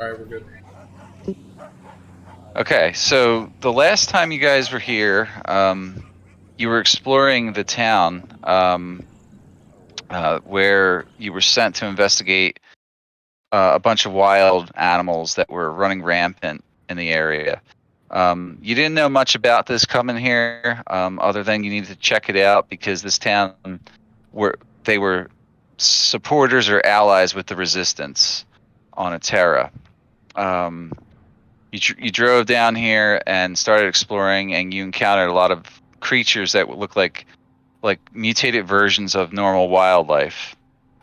All right, we're good. Okay, so the last time you guys were here, you were exploring the town where you were sent to investigate a bunch of wild animals that were running rampant in the area. You didn't know much about this coming here, other than you needed to check it out because this town were they were supporters or allies with the resistance on Aetera. Um, you drove down here and started exploring, and you encountered a lot of creatures that would look like mutated versions of normal wildlife.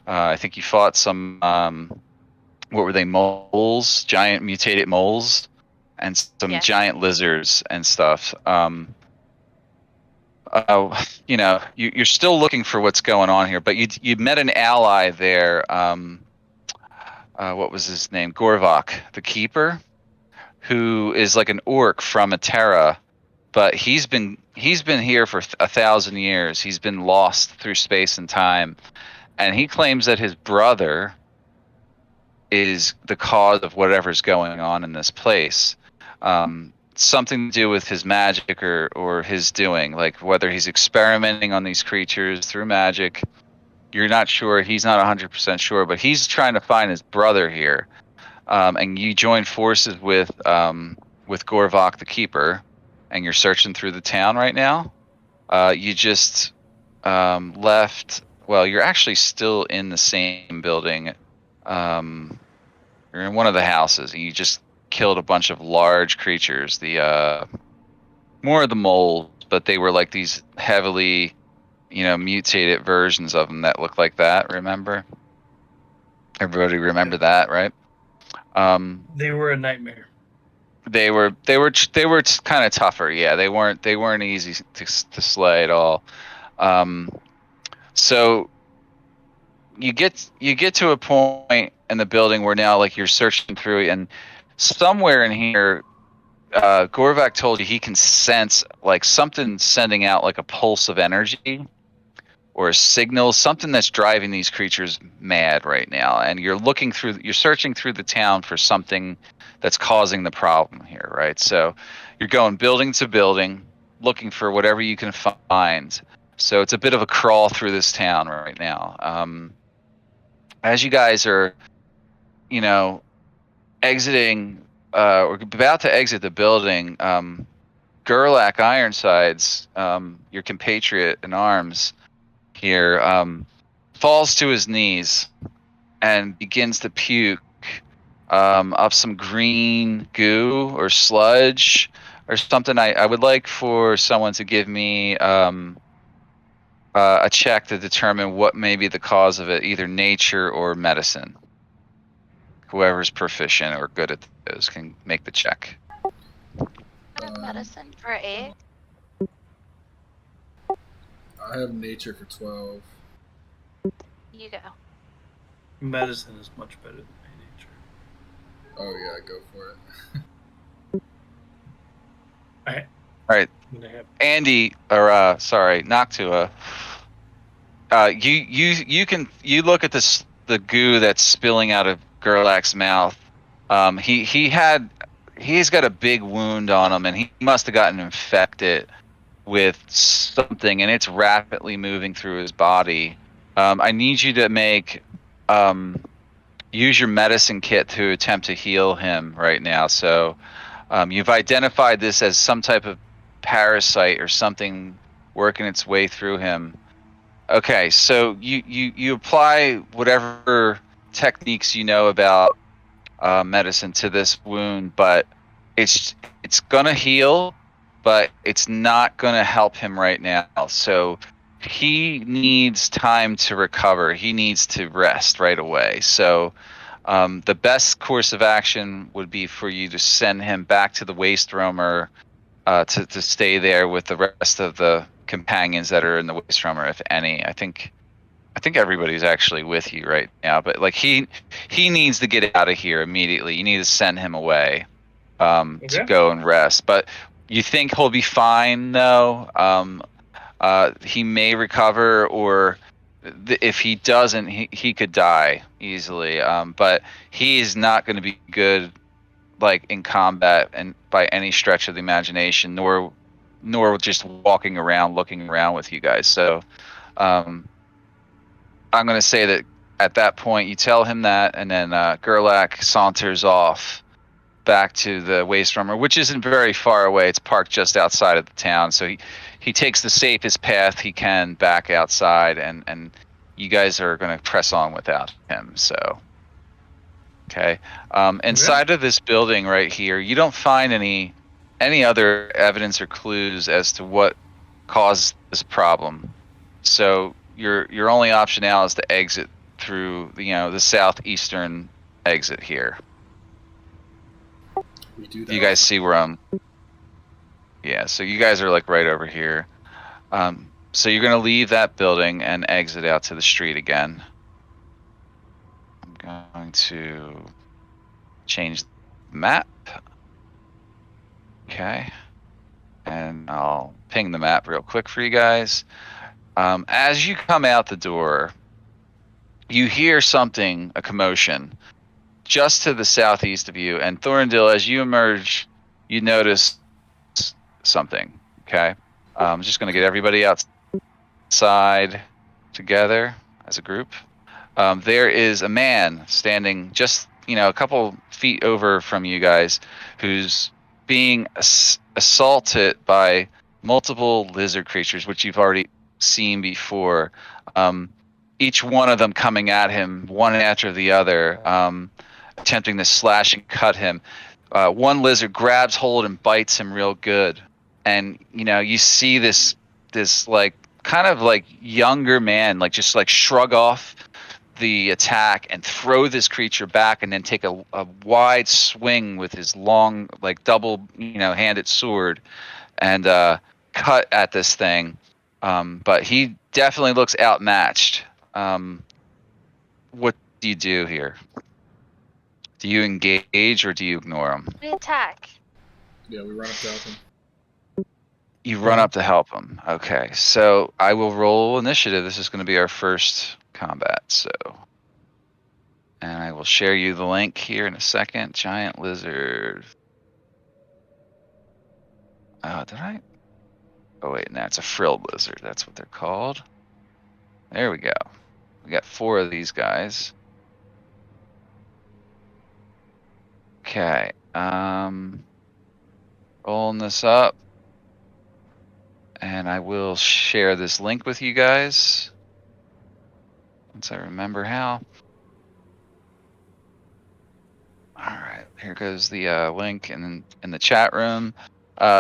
I think you fought some what were they, moles, giant mutated moles, and some Yes. giant lizards and stuff. You're still looking for what's going on here, but you met an ally there. What was his name? Gorvok, the keeper, who is like an orc from Aetera, but he's been here for 1,000 years. He's been lost through space and time, and he claims that his brother is the cause of whatever's going on in this place. Something to do with his magic or his doing, like whether he's experimenting on these creatures through magic. You're not sure. He's not 100% sure, but he's trying to find his brother here. And you join forces with Gorvok the Keeper, and you're searching through the town right now. You just left. Well, you're actually still in the same building. Um, you're in one of the houses, and you just killed a bunch of large creatures. The more of the moles, but they were like these heavily, mutated versions of them that look like that. Remember? Everybody remember that, right? Um, They were a nightmare. they were kind of tougher. Yeah, they weren't easy to slay at all. Um, so you get to a point in the building where now like you're searching through it, and somewhere in here, Gorvak told you he can sense like something sending out like a pulse of energy or a signal, something that's driving these creatures mad right now. And you're searching through the town for something that's causing the problem here, right? So you're going building to building, looking for whatever you can find. So it's a bit of a crawl through this town right now. As you guys are, you know, exiting or about to exit the building, Gerlach Ironsides, your compatriot in arms here, falls to his knees and begins to puke up some green goo or sludge or something. I would like for someone to give me a check to determine what may be the cause of it, either nature or medicine. Whoever's proficient or good at those can make the check. Medicine for 8. I have nature for 12. You go. Medicine is much better than nature. Oh yeah, go for it. I, All right, when I have Andy, or sorry, Noctua. You look at this the goo that's spilling out of Gerlach's mouth. He's got a big wound on him, and he must have gotten infected with something, and it's rapidly moving through his body. I need you to use your medicine kit to attempt to heal him right now. So you've identified this as some type of parasite or something working its way through him. Okay, so you apply whatever techniques you know about medicine to this wound, but it's gonna heal, but it's not gonna help him right now. So he needs time to recover. He needs to rest right away. So the best course of action would be for you to send him back to the waste roamer to stay there with the rest of the companions that are in the waste roamer, if any. I think everybody's actually with you right now, but like he needs to get out of here immediately. You need to send him away to go and rest. But you think he'll be fine though? He may recover, or if he doesn't, he could die easily. But he is not going to be good like in combat and by any stretch of the imagination, nor just walking around looking around with you guys. So I'm going to say that at that point you tell him that, and then Gerlach saunters off back to the waste rummer, which isn't very far away. It's parked just outside of the town. So he takes the safest path he can back outside, and you guys are going to press on without him. So, okay. Inside of this building right here, you don't find any other evidence or clues as to what caused this problem. So your only option now is to exit through the southeastern exit here. We do that. You guys see where I'm? Yeah, so you guys are like right over here. So you're gonna leave that building and exit out to the street again. I'm going to change the map. Okay. And I'll ping the map real quick for you guys. As you come out the door, you hear something, a commotion, just to the southeast of you. And Thorndil, as you emerge, you notice something. Okay. I'm just going to get everybody outside together as a group. There is a man standing just a couple feet over from you guys, who's being assaulted by multiple lizard creatures, which you've already seen before. Each one of them coming at him, one after the other, attempting to slash and cut him. One lizard grabs hold and bites him real good, and you see this like kind of like younger man like just like shrug off the attack and throw this creature back, and then take a wide swing with his long like double handed sword and cut at this thing. But he definitely looks outmatched. What do you do here? Do you engage or do you ignore him? We attack. Yeah, we run up to help him. You run up to help him. Okay, so I will roll initiative. This is going to be our first combat. So, and I will share you the link here in a second. Giant lizard. Oh, did I? Oh wait, no, it's a frilled lizard. That's what they're called. There we go. We got 4 of these guys. Okay. Rolling this up. And I will share this link with you guys once I remember how. All right, here goes the link in the chat room.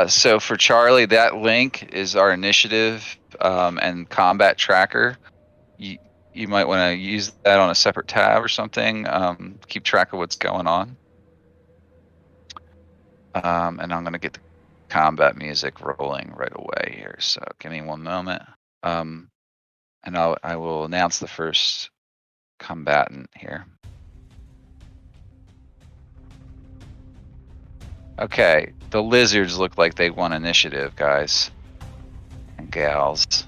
So for Charlie, that link is our initiative and combat tracker. You might want to use that on a separate tab or something. Keep track of what's going on. And I'm going to get the combat music rolling right away here. So give me one moment. And I will announce the first combatant here. Okay, the lizards look like they won initiative, guys and gals.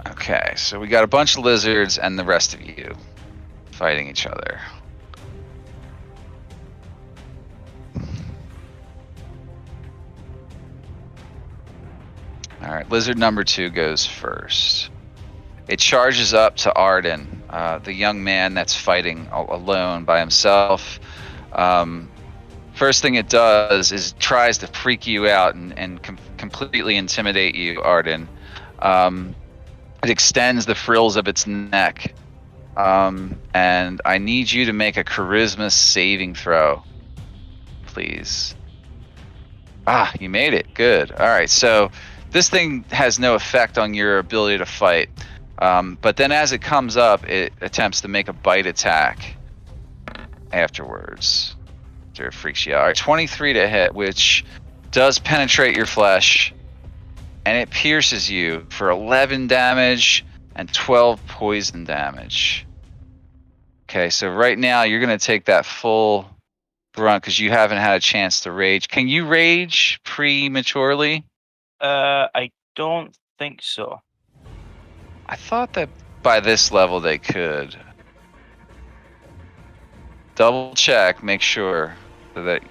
Okay, so we got a bunch of lizards and the rest of you fighting each other. All right, lizard number 2 goes first. It charges up to Arden, the young man that's fighting alone by himself. First thing it does is it tries to freak you out and completely intimidate you, Arden. It extends the frills of its neck. And I need you to make a charisma saving throw, please. Ah, you made it. Good. All right, so this thing has no effect on your ability to fight. But then as it comes up, it attempts to make a bite attack afterwards. After it freaks you out. All right, 23 to hit, which does penetrate your flesh. And it pierces you for 11 damage and 12 poison damage. Okay, so right now you're going to take that full Brunt, because you haven't had a chance to rage. Can you rage prematurely? I don't think so. I thought that by this level they could. Double check, make sure that.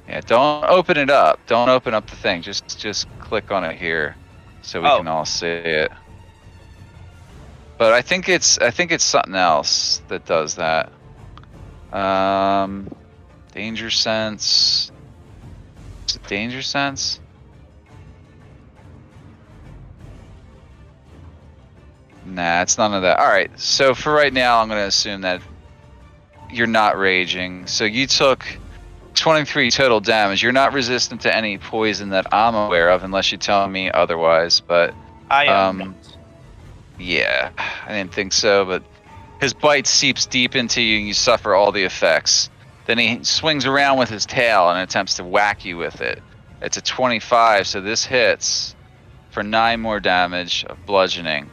Yeah, don't open it up. Don't open up the thing. Just click on it here, so we Oh. can all see it. But I think it's something else that does that. Danger sense. Is it danger sense? Nah, it's none of that. All right. So for right now, I'm gonna assume that you're not raging. So you took 23 total damage. You're not resistant to any poison that I'm aware of, unless you tell me otherwise. But I am not. yeah, I didn't think so. But his bite seeps deep into you, and you suffer all the effects. Then he swings around with his tail and attempts to whack you with it. It's a 25, so this hits for 9 more damage of bludgeoning.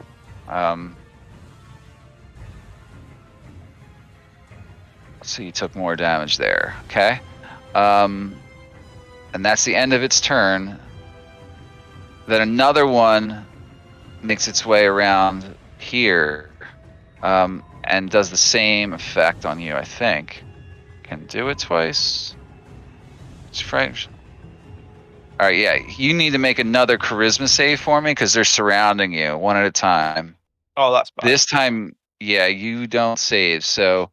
So you took more damage there. Okay. And that's the end of its turn. Then another one makes its way around here, and does the same effect on you, I think. Can do it twice. It's frightened. All right, yeah. You need to make another charisma save for me because they're surrounding you one at a time. Oh, that's bad. This time, yeah, you don't save. So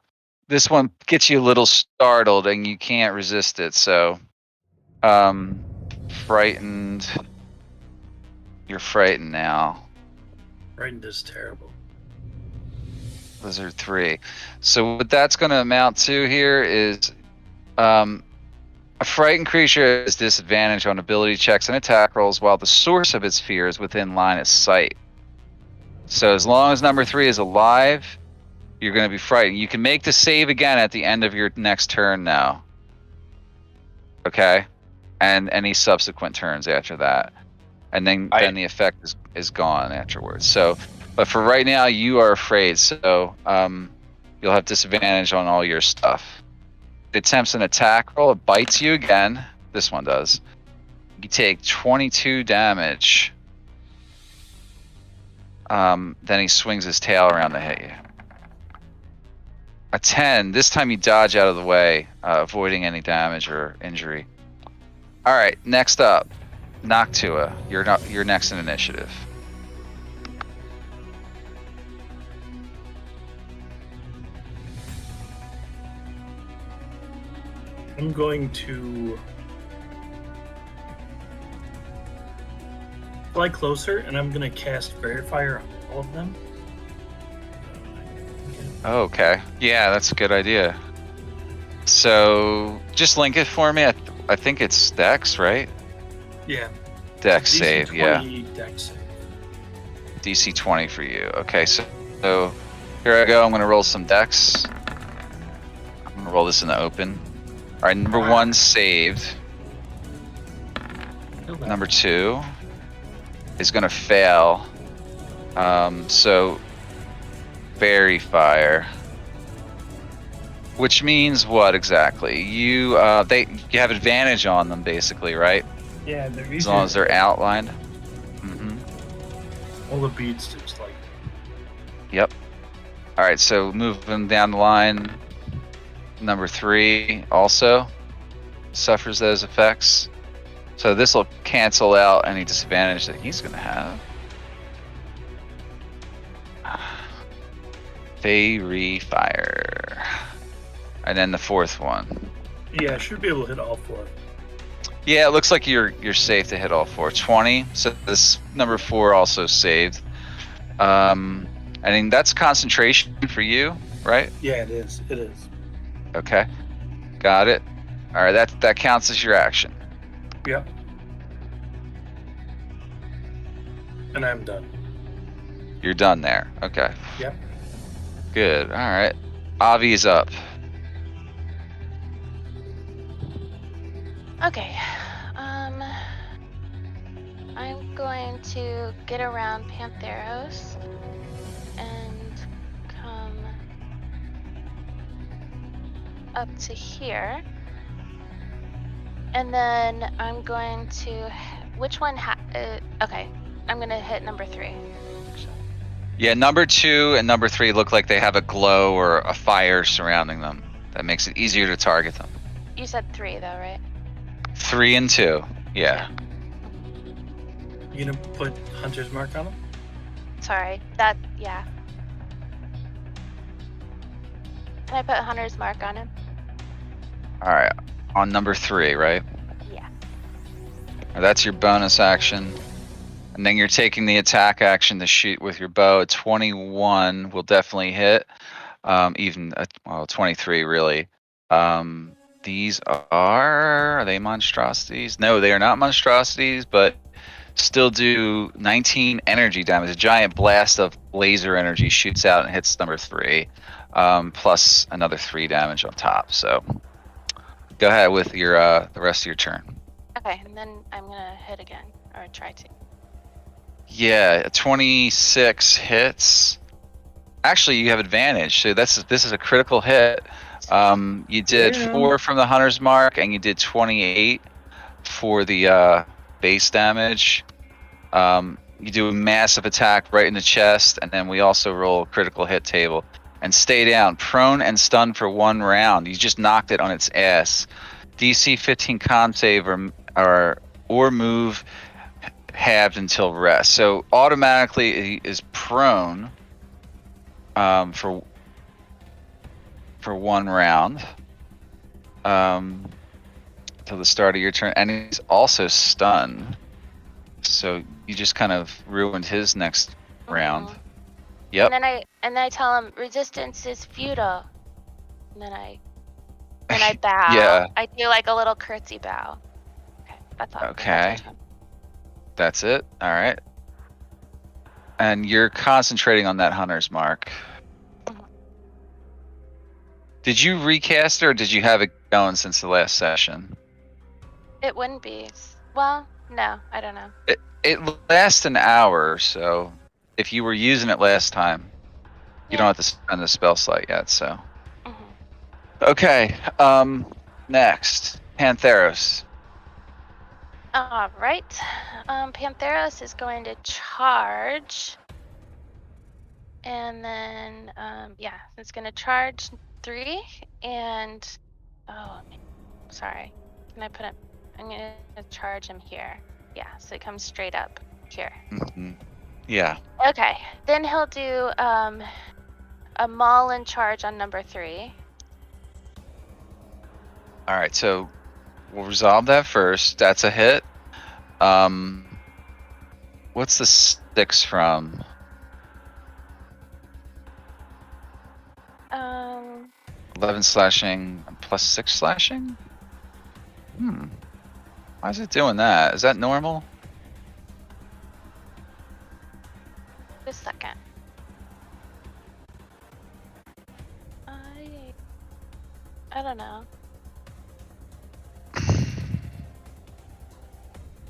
this one gets you a little startled and you can't resist it. So, frightened. You're frightened now. Frightened is terrible. Those are 3. So what that's going to amount to here is, a frightened creature has disadvantage on ability checks and attack rolls while the source of its fear is within line of sight. So as long as number 3 is alive, you're going to be frightened. You can make the save again at the end of your next turn now. Okay? And any subsequent turns after that. And then the effect is gone afterwards. So, but for right now, you are afraid. So you'll have disadvantage on all your stuff. It attempts an attack roll. It bites you again. This one does. You take 22 damage. Then he swings his tail around to hit you. A 10. This time you dodge out of the way, avoiding any damage or injury. All right, next up, Noctua. You're next in initiative. I'm going to fly closer, and I'm going to cast Fairy Fire on all of them. Okay. Yeah, that's a good idea. So just link it for me. I think it's Dex, right? Yeah. Dex DC save, 20 yeah. Dex save. DC 20 for you. Okay, so here I go. I'm going to roll some Dex. I'm going to roll this in the open. All right, number 1 saved. Number 2 is going to fail. So Fairy Fire, which means what exactly? You have advantage on them basically, right? Yeah, they're easy. As long as they're outlined. Mm-hmm. All the beats just like. Yep. All right, so moving down the line. Number 3 also suffers those effects. So this will cancel out any disadvantage that he's going to have. Fairy Fire. And then the 4th one. Yeah, I should be able to hit all 4. Yeah, it looks like you're safe to hit all 4. 20. So this number 4 also saved. I mean, that's concentration for you, right? Yeah, it is. It is. Okay. Got it. All right, that counts as your action. Yep. And I'm done. You're done there. Okay. Yep. Good. All right. Avi's up. Okay. I'm going to get around Pantheros and come up to here. And then I'm going to, which one, okay, I'm gonna hit number 3, actually. Yeah, number 2 and number 3 look like they have a glow or a fire surrounding them. That makes it easier to target them. You said 3 though, right? 3 and 2, yeah. You gonna put Hunter's Mark on him? Sorry, yeah. Can I put Hunter's Mark on him? All right, on number 3, right? Yeah. That's your bonus action. And then you're taking the attack action to shoot with your bow. A 21 will definitely hit. Even, well, 23 really. These are they monstrosities? No, they are not monstrosities, but still do 19 energy damage. A giant blast of laser energy shoots out and hits number 3, plus another 3 damage on top. So go ahead with your the rest of your turn. Okay, and then I'm gonna hit again, or try to. Yeah, 26 hits. Actually, you have advantage. So this is a critical hit. You did 4 from the Hunter's Mark, and you did 28 for the base damage. You do a massive attack right in the chest, and then we also roll a critical hit table. And stay down, prone and stunned for 1 round. You just knocked it on its ass. DC 15 con save or move halved until rest. So automatically it is prone for 1 round till the start of your turn, and he's also stunned. So you just kind of ruined his next round. Yep. And then I tell him resistance is futile. And then I bow. Yeah. I do like a little curtsy bow. Okay, that's all. Okay. That's it. All right. And you're concentrating on that Hunter's Mark. Mhm. Did you recast it, or did you have it going since the last session? It wouldn't be. Well, no, I don't know. It lasts an hour, so if you were using it last time, you don't have to spend the spell slot yet. So. Mhm. Okay. Next, Pantheros. All right. Pantheros is going to charge. And then, yeah, it's going to charge 3. And, oh, sorry. Can I put it? I'm going to charge him here. Yeah, so it comes straight up here. Mm-hmm. Yeah. Okay. Then he'll do a maul and charge on number 3. All right. So we'll resolve that first. That's a hit. What's the 6 from? 11 slashing plus 6 slashing? Why is it doing that? Is that normal? Just a second. I don't know.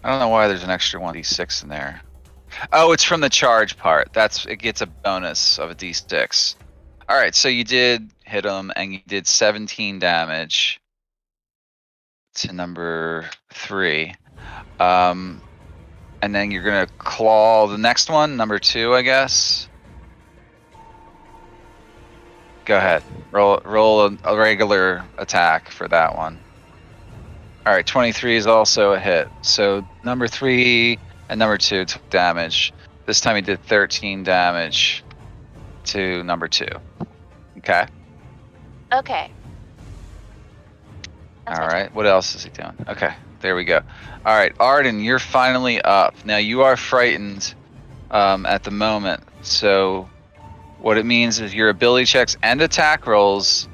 I don't know why there's an extra 1d6 in there. Oh, it's from the charge part. It gets a bonus of a d6. All right, so you did hit him, and you did 17 damage to number 3. And then you're gonna claw the next one, number 2, I guess. Go ahead. Roll a regular attack for that one. All right, 23 is also a hit. So number 3 and number 2 took damage. This time he did 13 damage to number 2. Okay. Okay. All right. What else is he doing? Okay. There we go. All right, Arden, you're finally up. Now you are frightened at the moment. So what it means is your ability checks and attack rolls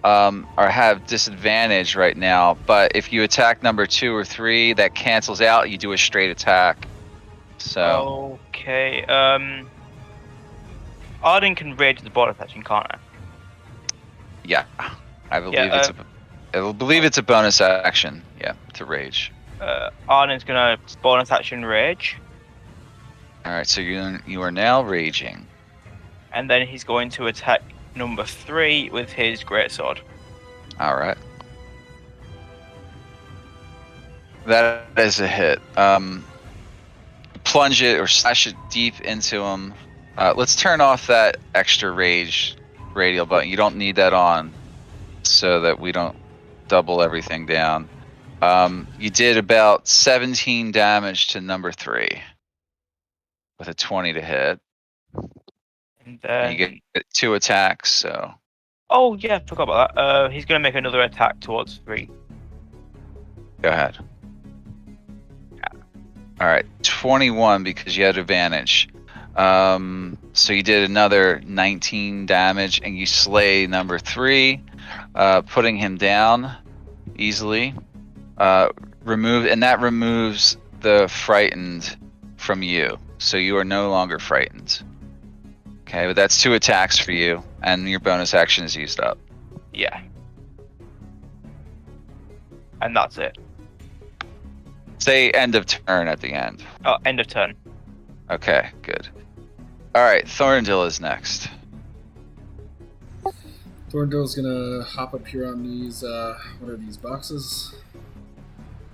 have disadvantage right now. But if you attack number 2 or 3, that cancels out. You do a straight attack. So. Okay. Arden can rage the bonus action, can't I? Yeah, I believe it's a bonus action. Yeah, to rage. Arden's gonna bonus action rage. All right, so you are now raging. And then he's going to attack number 3 with his greatsword. All right. That is a hit. Plunge it or slash it deep into him. Let's turn off that extra rage radial button. You don't need that on so that we don't double everything down. You did about 17 damage to number 3 with a 20 to hit. And And you get 2 attacks, so. Oh yeah, forgot about that. He's gonna make another attack towards 3. Go ahead. All right, 21 because you had advantage. So you did another 19 damage, and you slay number 3, putting him down easily. That removes the frightened from you, so you are no longer frightened. Okay, but that's 2 attacks for you, and your bonus action is used up. Yeah. And that's it. Say end of turn at the end. Oh, end of turn. Okay, good. All right, Thorndil is next. Thorndale's gonna hop up here on these. What are these boxes?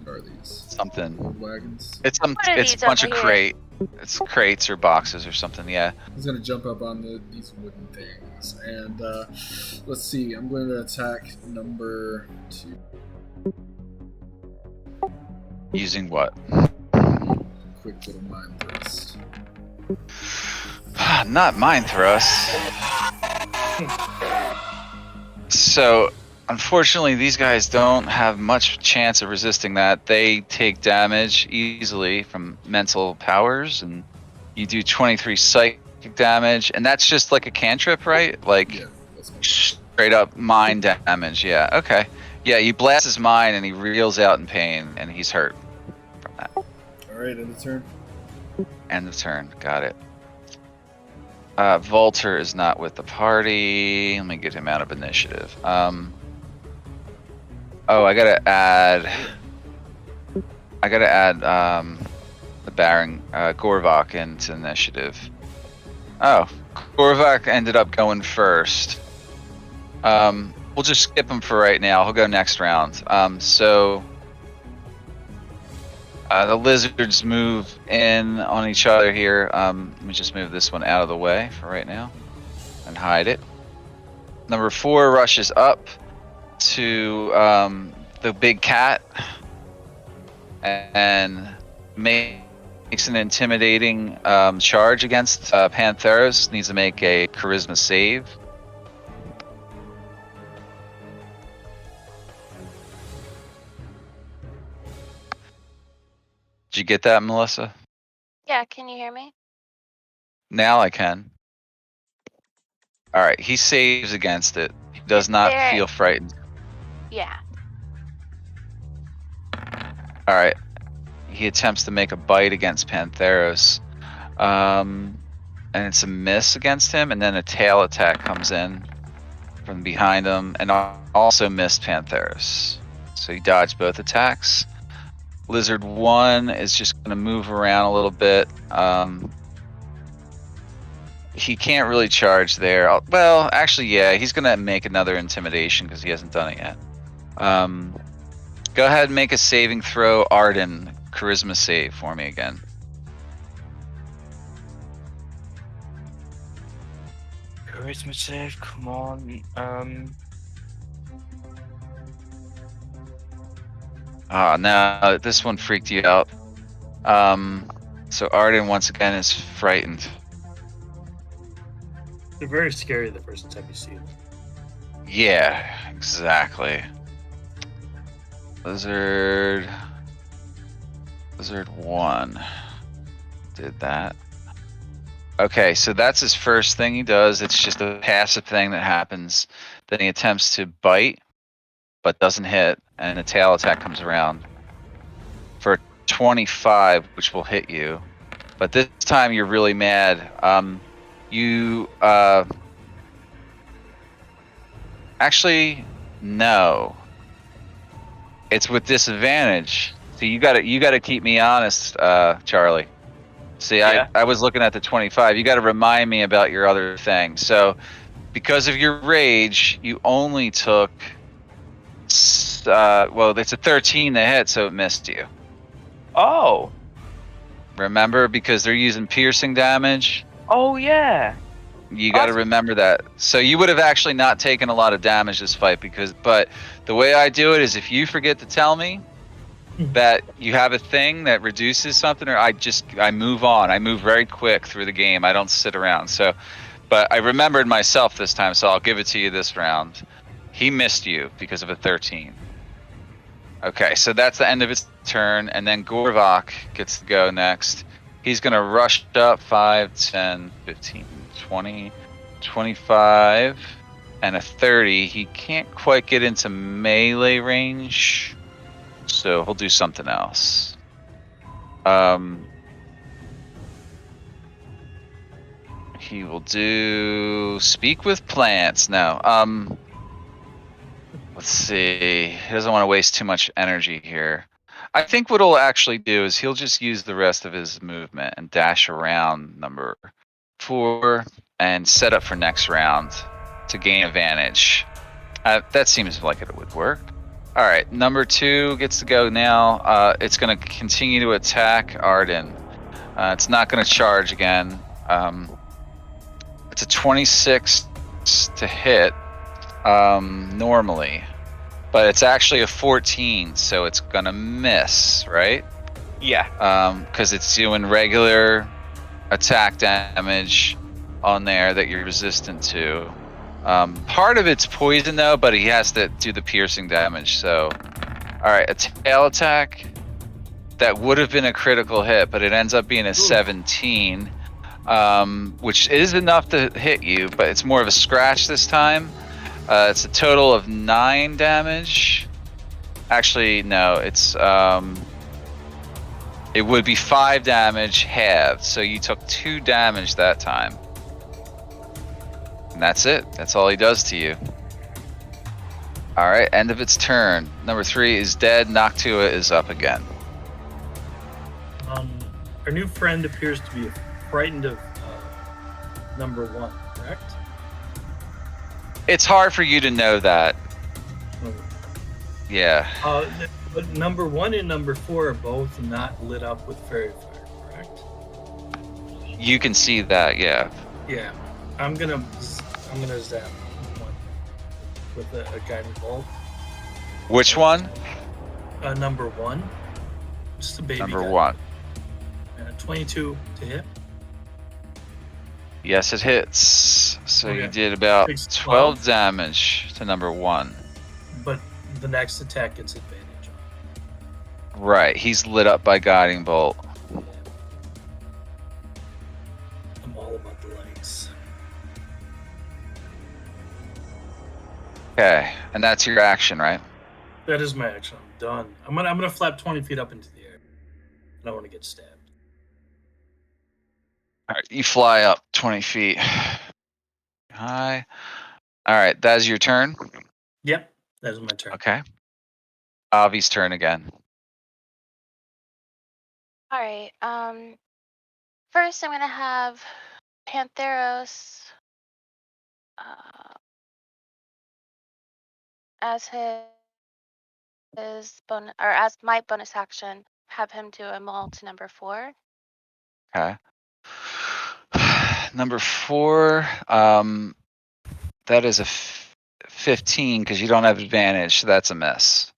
What are these? Something. Wagons. It's What are it's a these bunch of over here? It's crates or boxes or something. Yeah. He's gonna jump up on these wooden things, and let's see. I'm going to attack number 2. Using what? Quick little mind thrust. Not mind thrust. So, unfortunately, these guys don't have much chance of resisting that. They take damage easily from mental powers, and you do 23 psychic damage, and that's just like a cantrip, right? Like Yeah, that's fine. straight up mind damage. Yeah. Okay. Yeah, you blast his mind, and he reels out in pain, and he's hurt from that. All right, end of turn. End of turn. Got it. Volter is not with the party. Let me get him out of initiative. Oh, I gotta add the Baron Gorvok into initiative. Oh, Gorvok ended up going first. We'll just skip him for right now. He'll go next round. So the lizards move in on each other here. Let me just move this one out of the way for right now and hide it. Number 4 rushes up to the big cat and makes an intimidating charge against Pantheros. Needs to make a charisma save. Did you get that, Melissa? Yeah, can you hear me? Now I can. All right, he saves against it. He does not There- feel frightened. Yeah. All right, he attempts to make a bite against Pantheros, and it's a miss against him. And then a tail attack comes in from behind him, and also missed Pantheros. So he dodged both attacks. Lizard 1 is just going to move around a little bit. He can't really charge there. Well, actually, yeah, he's going to make another intimidation because he hasn't done it yet. Go ahead and make a saving throw, Arden. Charisma save for me again. Charisma save, come on. No, this one freaked you out. So Arden once again is frightened. They're very scary the first time you see them. Yeah, exactly. Lizard 1 did that. Okay, so that's his first thing he does. It's just a passive thing that happens. Then he attempts to bite, but doesn't hit, and a tail attack comes around for 25, which will hit you. But this time you're really mad. Actually, no. It's with disadvantage. So you gotta keep me honest, Charlie. See, Yeah. I was looking at the 25. You gotta remind me about your other thing. So because of your rage, you only took Well, it's a 13 to hit, so it missed you. Oh. Remember, because they're using piercing damage. Oh yeah. You Oh, got to that's- remember that. So you would have actually not taken a lot of damage this fight but the way I do it is if you forget to tell me that you have a thing that reduces something, or I move on. I move very quick through the game. I don't sit around. So, but I remembered myself this time, so I'll give it to you this round. He missed you because of a 13. Okay, so that's the end of its turn, and then Gorvok gets to go next. He's going to rush up 5, 10, 15, 20, 25, and a 30. He can't quite get into melee range, so he'll do something else. He will do speak with plants. No. Let's see. He doesn't want to waste too much energy here. I think what he'll actually do is he'll just use the rest of his movement and dash around number 4 and set up for next round to gain advantage. That seems like it would work. All right, number 2 gets to go now. It's going to continue to attack Arden. It's not going to charge again. It's a 26 to hit normally. But it's actually a 14, so it's gonna miss, right? Yeah. Because it's doing regular attack damage on there that you're resistant to. Part of it's poison though, but he has to do the piercing damage. So, all right, a tail attack that would have been a critical hit, but it ends up being a 17, which is enough to hit you, but it's more of a scratch this time. It's a total of 9 damage. Actually, no, it's it would be 5 damage halved, so you took 2 damage that time. And that's it. That's all he does to you. Alright, end of its turn. Number 3 is dead, Noctua is up again. Our new friend appears to be frightened of number 1, correct? It's hard for you to know that. Oh. Yeah. But number 1 and number 4 are both not lit up with fairy fire, correct? You can see that, yeah. Yeah. I'm gonna zap one with a guiding bolt. Which one? Number 1. Just a baby Number guy. 1. 22 to hit. Yes, it hits. So Okay. you did about 6, 12 damage to number 1. But the next attack gets advantage on. Right, he's lit up by guiding bolt. Yeah. I'm all about the lights. Okay, and that's your action, right? That is my action. I'm done. I'm gonna flap 20 feet up into the air. I don't want to get stabbed. All right, you fly up 20 feet high. All right, that's your turn. Yep, that is my turn. Okay. Avi's turn again. All right. First, I'm gonna have Pantheros as his bonus, or as my bonus action, have him do a maul to number 4. Okay. Number 4, that is a 15 because you don't have advantage, so that's a miss.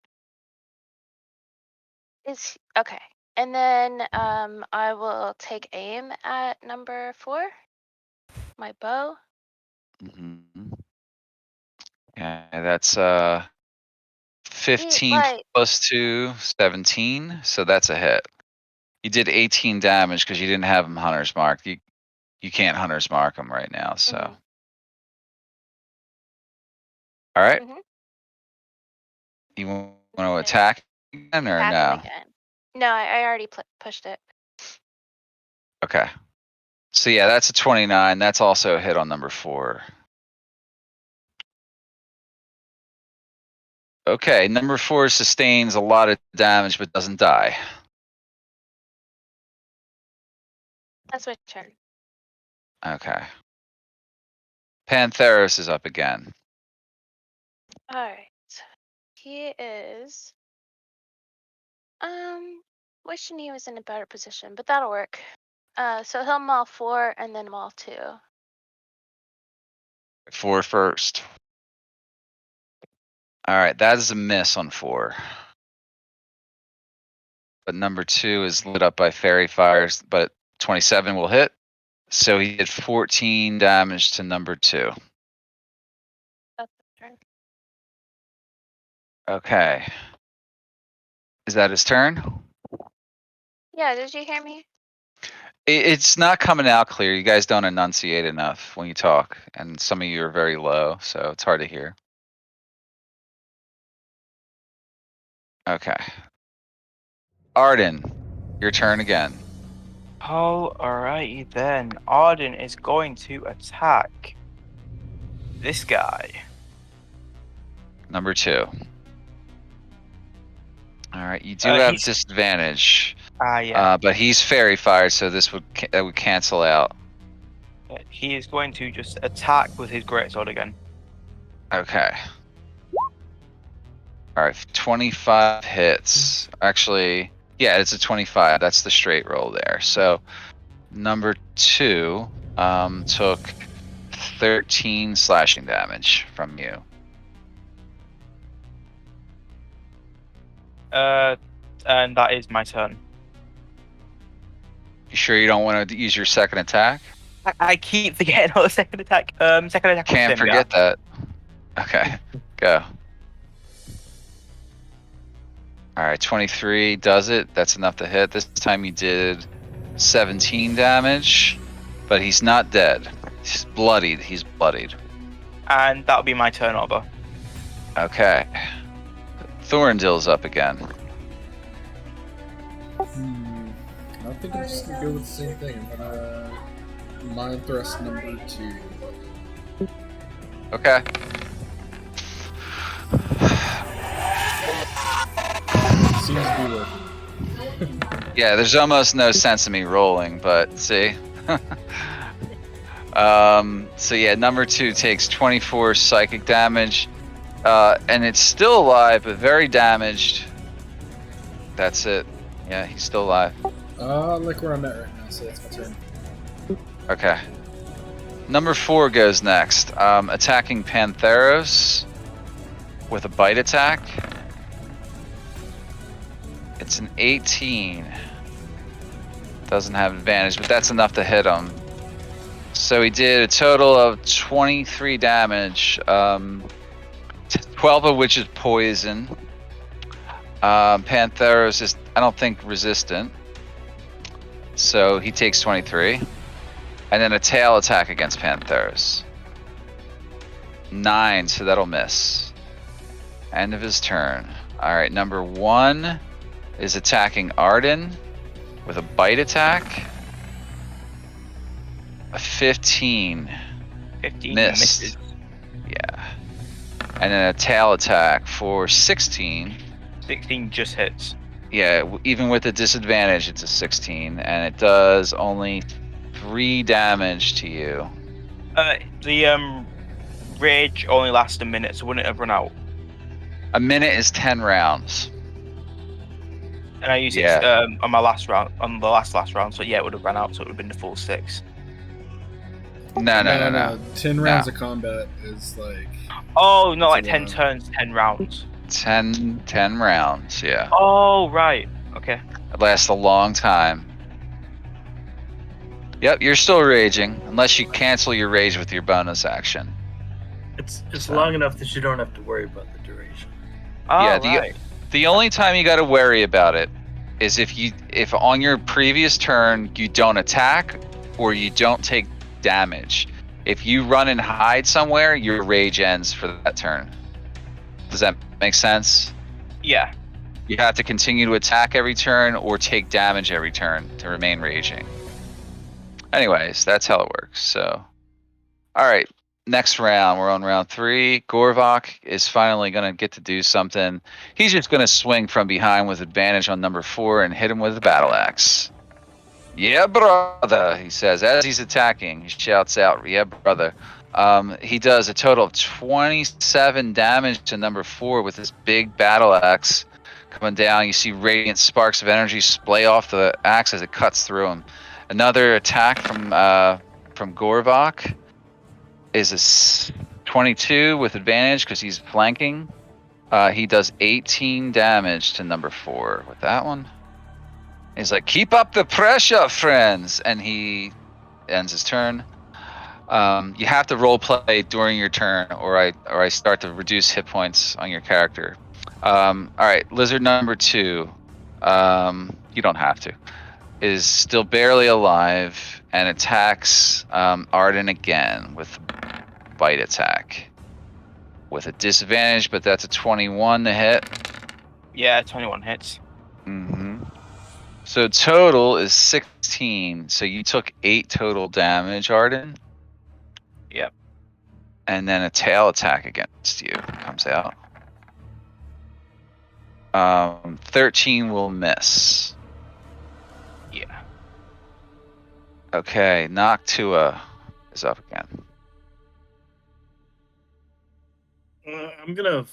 Is okay. And then I will take aim at number 4. My bow. Mm-hmm. Yeah, that's 15 right. plus 2, 17, so that's a hit. You did 18 damage because you didn't have him hunter's marked. You can't hunter's mark him right now, so. Mhm. All right. Mhm. You want to attack again or Attack him no? again. No, I already pushed it. Okay. So yeah, that's a 29. That's also a hit on number 4. Okay, number 4 sustains a lot of damage but doesn't die. That's my turn. Okay. Pantheros is up again. All right. He is. Wishing he was in a better position, but that'll work. So he'll maul 4 and then maul 2. 4 first. All right, that is a miss on 4. But number 2 is lit up by fairy fires, but 27 will hit. So he did 14 damage to number 2. That's his turn. Okay. Is that his turn? Yeah, did you hear me? It's not coming out clear. You guys don't enunciate enough when you talk, and some of you are very low, so it's hard to hear. Okay. Arden, your turn again. Oh, alrighty then. Arden is going to attack this guy. Number 2. All right, you do have He's disadvantage, yeah. but he's fairy fired, so this would that would cancel out. He is going to just attack with his greatsword again. Okay. All right, 25 hits. Actually, yeah, it's a 25. That's the straight roll there. So number 2 took 13 slashing damage from you. And that is my turn. You sure you don't want to use your second attack? I keep forgetting about the second attack. Second attack. Can't forget that. Okay, go. All right, 23 does it. That's enough to hit. This time you did 17 damage, but he's not dead. He's bloodied. He's bloodied. And that'll be my turn over. Okay. Thorndill's up again. I think I'm just gonna go with the same thing. I'm gonna mind thrust number 2. Okay. Seems to be working. Yeah, there's almost no sense in me rolling, but see. So yeah, number 2 takes 24 psychic damage, and it's still alive, but very damaged. That's it. Yeah, he's still alive. I like where I'm at right now, so that's my turn. Okay. Number 4 goes next. Attacking Pantheros with a bite attack. It's an 18. Doesn't have advantage, but that's enough to hit him. So he did a total of 23 damage, 12 of which is poison. Pantheros is, I don't think, resistant. So he takes 23. And then a tail attack against Pantheros. 9, so that'll miss. End of his turn. Alright, number 1 is attacking Arden with a bite attack. A 15. 15 Missed. misses. Yeah. And then a tail attack for 16. 16 just hits. Yeah, even with the disadvantage, it's a 16. And it does only 3 damage to you. The rage only lasts a minute, so wouldn't it have run out? A minute is 10 rounds. And I used it on my last round, on the last round, so yeah, it would have run out, so it would have been the full 6. No. 10 rounds of combat is like... Oh, no, like That's a 10 lot. turns, 10 rounds. 10 rounds, yeah. Oh, right. Okay. It lasts a long time. Yep, you're still raging, unless you cancel your rage with your bonus action. It's So- long enough that you don't have to worry about the duration. Oh, Yeah, right. The only time you got to worry about it is if on your previous turn you don't attack or you don't take damage. If you run and hide somewhere, your rage ends for that turn. Does that make sense? Yeah. You have to continue to attack every turn or take damage every turn to remain raging. Anyways, that's how it works. So, all right, next round. We're on round 3. Gorvok is finally going to get to do something. He's just going to swing from behind with advantage on number 4 and hit him with a battle axe. Yeah, brother, he says. As he's attacking, he shouts out, yeah, brother. He does a total of 27 damage to number 4 with this big battle axe coming down. You see radiant sparks of energy splay off the axe as it cuts through him. Another attack from Gorvok is a 22 with advantage because he's flanking. He does 18 damage to number 4 with that one. He's like, "Keep up the pressure, friends," and he ends his turn. You have to role play during your turn, or I start to reduce hit points on your character. All right, lizard number 2. You don't have to. Is still barely alive and attacks Arden again with bite attack with a disadvantage, but that's a 21 to hit. Yeah, 21 hits. Mm-hmm. So total is 16. So you took 8 total damage, Arden. Yep. And then a tail attack against you comes out. 13 will miss. Yeah. Okay, Noctua is up again. I'm gonna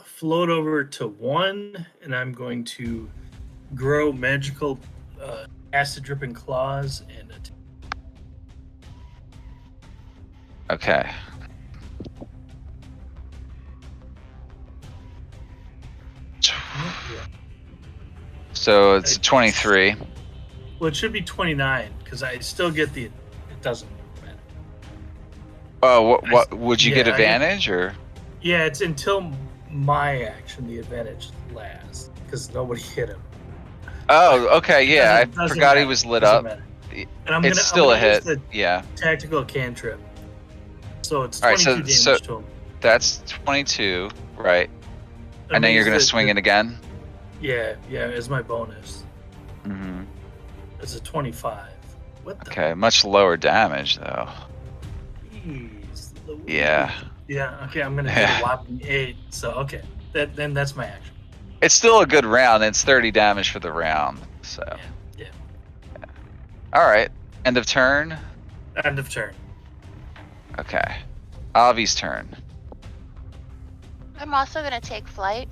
float over to 1, and I'm going to grow magical acid dripping claws and attack. Okay. Yeah. So it's 23. Well, it should be 29 because I still get the. It doesn't matter. Oh, what would you Yeah, get advantage or? Yeah, it's until my action the advantage lasts because nobody hit him. Oh, okay, yeah. I forgot he matter. was lit Doesn't up. matter. And It's still a hit. use the Yeah. tactical cantrip. So it's All right, 22 so damage to him. that's 22, right? And then you're gonna swing it again. Yeah, as my bonus. Mm-hmm. It's a 25. What the? Okay, much lower damage though. Jeez Louise. Yeah. Yeah. Okay, I'm gonna hit a whopping 8. So okay, then that's my action. It's still a good round. It's 30 damage for the round. So. Yeah. All right. End of turn. End of turn. Okay. Avi's turn. I'm also gonna take flight.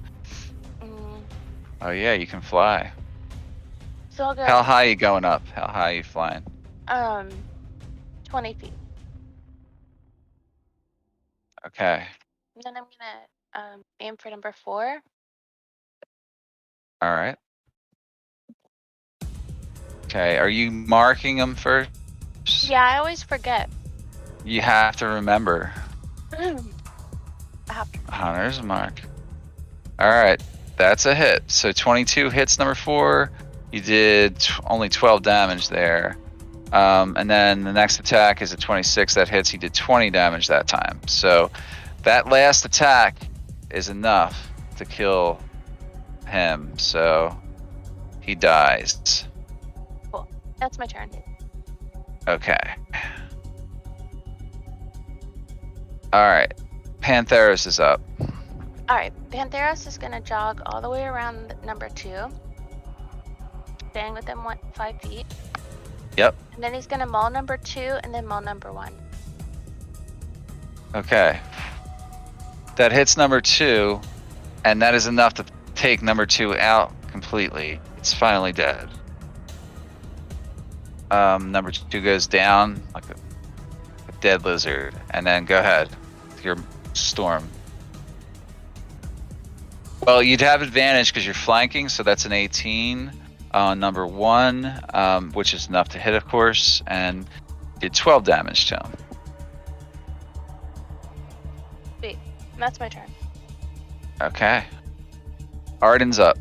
Oh yeah, you can fly. So I'll go. How high are you going up? How high are you flying? 20 feet. Okay. And then I'm gonna aim for number 4. All right. Okay. Are you marking them first? Yeah, I always forget. You have to remember. I have to. Hunter's mark. All right. That's a hit. So 22 hits number 4. You did only 12 damage there. And then the next attack is a 26 that hits. He did 20 damage that time. So that last attack is enough to kill him. So he dies. Cool. That's my turn. Okay. All right. Pantheris is up. All right, Pantheros is gonna jog all the way around number 2, staying within 5 feet. Yep. And then he's gonna maul number 2 and then maul number 1. Okay. That hits number 2, and that is enough to take number 2 out completely. It's finally dead. Number 2 goes down like a dead lizard, and then go ahead with your storm. Well, you'd have advantage because you're flanking, so that's an 18 on number 1, which is enough to hit, of course, and did 12 damage to him. Sweet. That's my turn. Okay. Arden's up.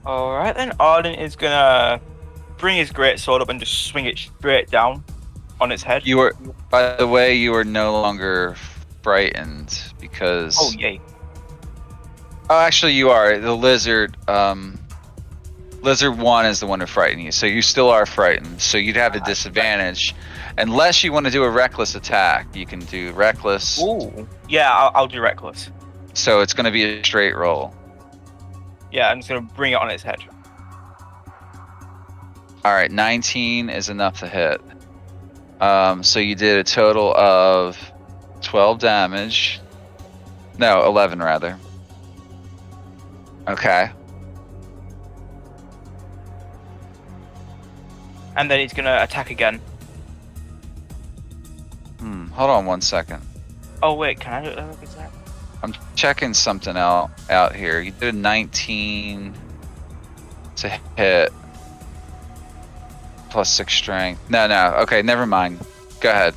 All right, then Arden is gonna bring his great sword up and just swing it straight down on its head. You were, by the way, you are no longer frightened because. Oh yay! Oh, actually, you are. The lizard. Lizard 1 is the one who frightened you, so you still are frightened. So you'd have a disadvantage, unless you want to do a reckless attack. You can do reckless. Ooh. Yeah, I'll do reckless. So it's going to be a straight roll. Yeah, I'm just gonna bring it on its head. All right, 19 is enough to hit. So you did a total of 12 damage. No, 11 rather. Okay. And then he's gonna attack again. Hold on 1 second. Oh wait, can I do that? I'm checking something out here. You did a 19 to hit. Plus 6 strength. No. Okay, never mind. Go ahead.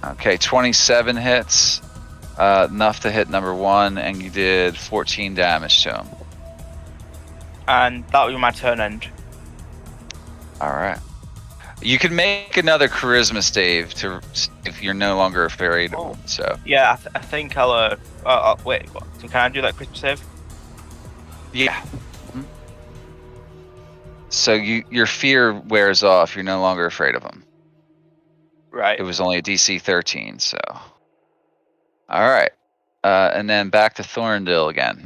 Okay, 27 hits. Enough to hit number 1, and you did 14 damage to him. And that will be my turn end. Alright. You can make another charisma save to if you're no longer afraid of him, so. Yeah, I think I'll. Wait, what? So can I do that Christmas save? Yeah. So your fear wears off. You're no longer afraid of him. Right. It was only a DC 13, so. Alright. And then back to Thorndale again.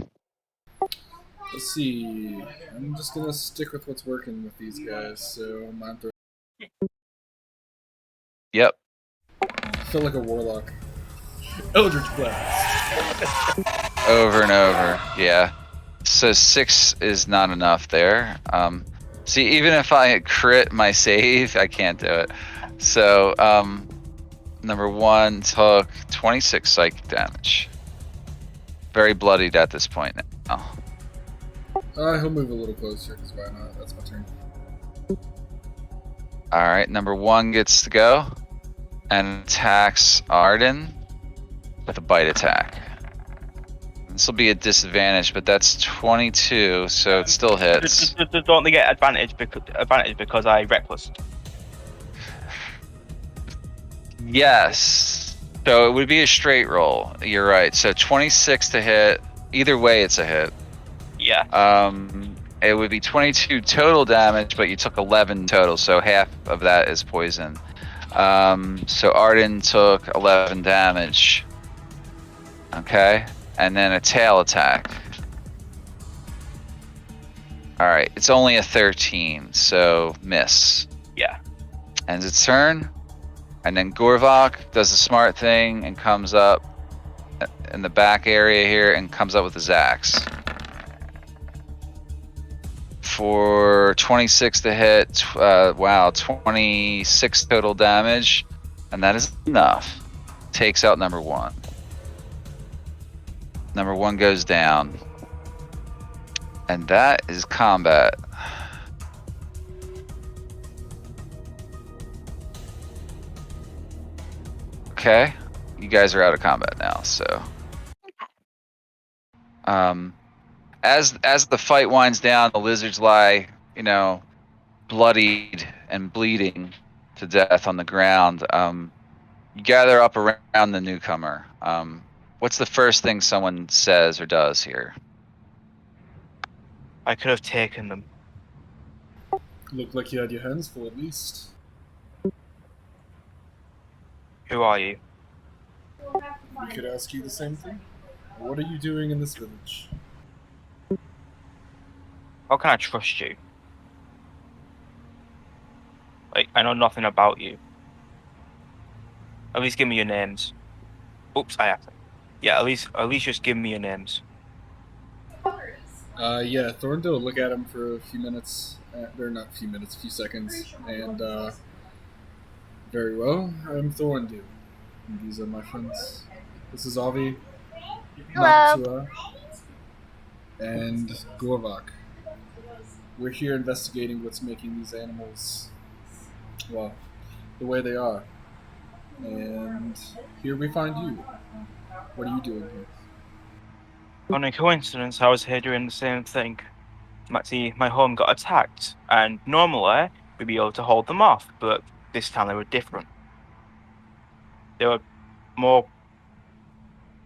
Let's see. I'm just gonna stick with what's working with these guys. So mind throw. Yep. I feel like a warlock. Eldritch Blast. Over and over. Yeah. So 6 is not enough there. See, even if I crit my save, I can't do it. So, number 1 took 26 psychic damage. Very bloodied at this point now. He'll move a little closer, because why not? That's my turn. Alright, number 1 gets to go and attacks Arden with a bite attack. This will be a disadvantage, but that's 22, so it still hits. Don't they get advantage because I reckless? Yes. So it would be a straight roll. You're right. So 26 to hit. Either way, it's a hit. Yeah. It would be 22 total damage, but you took 11 total, so half of that is poison. So Arden took 11 damage. Okay. And then a tail attack. Alright, it's only a 13, so miss. Yeah. Ends its turn. And then Gorvok does the smart thing and comes up in the back area here and comes up with his axe. For 26 to hit, wow, 26 total damage. And that is enough. Takes out number 1. Number 1 goes down. And that is combat. Okay. You guys are out of combat now, so. As the fight winds down, the lizards lie, bloodied and bleeding to death on the ground. You gather up around the newcomer. What's the first thing someone says or does here? I could have taken them. Looked like you had your hands full at least. Who are you? We could ask you the same thing. What are you doing in this village? How can I trust you? Like, I know nothing about you. At least give me your names. Oops, I have to. Yeah, at least just give me your names. Yeah, Thorndale will look at him for a few minutes. Or not a few minutes, a few seconds. And, very well, I'm Thorndale. And these are my friends. This is Avi, Hello. Noctua, and Gorvok. We're here investigating what's making these animals, well, the way they are. And here we find you. What are you doing here? On a coincidence, I was here doing the same thing. My home got attacked, and normally we'd be able to hold them off, but this time they were different. They were more.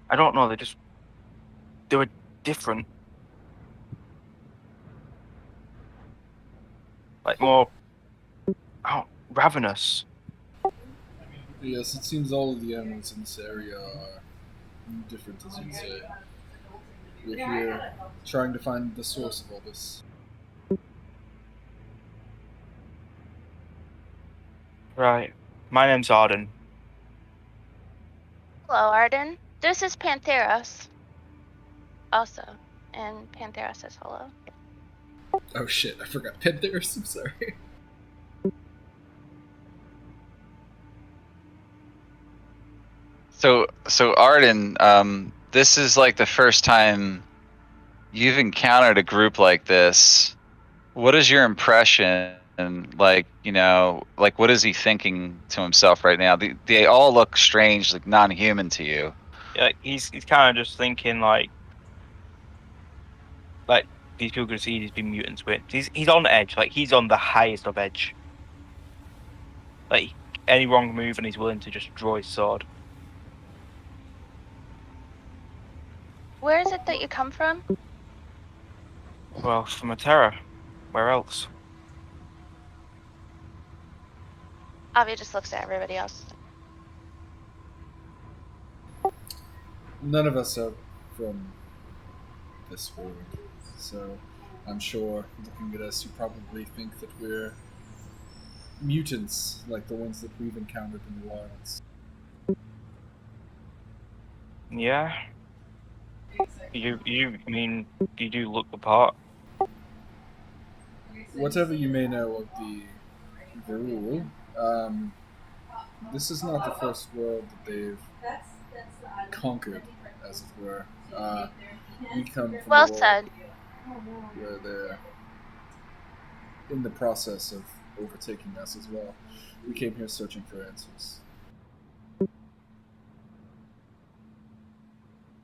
I don't know. They were different. Like more. Ravenous. Yes, it seems all of the animals in this area are different, as you'd say. We're here trying to find the source of all this. Right. My name's Arden. Hello, Arden. This is Pantheros. Also, and Pantheros says hello. Oh shit, I forgot Pantheris, I'm sorry. So Arden, this is like the first time you've encountered a group like this. What is your impression? Like, like what is he thinking to himself right now? They all look strange, like non-human to you. Like he's kind of just thinking like these people could see these be mutants with. He's on edge. Like he's on the highest of edge. Like any wrong move and he's willing to just draw his sword. Where is it that you come from? Well, from Aetera. Where else? Avi just looks at everybody else. None of us are from this world, so I'm sure looking at us, you probably think that we're mutants like the ones that we've encountered in the wilds. Yeah. I mean you do look the part. Whatever you may know of the rule, this is not the first world that they've conquered, as it were. We come from Well a world said. where they're in the process of overtaking us as well. We came here searching for answers.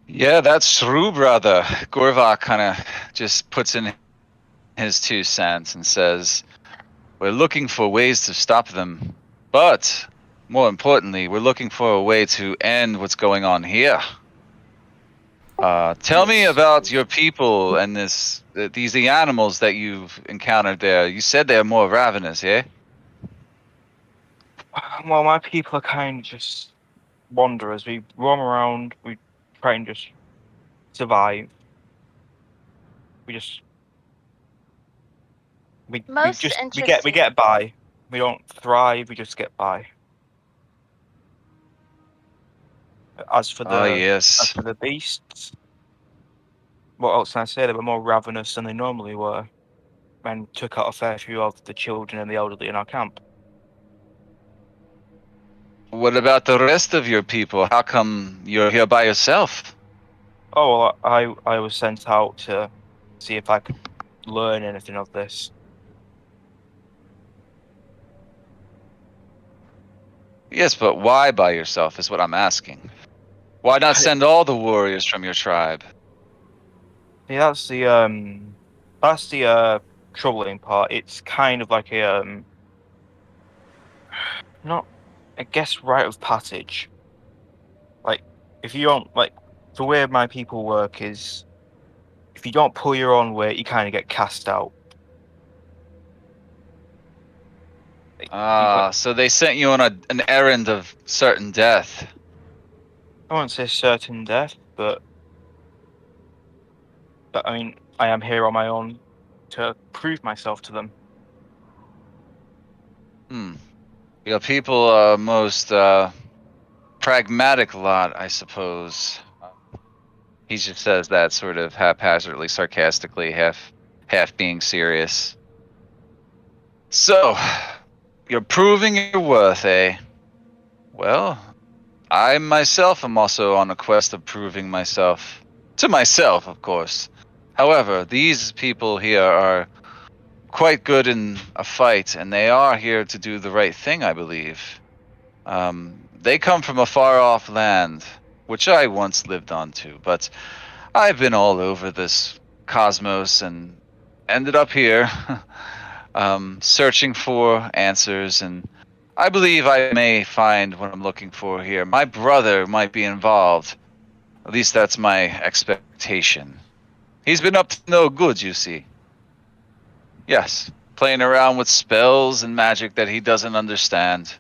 Yeah, that's true, brother. Gorvak kind of just puts in his 2 cents and says, "We're looking for ways to stop them, but more importantly, we're looking for a way to end what's going on here." Tell me Yes. about your people and these animals that you've encountered there. You said they're more ravenous, yeah? Well, my people are kind of just wanderers. We roam around. We try and just survive. We just Most we interesting. get by. We don't thrive. We just get by. As for Oh, the as yes. for the beasts, what else can I say? They were more ravenous than they normally were, and took out a fair few of the children and the elderly in our camp. What about the rest of your people? How come you're here by yourself? Oh, well, I was sent out to see if I could learn anything of this. Yes, but why by yourself is what I'm asking. Why not I, send all the warriors from your tribe? Yeah, that's the troubling part. It's kind of like a not I guess rite of passage. Like if you don't like the way my people work is if you don't pull your own weight, you kind of get cast out. You like Ah, so they sent you on an errand of certain death. I won't say certain death, but I mean I am here on my own to prove myself to them. Hmm. Your people are most pragmatic lot, I suppose. He just says that sort of haphazardly, sarcastically, half being serious. So, you're proving your worth, eh? Well, I myself am also on a quest of proving myself. To myself, of course. However, these people here are quite good in a fight, and they are here to do the right thing, I believe. They come from a far off land, which I once lived on too, but I've been all over this cosmos and ended up here, searching for answers, and I believe I may find what I'm looking for here. My brother might be involved. At least that's my expectation. He's been up to no good, you see. Yes, playing around with spells and magic that he doesn't understand.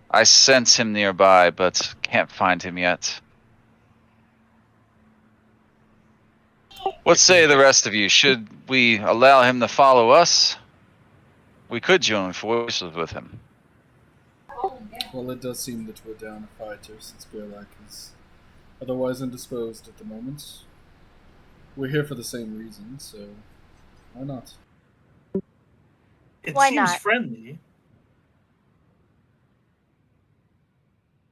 I sense him nearby, but can't find him yet. What say the rest of you? Should we allow him to follow us? We could join forces with him. Well, it does seem that we're down a fighter since Gerlach is otherwise indisposed at the moment. We're here for the same reason, so why not? It Why seems not? friendly.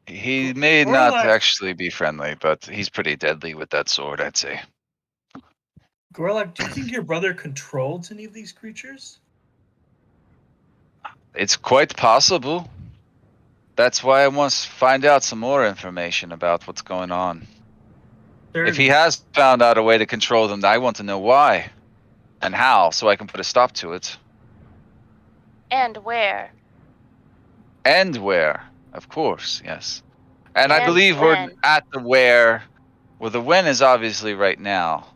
He may not Gorlak, actually be friendly, but he's pretty deadly with that sword, I'd say. Gorlak, do you think your brother controls any of these creatures? It's quite possible. That's why I want to find out some more information about what's going on. If he Certainly. has found out a way to control them, I want to know why and how, so I can put a stop to it. And where? And where, of course, yes. And I And believe we're when? at the where. Well, the when is obviously right now.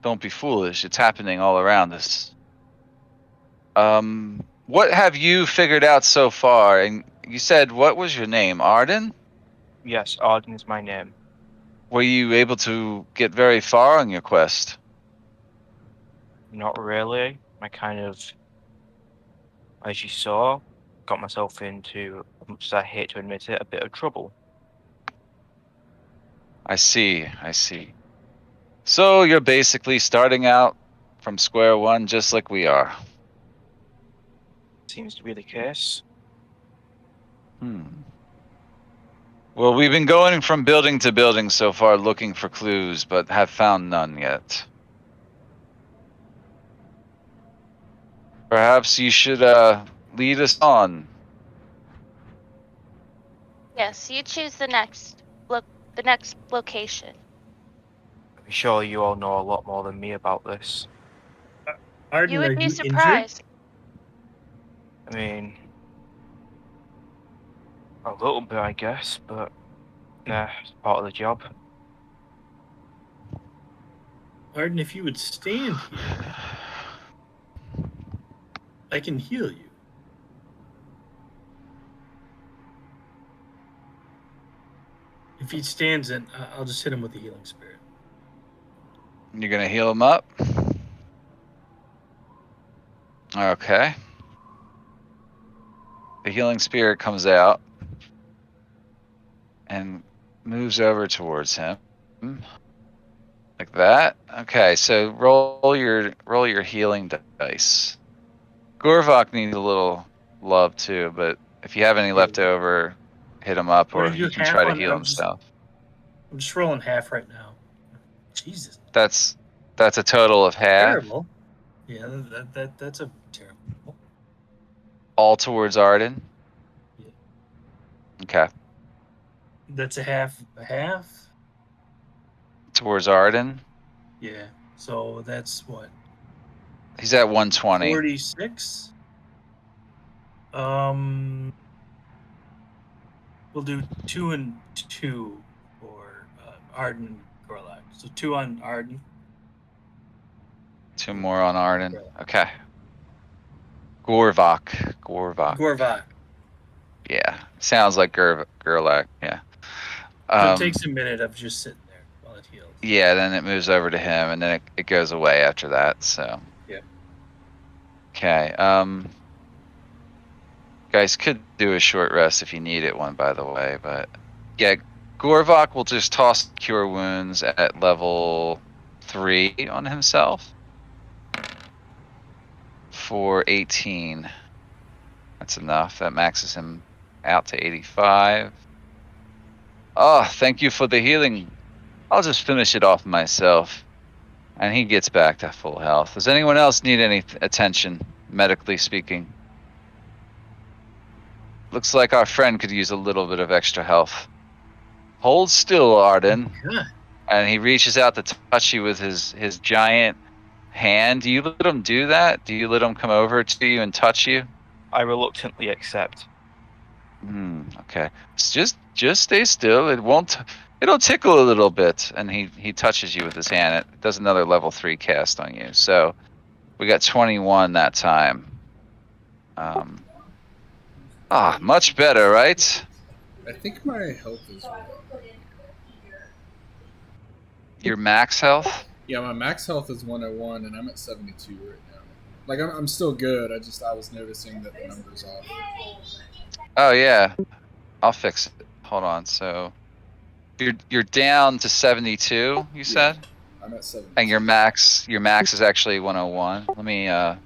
Don't be foolish. It's happening all around us. What have you figured out so far? And you said, what was your name? Arden? Yes, Arden is my name. Were you able to get very far on your quest? Not really. I kind of, as you saw, got myself into, as much as I hate to admit it, a bit of trouble. I see, I see. So you're basically starting out from square one just like we are. Seems to be the case. Well, we've been going from building to building so far looking for clues, but have found none yet. Perhaps you should lead us on. Yes, you choose the next location. I'm sure you all know a lot more than me about this. You Arden, are would be you injured? surprised. I mean, a little bit, I guess, but nah, it's part of the job. Arden, if you would stand here, I can heal you. If he stands, then I'll just hit him with the healing spirit. You're gonna heal him up? Okay. The healing spirit comes out and moves over towards him. Like that. Okay, so roll your healing dice. Gorvok needs a little love too, but if you have any left Yeah. over, hit him up, I'm or gonna do he can half try to on. heal himself. I'm just rolling half right now. Jesus, That's a total of half, terrible. Yeah, that's a terrible. all towards Arden. Yeah. Okay, That's a half. A half. towards Arden. Yeah. So that's what He's at 120. 46. We'll do 2 and 2 for Arden and Gorlak. So 2 on Arden. Two more on Arden. Gorlak. Okay. Gorvok. Gorvak. Yeah, sounds like Gerlach. Yeah. So it takes a minute of just sitting there while it heals. Yeah, then it moves over to him, and then it goes away after that. So. Yeah. Okay. Guys could do a short rest if you needed one, by the way. But yeah, Gorvok will just toss Cure Wounds at level 3 on himself for 18. That's enough. That maxes him out to 85. Oh, thank you for the healing. I'll just finish it off myself. And he gets back to full health. Does anyone else need any attention, medically speaking? Looks like our friend could use a little bit of extra health. Hold still, Arden. God. And he reaches out to touch you with his giant hand. Do you let him do that? Do you let him come over to you and touch you? I reluctantly accept. Okay. Just stay still. It'll tickle a little bit. And he touches you with his hand. It does another level 3 cast on you. So we got 21 that time. Much better, right? I think my health is. Your max health? Yeah, my max health is 101, and I'm at 72 right now. Like I'm still good. I was noticing that the numbers off. Oh yeah, I'll fix it. Hold on. So you're down to 72. You Yeah, said, I'm at and 72. your max is actually 101. Let me. I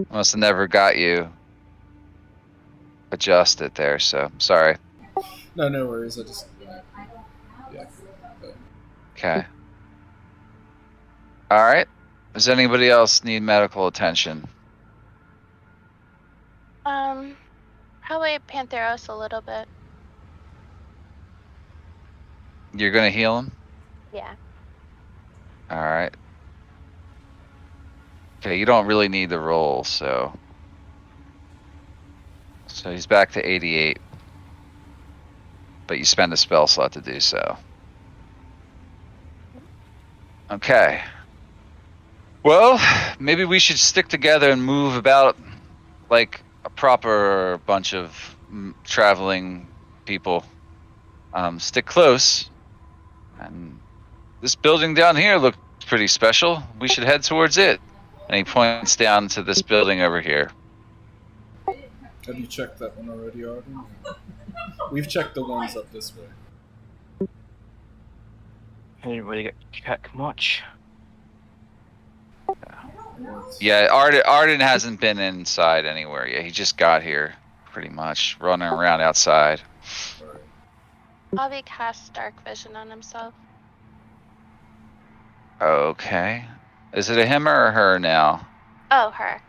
must have never got you adjusted there. So sorry. No, no worries. I just yeah. But Okay. All right. Does anybody else need medical attention? Probably Pantheros a little bit. You're gonna heal him. Yeah. All right. Okay. You don't really need the roll, so he's back to 88, but you spend a spell slot to do so. Okay. Well, maybe we should stick together and move about like a proper bunch of traveling people. Stick close. And this building down here looks pretty special. We should head towards it. And he points down to this building over here. have you checked that one already, Arden? We've checked the ones up this way. I didn't really get to check much. Yeah, Arden hasn't been inside anywhere yet. He just got here, pretty much, running around outside. All right. Bobby casts dark vision on himself. Okay. Is it a him or a her now? Oh, her.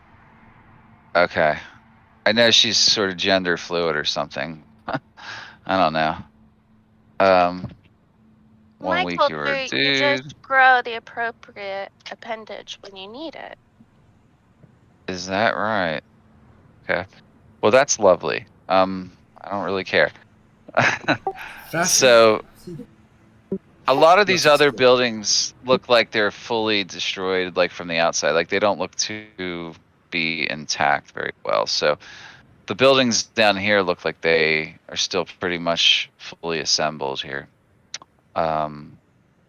Okay. I know she's sort of gender fluid or something. I don't know. One My week told you were a her you dude. just grow the appropriate appendage when you need it. Is that right? Okay. Well, that's lovely. I don't really care. Fascinating. So a lot of these Let's other explore. buildings look like they're fully destroyed, like from the outside. Like they don't look to be intact very well. So the buildings down here look like they are still pretty much fully assembled here. Um,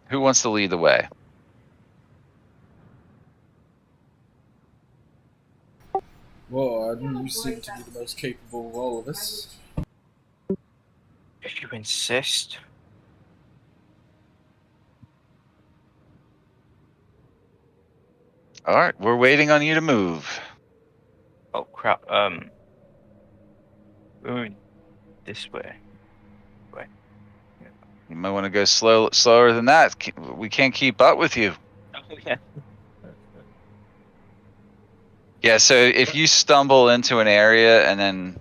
who wants to lead the way? Well, Arden, you seem to be the most capable of all of us. If you insist. All right, we're waiting on you to move. Oh crap. We're moving this way. Way. You might want to go slower than that. We can't keep up with you. Oh yeah. Yeah, so if you stumble into an area and then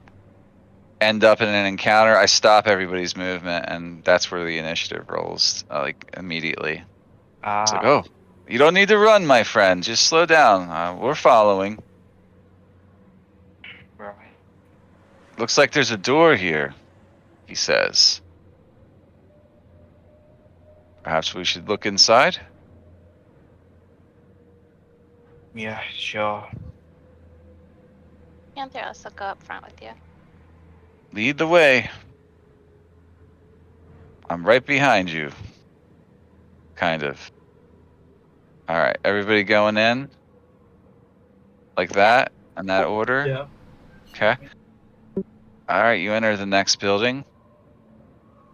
end up in an encounter, I stop everybody's movement, and that's where the initiative rolls, like immediately. It's like, Ah. oh, you don't need to run, my friend. Just slow down. We're following. Right. Looks like there's a door here, he says. Perhaps we should look inside? Yeah. Sure. Pantheros will go up front with you. Lead the way. I'm right behind you. Kind of. All right, everybody going in? Like Yeah. that? In that order? Yeah. Okay. All right, you enter the next building.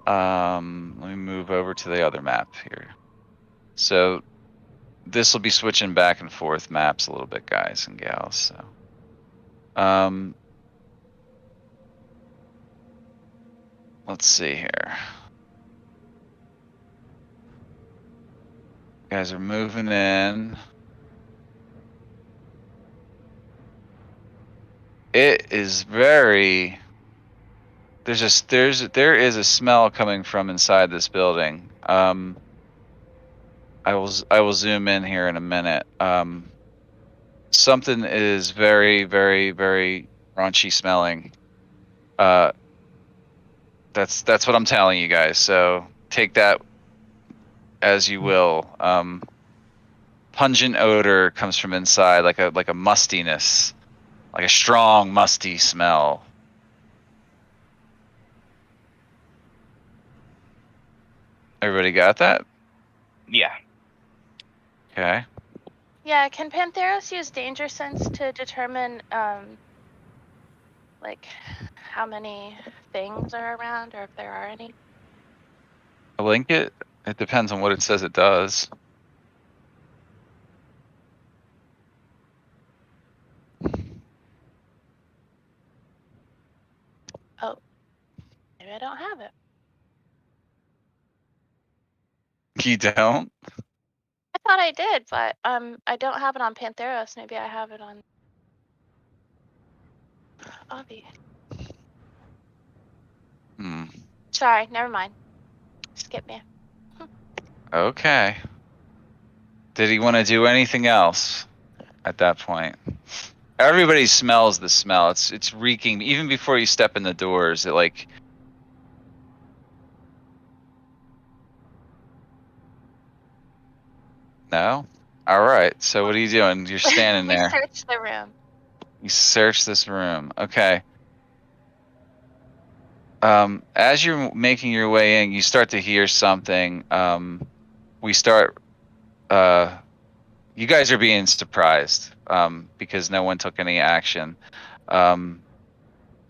Let me move over to the other map here. So this will be switching back and forth maps a little bit, guys and gals. So, let's see here. You guys are moving in. It is very. There is a smell coming from inside this building. I will zoom in here in a minute. Something is very, very, very raunchy smelling. Uh, that's what I'm telling you guys. So take that as you will. Pungent odor comes from inside, like a mustiness, like a strong musty smell. Everybody got that? Yeah. Okay. Yeah, can Pantheros use danger sense to determine like how many things are around or if there are any? A link it? It depends on what it says it does. Oh, maybe I don't have it. You don't? I thought I did, but I don't have it on Pantheros. Maybe I have it on Avi. Hmm. Sorry, never mind. Skip me. Okay. Did he want to do anything else at that point? Everybody smells the smell. It's reeking even before you step in the doors. It like no. All right. So what are you doing? You're standing We there. searched the room. You search this room. Okay. As you're making your way in, you start to hear something. We start. You guys are being surprised. Because no one took any action. We're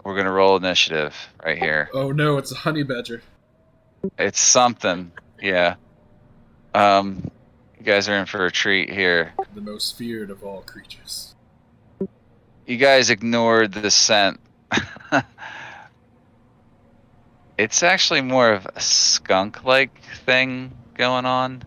gonna roll initiative right here. Oh no, it's a honey badger. It's something. Yeah. You guys are in for a treat here. The most feared of all creatures. You guys ignored the scent. It's actually more of a skunk-like thing going on.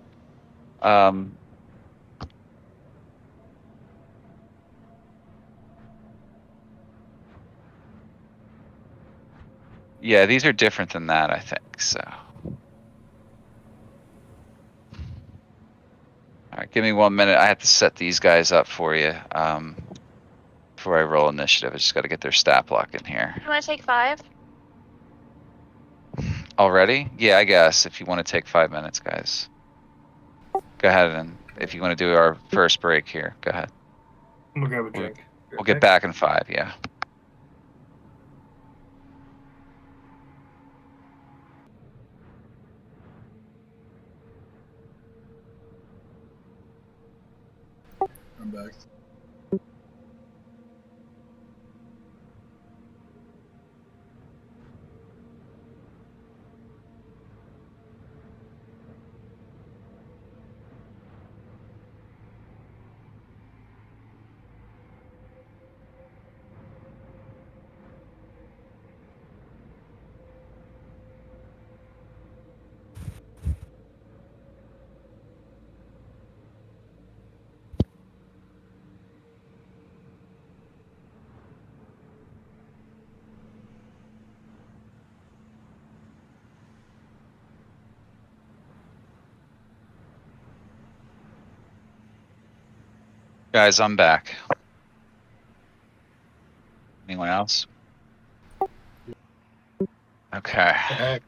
Yeah, these are different than that, I think. So, all right, give me 1 minute. I have to set these guys up for you. Before I roll initiative, I just got to get their stat block in here. You want to take 5? Already? Yeah, I guess if you want to take 5 minutes, guys. Go ahead, and if you want to do our first break here, go ahead. I'm gonna grab a We'll, drink. we'll get back in 5. Yeah. I'm back. Guys, I'm back. Anyone else? Okay. Heck.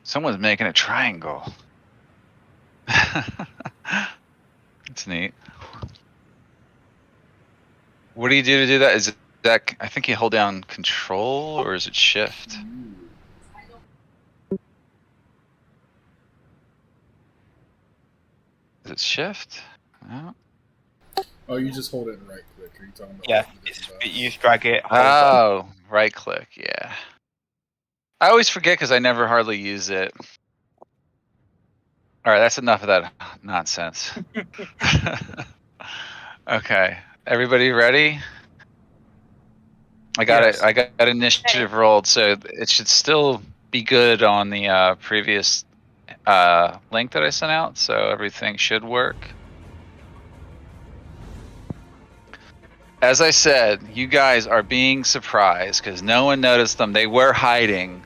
Someone's making a triangle. It's neat. What do you do to do that? Is it that, I think you hold down control, or is it shift? Is it shift? No. Oh, you just hold it and right click. Are you talking about Yeah, the different buttons? you just drag it. hold it. Oh, right click. Yeah. I always forget because I never hardly use it. All right, that's enough of that nonsense. Okay, everybody ready? I got Yes. it. I got initiative rolled, so it should still be good on the previous link that I sent out. So everything should work. As I said, you guys are being surprised because no one noticed them. They were hiding,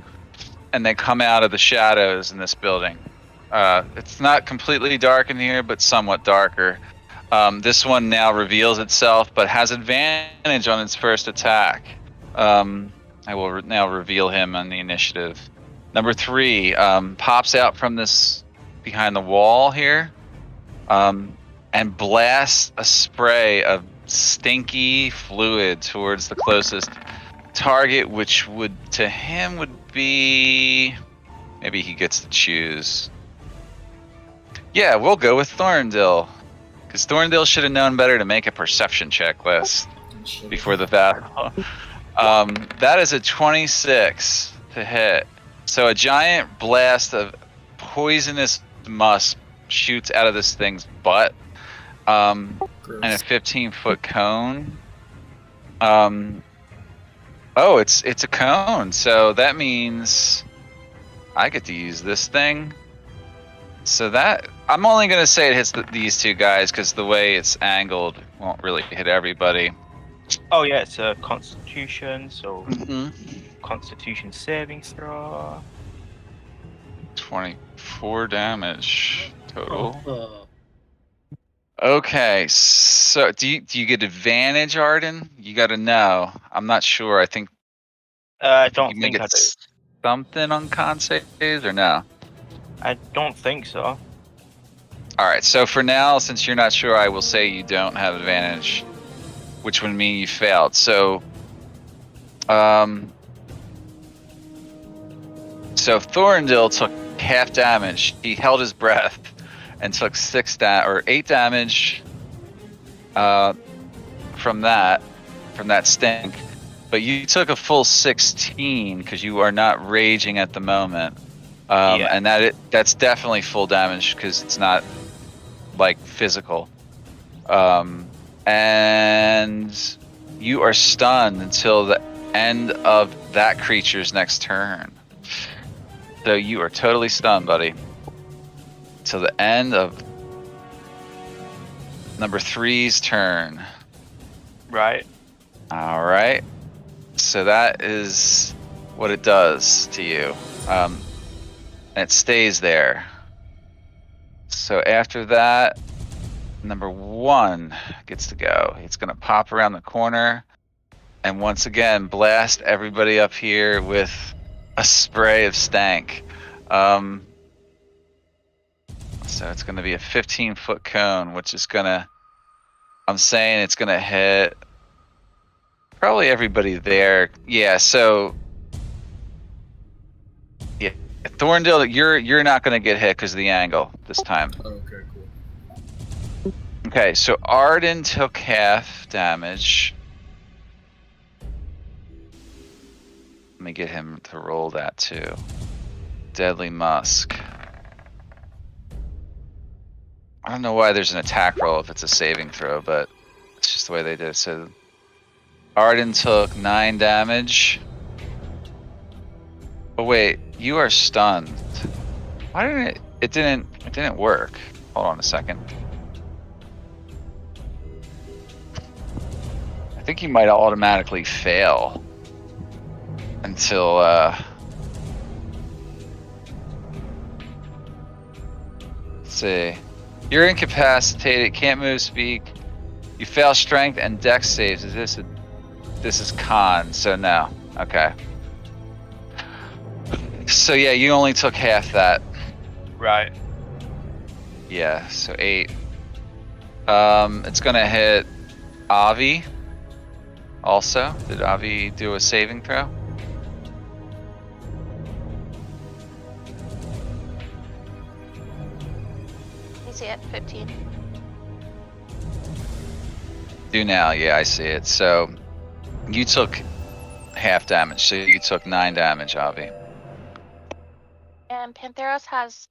and they come out of the shadows in this building. It's not completely dark in here, but somewhat darker. This one now reveals itself, but has advantage on its first attack. I will now reveal him on the initiative. Number 3 pops out from this behind the wall here, and blasts a spray of stinky fluid towards the closest target, which would to him would be, maybe he gets to choose. Yeah, we'll go with Thorndil. Because Thorndil should have known better to make a perception checklist before the battle. That is a 26 to hit. So a giant blast of poisonous musk shoots out of this thing's butt. And a Gross. 15-foot cone. Oh, it's a cone. So that means I get to use this thing. So that I'm only gonna say it hits these two guys because the way it's angled won't really hit everybody. Oh yeah, it's a Constitution, so Mm-hmm. Constitution saving throw. 24 damage total. Oh, Okay, so do you get advantage, Arden? You got to know. I'm not sure. I think I you don't may think get I do. something on con saves or no. I don't think so. All right, so for now, since you're not sure, I will say you don't have advantage, which would mean you failed. So, so Thorndil took half damage. He held his breath and took 8 damage from that stink. But you took a full 16 because you are not raging at the moment. Yeah. And that's definitely full damage because it's not like physical. And you are stunned until the end of that creature's next turn. So you are totally stunned, buddy. Till the end of number 3's turn. Right. All right. So that is what it does to you. And it stays there. So after that, number 1 gets to go. It's going to pop around the corner and once again blast everybody up here with a spray of stank. So it's going to be a 15-foot cone, which is going to, I'm saying it's going to hit probably everybody there. Yeah, so yeah, Thorndil, you're not going to get hit because of the angle this time. Okay, cool. Okay, so Arden took half damage. Let me get him to roll that too. Deadly Musk. I don't know why there's an attack roll if it's a saving throw, but it's just the way they did it. So Arden took 9 damage. Oh wait, you are stunned. Why didn't it didn't work. Hold on a second. I think you might automatically fail until let's see. You're incapacitated, can't move, speak. You fail strength and dex saves. This is con, so no. Okay. So yeah, you only took half that. Right. Yeah, so 8. It's gonna hit Avi. Also, did Avi do a saving throw? You see it, 15. Do now, yeah, I see it. So you took half damage, so you took 9 damage, Avi. And Pantheros has.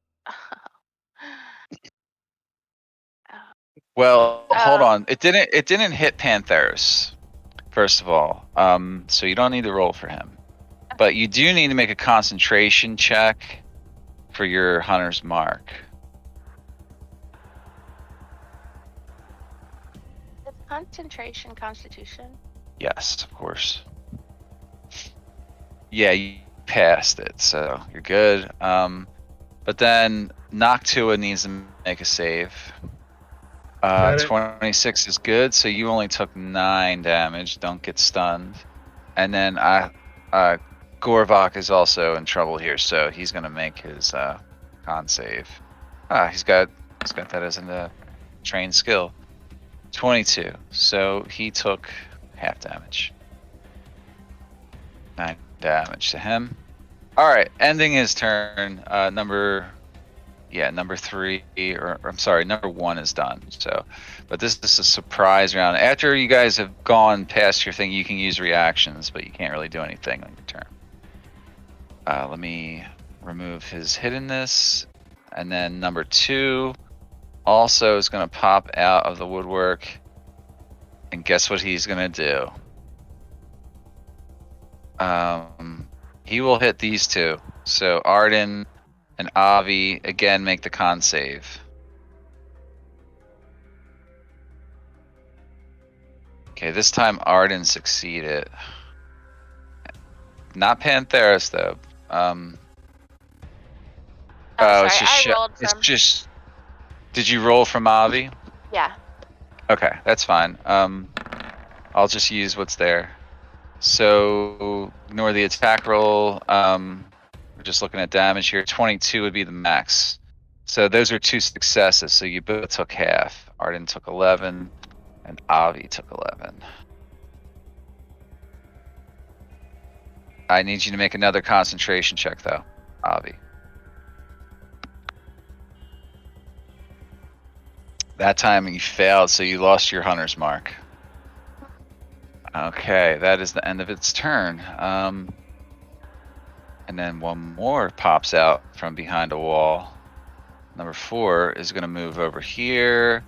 Well, hold Oh, on. It didn't hit Pantheros, first of all. So you don't need to roll for him. But you do need to make a concentration check for your hunter's mark. it's concentration, constitution. Yes, of course. Yeah, you passed it, so you're good. But then Noctua needs to make a save. Got it. 26 is good, so you only took 9 damage. Don't get stunned. And then Gorvok is also in trouble here, so he's gonna make his con save. He's got that as a trained skill. 22. So he took half damage. 9 damage to him. All right, ending his turn. Number Yeah, number 3, or I'm sorry, number 1 is done. So, but this is a surprise round. After you guys have gone past your thing, you can use reactions, but you can't really do anything on your turn. Let me remove his hiddenness, and then number 2 also is going to pop out of the woodwork. And guess what he's going to do? He will hit these 2. So Arden and Avi again make the con save. Okay, this time Arden succeeded. Not Pantheris though. Oh, It's sorry, just I rolled it's from. just. Did you roll from Avi? Yeah. Okay, that's fine. I'll just use what's there. So ignore the attack roll. We're just looking at damage here. 22 would be the max. So those are 2 successes. So you both took half. Arden took 11, and Avi took 11. I need you to make another concentration check, though, Avi. That time you failed, so you lost your hunter's mark. Okay, that is the end of its turn. And then one more pops out from behind a wall. Number 4 is going to move over here.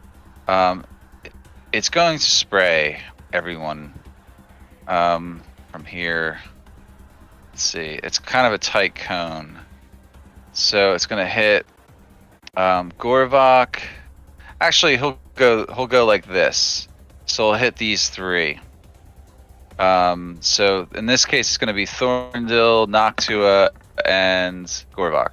It's going to spray everyone from here. Let's see. It's kind of a tight cone. So it's going to hit Gorvok. Actually, he'll go like this. So he'll hit these 3. So in this case, it's going to be Thorndil, Noctua, and Gorvok.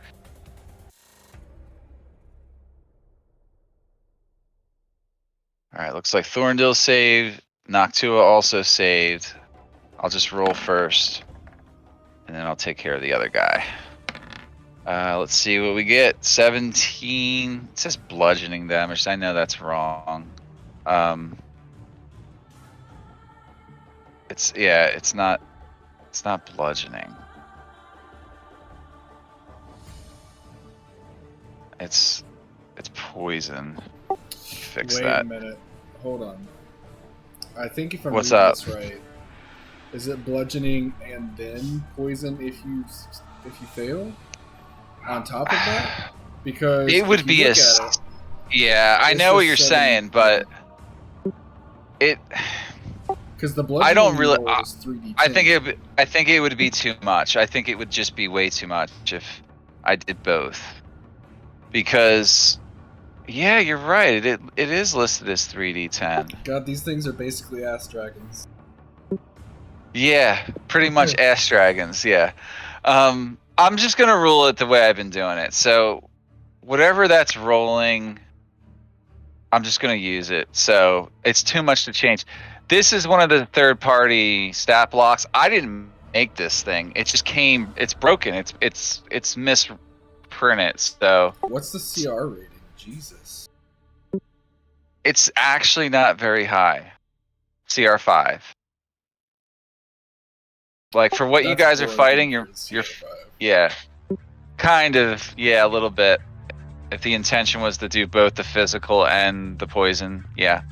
All right, looks like Thorndil saved. Noctua also saved. I'll just roll first, and then I'll take care of the other guy. Let's see what we get. 17. It says bludgeoning damage. I know that's wrong. It's not bludgeoning. It's poison. Fix Wait that. a minute. Hold on. I think if I'm What's reading up? this right, is it bludgeoning and then poison if you fail? On top of that? Because It would if you be look a. at it, Yeah, I it's know what just you're 70, saying, but it. because the I bludgeoning don't really. roll is 3d10. I think it would be too much. I think it would just be way too much if I did both. Because, yeah, you're right. It is listed as 3d10. God, these things are basically ass dragons. Yeah, pretty much ass dragons. Yeah. I'm just gonna rule it the way I've been doing it. So, whatever that's rolling, I'm just gonna use it. So it's too much to change. This is one of the third-party stat blocks. I didn't make this thing. It just came. It's broken. It's misprinted. So What's the CR rating? Jesus. it's actually not very high. CR5. Like for what you That's guys are broken fighting, for you're CR5. yeah, kind of, yeah, a little bit. If the intention was to do both the physical and the poison, yeah.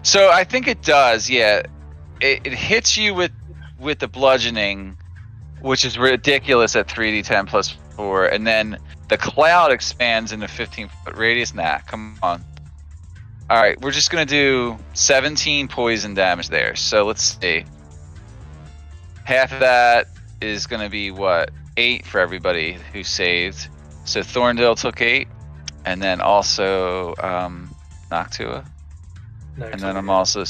So I think it does, yeah. It hits you with the bludgeoning, which is ridiculous at 3d10 plus 4, and then the cloud expands into 15-foot radius. Nah, come on. All right, we're just gonna do 17 poison damage there. So let's see. Half of that is gonna be what? 8 for everybody who saved. So Thorndale took 8, and then also Noctua. And then I'm also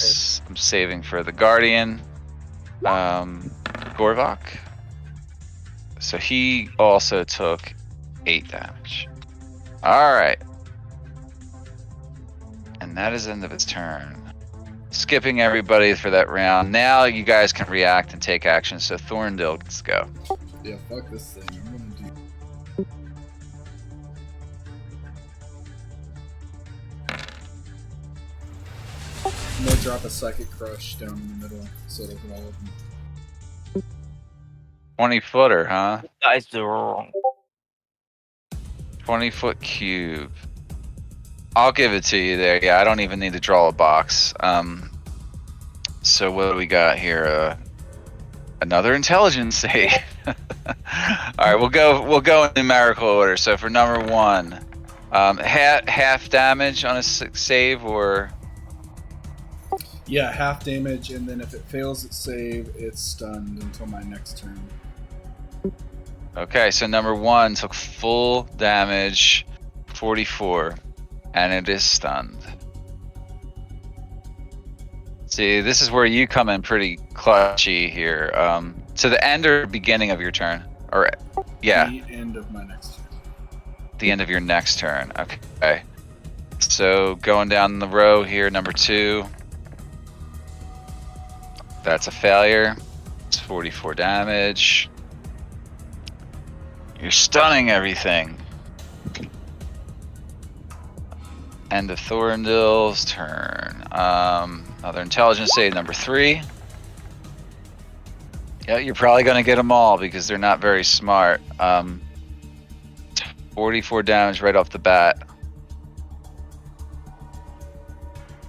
I'm saving for the Guardian, Gorvok. So he also took 8 damage. All right. And that is the end of its turn. Skipping everybody for that round. Now you guys can react and take action. So Thorndale gets to go. Yeah, fuck this thing. I'm gonna do. I'm gonna drop a Psychic Crush down in the middle so it'll hit all of them. 20-footer, huh? That is the wrong. 20-foot cube. I'll give it to you there. Yeah, I don't even need to draw a box. So what do we got here? Another intelligence save. All right, we'll go in numerical order. So for number 1, half damage on a save, or Yeah, half damage, and then if it fails its save, it's stunned until my next turn. okay. So number 1 took full damage, 44, and it is stunned. See, this is where you come in pretty clutchy here. To the end or beginning of your turn, or yeah, The end of my next turn. the end of your next turn. Okay. So going down the row here, number 2. That's a failure. It's 44 damage. You're stunning everything. End of Thorndill's turn. Another intelligence save, number 3. Yeah, you're probably going to get them all because they're not very smart. 44 damage right off the bat.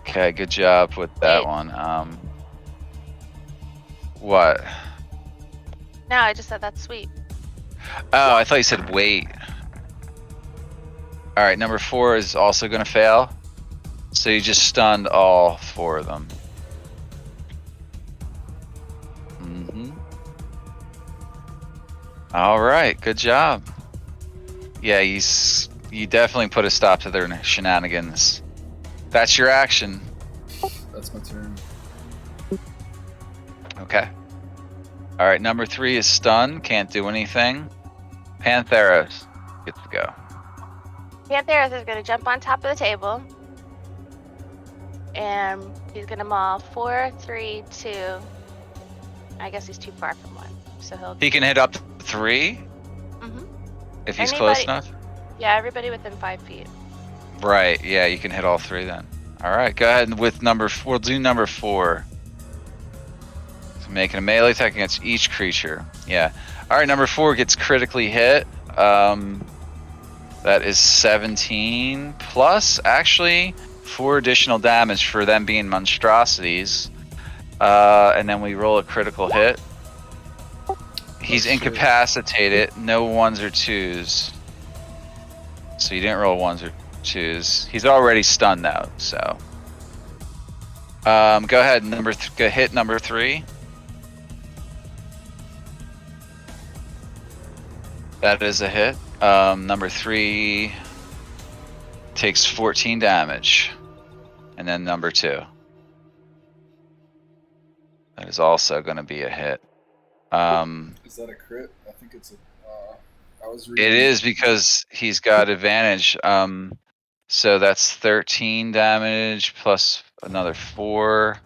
Okay, good job with that Wait. one. What? No, I just said that's sweet. Oh, I thought you said wait. All right, number 4 is also going to fail. So you just stunned all 4 of them. All right, good job. Yeah, you definitely put a stop to their shenanigans. That's your action. That's my turn. Okay. All right, number 3 is stunned, can't do anything. Pantheros gets to go. Pantheros is going to jump on top of the table. And he's going to maul 4, 3, 2. I guess he's too far from 1. So He can hit up to 3 Mhm. if he's close Anybody- enough. Yeah, everybody within 5 feet. Right, yeah, you can hit all 3 then. All right, go ahead with we'll do number 4. So making a melee attack against each creature. Yeah. All right, number 4 gets critically hit. That is 17 plus, actually, 4 additional damage for them being monstrosities. And then we roll a critical hit. He's Oh, shit. incapacitated. No 1s or 2s. So you didn't roll 1s or 2s. He's already stunned though. So go ahead. Hit number 3. That is a hit. Number 3 takes 14 damage, and then number 2. That is also going to be a hit. Is that a crit? I think it's a. I was reading. It is because he's got advantage. So that's 13 damage plus another 4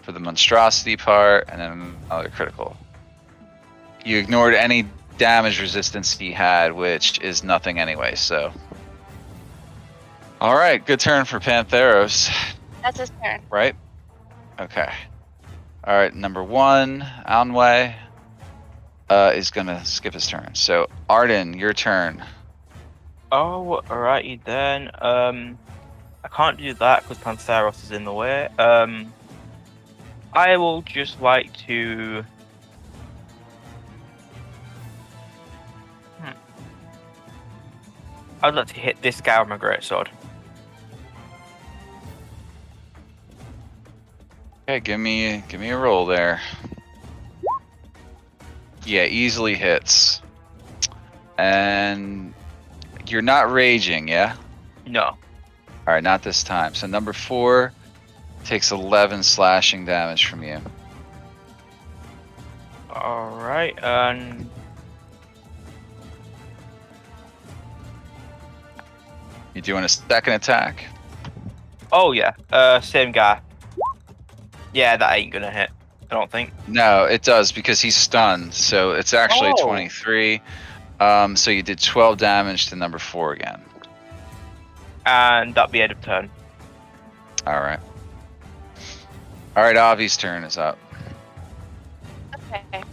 for the monstrosity part, and then another critical. You ignored any damage resistance he had, which is nothing anyway. So, all right, good turn for Pantheros, That's his turn. right? Okay. All right, number 1, Aunway, is gonna skip his turn. So, Arden, your turn. Oh, alrighty then. I can't do that because Pantheros is in the way. I will just like to. I'd like to hit this guy with my greatsword. Okay, give me a roll there. Yeah, easily hits. And you're not raging, yeah? No. All right, not this time. So number 4 takes 11 slashing damage from you. Alright, and You doing a second attack? oh yeah, same guy. Yeah, that ain't gonna hit. I don't think. No, it does because he's stunned. So it's actually Oh. 23. So you did 12 damage to number 4 again. And that'd be end of turn. All right. All right, Avi's turn is up. Okay.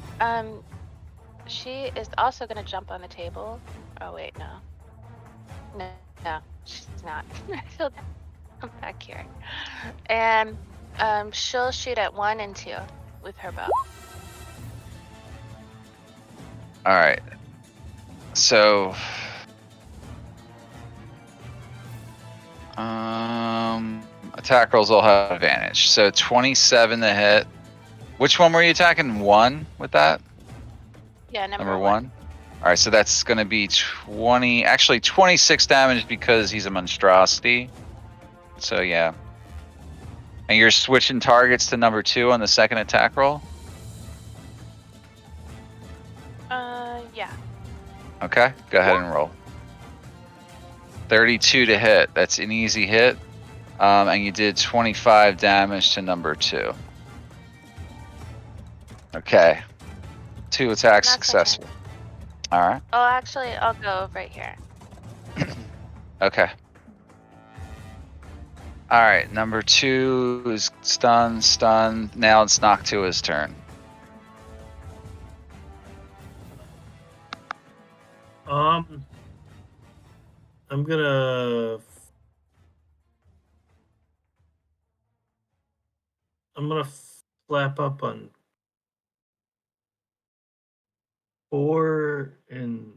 She is also gonna jump on the table. Oh wait, no. No, she's not. I feel that. I'm back here. And she'll shoot at 1 and 2 with her bow. All right. So, attack rolls all have advantage. So 27 to hit. Which one were you attacking? 1 with that? Yeah, Number 1. All right, so that's going to be 26 damage because he's a monstrosity. So yeah. And you're switching targets to number 2 on the second attack roll? Yeah. Okay, go ahead and roll. 32 to hit. That's an easy hit. And you did 25 damage to number 2. Okay. 2 attacks That's my turn. successful. All right. Oh, actually, I'll go right here. Okay. All right. Number 2 is stunned. Now it's knocked to his turn. I'm gonna flap up on 4 and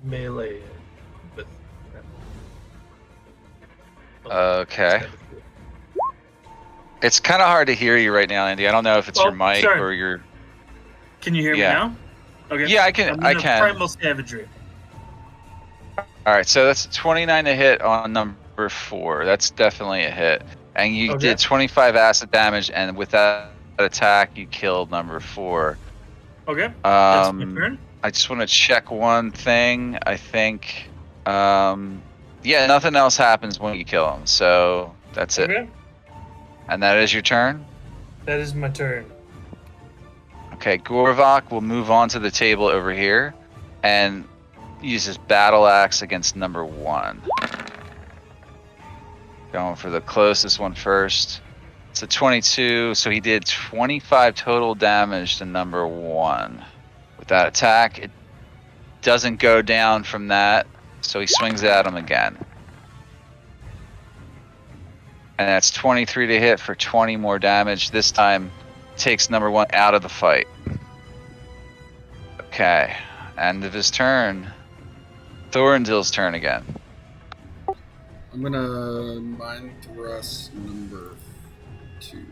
melee with. Okay. It's kind of hard to hear you right now, Andy. I don't know if it's your mic sorry. or your. Can you hear me Yeah. now? Okay. Yeah, I can. I'm I gonna can. Primal Savagery. All right, so that's 29 to hit on number 4. That's definitely a hit. And you Okay. did 25 acid damage, and with that attack, you killed number 4. Okay. That's my turn. I just want to check one thing. I think, yeah, nothing else happens when you kill him. So that's it. Okay. And that is your turn. That is my turn. Okay, Gorvok will move on to the table over here, and use his battle axe against number 1. Going for the closest one first. It's a 22, so he did 25 total damage to number 1. With that attack, it doesn't go down from that, so he swings at him again. And that's 23 to hit for 20 more damage. This time, takes number 1 out of the fight. Okay, end of his turn. Thorndil's turn again. I'm gonna mind thrust number 2.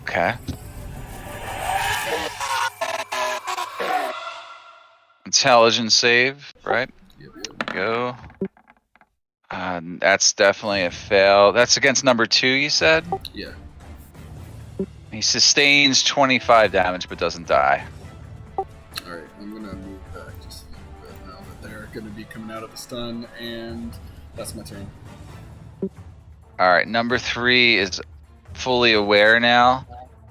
Okay. Intelligence save, right? Yep. Go. That's definitely a fail. That's against number 2, you said? Yeah. He sustains 25 damage but doesn't die. Alright, I'm gonna move back just a little bit now that they're gonna be coming out of the stun, and that's my turn. Alright, number 3 is fully aware now.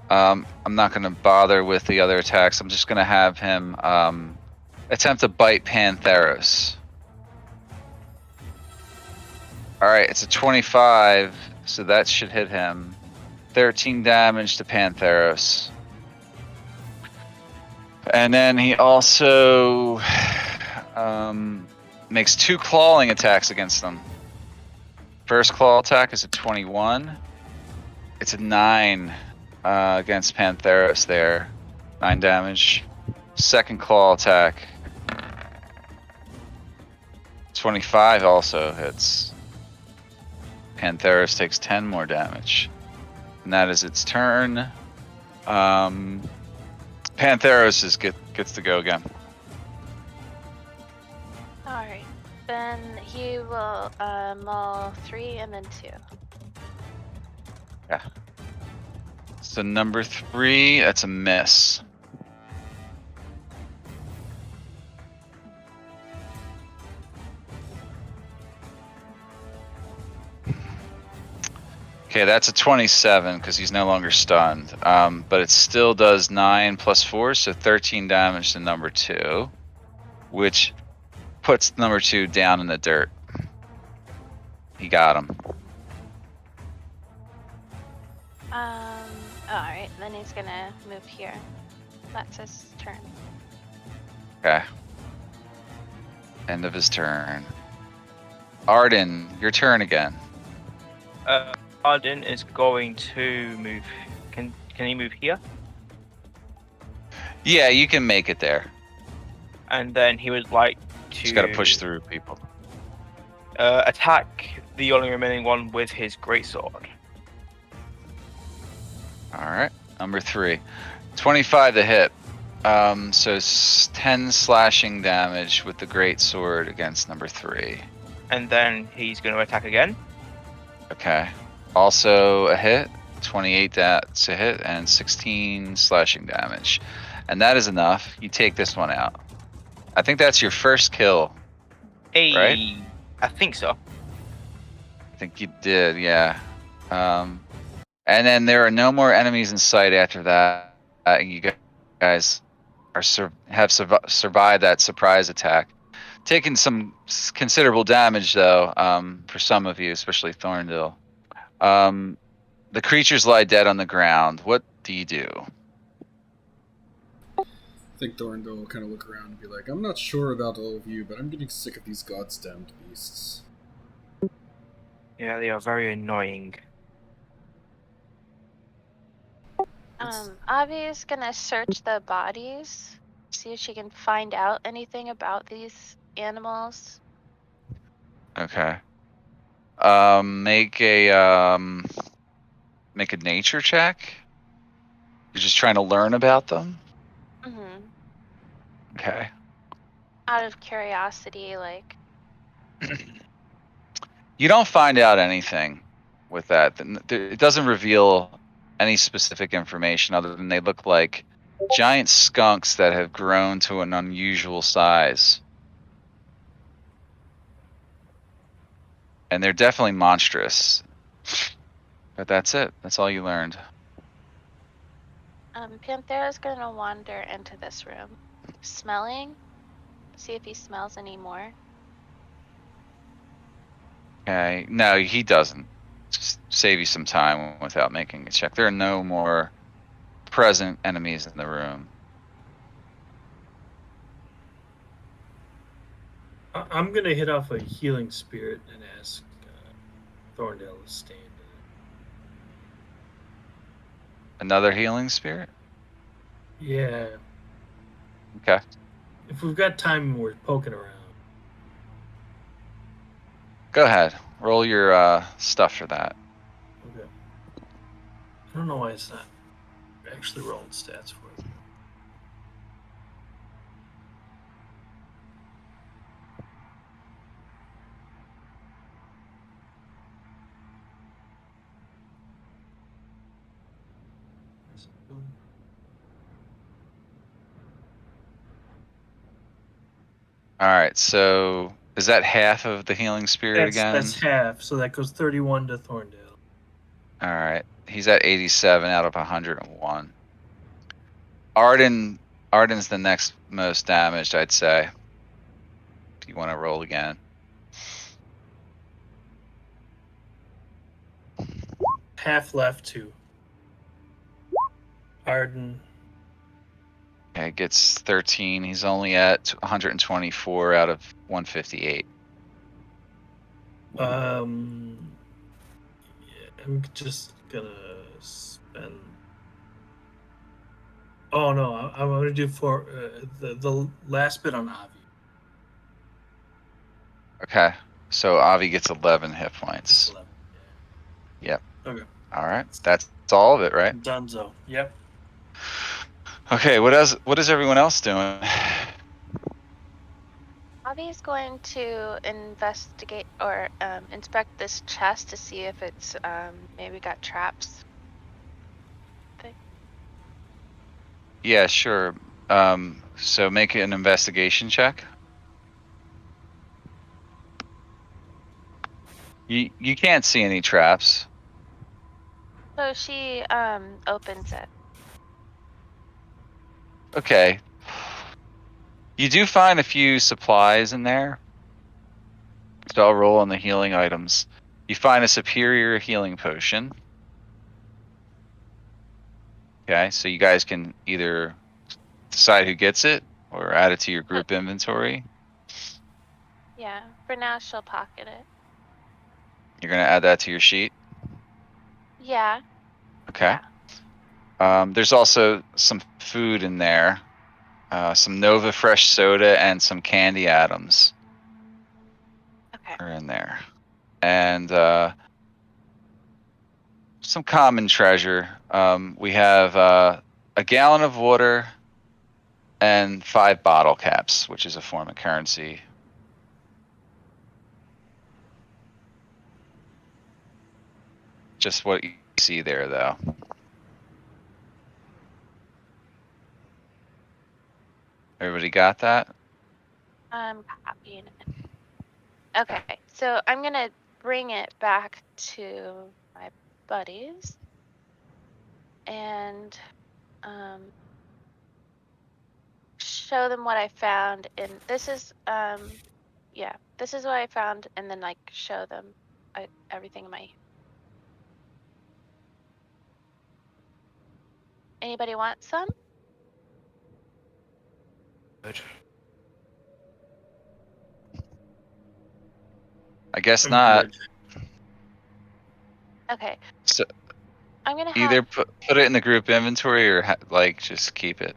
I'm not going to bother with the other attacks. I'm just going to have him attempt to bite Pantheros. Alright, it's a 25, so that should hit him. 13 damage to Pantheros. And then he also makes 2 clawing attacks against them. First claw attack is a 21. It's a 9 against Pantheros there. 9 damage. Second claw attack. 25 also hits. Pantheros takes 10 more damage. And that is its turn. Pantheros gets to go again. Alright. Then he will maul 3 and then 2. Yeah. So number 3, that's a miss. Okay, that's a 27 because he's no longer stunned. But it still does 9 plus 4, so 13 damage to number 2, which puts number 2 down in the dirt. He got him. Alright, then he's gonna move here. That's his turn. Okay. End of his turn. Arden, your turn again. Arden is going to move. Can he move here? Yeah, you can make it there. And then he would like to Just got to push through people. attack the only remaining one with his greatsword. All right. Number 3. 25 to hit. So 10 slashing damage with the great sword against number 3. And then he's going to attack again. Okay. Also a hit. 28 to hit and 16 slashing damage. And that is enough. You take this one out. I think that's your first kill. Right? I think so. I think you did, yeah. And then there are no more enemies in sight after that. You guys are survived that surprise attack. Taking some considerable damage though, for some of you, especially Thorndale. The creatures lie dead on the ground. What do you do? I think Thorndale will kind of look around and be like, I'm not sure about all of you, but I'm getting sick of these goddamned beasts. Yeah, they are very annoying. Avi is gonna search the bodies, see if she can find out anything about these animals. Okay. Make a nature check. You're just trying to learn about them. Mm-hmm. Okay. Out of curiosity, like. You don't find out anything with that. It doesn't reveal any specific information other than they look like giant skunks that have grown to an unusual size. And they're definitely monstrous. But that's it. That's all you learned. Panthera's gonna wander into this room, smelling, see if he smells any more. Okay. No, he doesn't. Just save you some time without making a check. There are no more present enemies in the room. I'm gonna hit off a healing spirit and ask Thorndale to stand. Another healing spirit? Yeah. Okay. If we've got time and we're poking around. Go ahead. Roll your stuff for that. Okay. I don't know why it's not actually rolling stats for it. All right. So is that half of the healing spirit again? That's half, so that goes 31 to Thorndale. All right. He's at 87 out of 101. Arden's the next most damaged, I'd say. If you want to roll again. Half left to Arden. Okay, gets 13. He's only at 124 out of 158. Yeah, I'm just gonna spend. Oh no, I'm gonna do for the last bit on Avi. Okay. So Avi gets 11 hit points. 11. Yep. Okay. All right. That's all of it, right? Dunzo. Yep. Okay. What is everyone else doing? Avi's going to investigate or inspect this chest to see if it's maybe got traps. Yeah, sure. So make an investigation check. You can't see any traps. So she opens it. Okay. You do find a few supplies in there. So I'll roll on the healing items. You find a superior healing potion. Okay, so you guys can either decide who gets it, or add it to your group inventory. Yeah, for now she'll pocket it. You're gonna add that to your sheet. Yeah, Okay. yeah. There's also some food in there, some Nova Fresh soda and some candy atoms Okay. are in there, and some common treasure. We have a gallon of water and 5 bottle caps, which is a form of currency. Just what you see there, though. Everybody got that? I'm copying it. Okay, so I'm gonna bring it back to my buddies and show them what I found. And this is yeah, this is what I found, and then like show them everything in my. Anybody want some? Good. I guess I'm not. good. Okay, So I'm gonna either have. put it in the group inventory or like just keep it.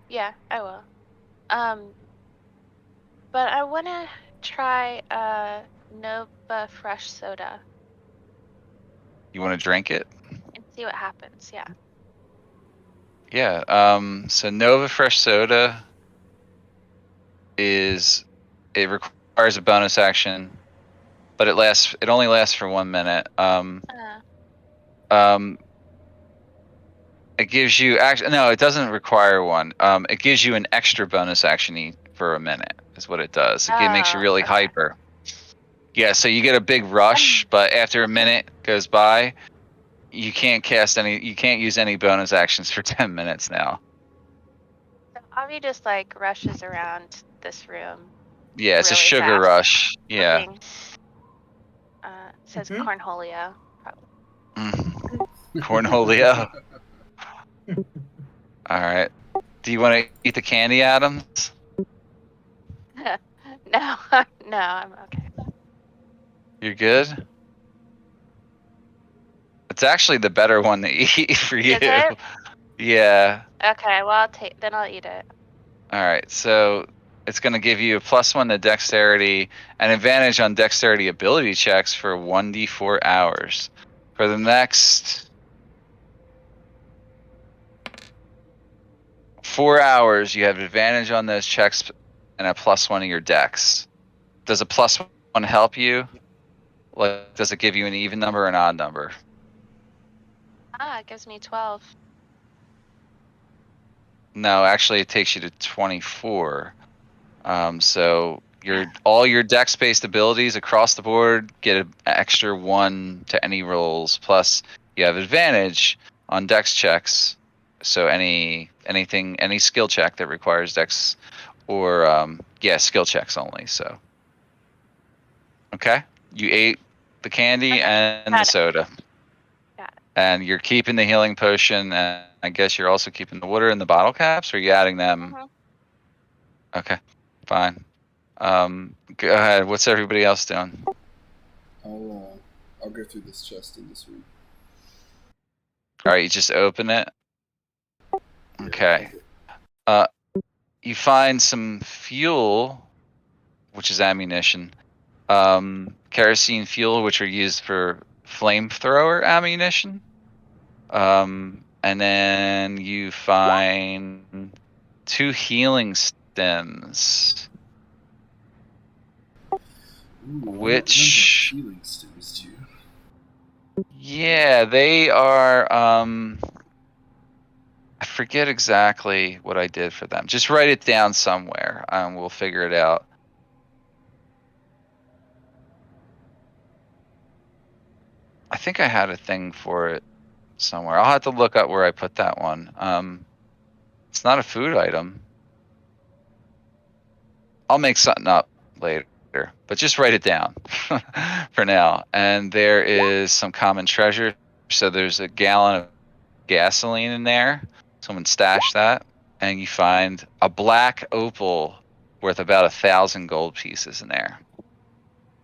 Yeah, I will. Um, but I wanna try Nova Fresh soda You want to drink it? and see what happens. Yeah. Yeah. So Nova Fresh soda it requires a bonus action, but it only lasts for 1 minute. Uh, Um, it gives you actually no, it doesn't require one. It gives you an extra bonus action for a minute is what it does. It makes you oh, really okay. hyper. Yeah, so you get a big rush, but after a minute goes by, you can't use any bonus actions for 10 minutes now. So Avi just like rushes around this room Yeah, it's a really sugar fast, rush. Yeah. looking. It says Mhm. cornholio, probably. Cornholio. All right. Do you want to eat the candy atoms? No, no, I'm okay. You're good? It's actually the better one to eat for you. Is it? Yeah. Okay, well I'll eat it. All right. So it's going to give you a +1 to dexterity, an advantage on dexterity ability checks for 1d4 hours. For the next 4 hours, you have advantage on those checks and a +1 to your dex. Does a +1 help you? Like, does it give you an even number or an odd number? It gives me 12. No, actually, it takes you to 24. So all your dex-based abilities across the board get an extra 1 to any rolls. Plus, you have advantage on dex checks. So any skill check that requires dex, or skill checks only. So okay, you ate the candy Okay, and the got it, soda, got it. and you're keeping the healing potion, and I guess you're also keeping the water in the bottle caps. Or are you adding them? Mm-hmm. Okay, fine. Go ahead. What's everybody else doing? I'll go through this chest in this room. All right, you just open it. Yeah, Okay. You find some fuel, which is ammunition. Kerosene fuel, which are used for flamethrower ammunition. And then you find 2 healing stems, Ooh, I don't remember which healing stems too. yeah, they are. I forget exactly what I did for them. Just write it down somewhere. We'll figure it out. I think I had a thing for it somewhere. I'll have to look up where I put that one. It's not a food item. I'll make something up later, but just write it down for now. And there is some common treasure. So there's a gallon of gasoline in there. Someone stashed that. and you find a black opal worth about 1,000 gold pieces in there.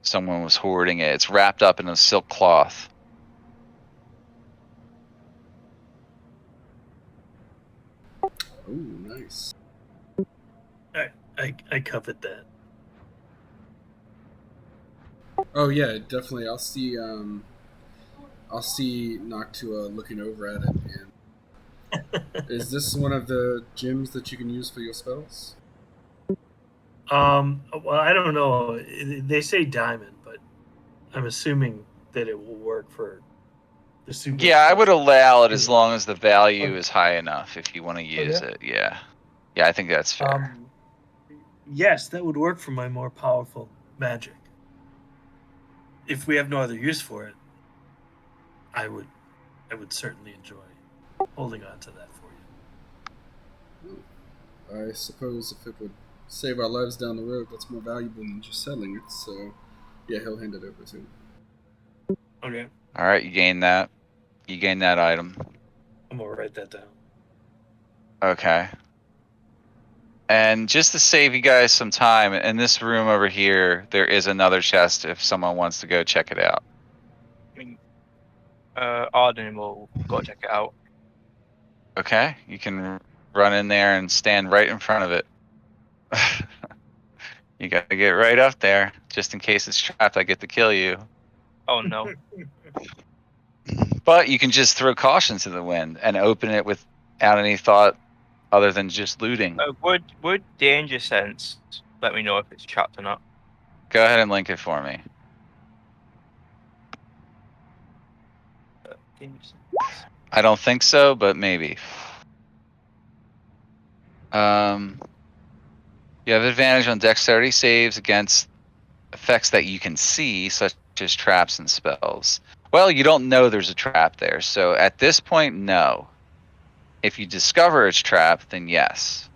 Someone was hoarding it. It's wrapped up in a silk cloth. Oh, nice. I covet that. Oh yeah, definitely. I'll see Noctua looking over at it. And is this one of the gems that you can use for your spells? Well, I don't know. They say diamond, but I'm assuming that it will work for the super Yeah, I would special. allow it as Yeah. long as the value Okay. is high enough if you want to use Okay. it. Yeah. Yeah, I think that's fair. Yes, that would work for my more powerful magic. If we have no other use for it, I would certainly enjoy holding on to that for you. I suppose if it would save our lives down the road, that's more valuable than just selling it. So, yeah, he'll hand it over to him. Okay. All right, you gain that. You gain that item. I'm gonna write that down. Okay. And just to save you guys some time, in this room over here, there is another chest if someone wants to go check it out. I mean, Arden will go check it out. Okay? You can run in there and stand right in front of it. You gotta get right up there, just in case it's trapped. I get to kill you. Oh no. But you can just throw caution to the wind and open it without any thought other than just looting. Would danger sense let me know if it's trapped or not? Go ahead and link it for me. Danger sense. I don't think so, but maybe. You have advantage on dexterity saves against effects that you can see, such as traps and spells. Well, you don't know there's a trap there, so at this point, no. If you discover it's trapped, then yes.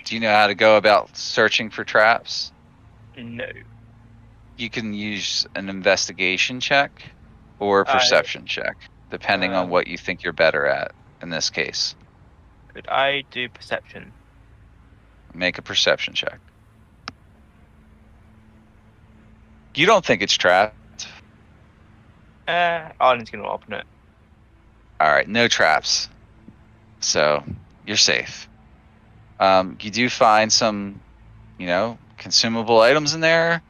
Do you know how to go about searching for traps? No. You can use an investigation check or a I perception check, depending on what you think you're better at in this case. could I do perception? Make a perception check. You don't think it's trapped. Arden's gonna open it. All right, no traps. So you're safe. You do find some, consumable items in there.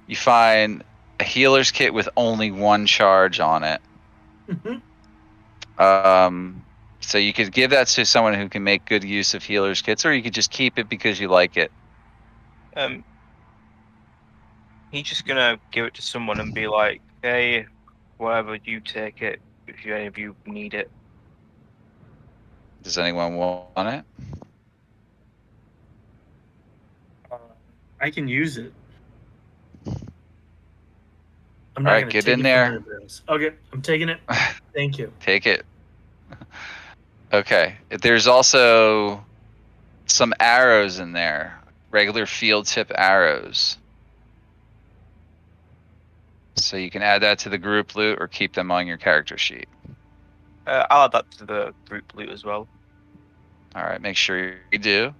You find a healer's kit with only one charge on it. So you could give that to someone who can make good use of healer's kits, or you could just keep it because you like it. He's just gonna give it to someone and be like, "Hey, whatever, you take it if any of you need it." Does anyone want it? I can use it. I'm All not right, gonna get take in it from there. anybody else. Okay, I'm taking it. Thank you. Take it. Okay. There's also some arrows in there, regular field tip arrows. So you can add that to the group loot or keep them on your character sheet. I'll add that to the group loot as well. All right, make sure you do.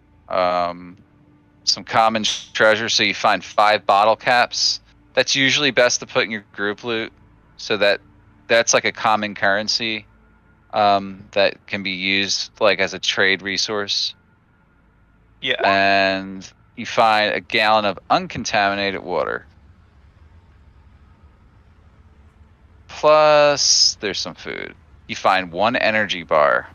Some common treasure. So you find 5 bottle caps. That's usually best to put in your group loot, so that's like a common currency that can be used like as a trade resource. Yeah. And you find a gallon of uncontaminated water. Plus, there's some food. You find 1 energy bar.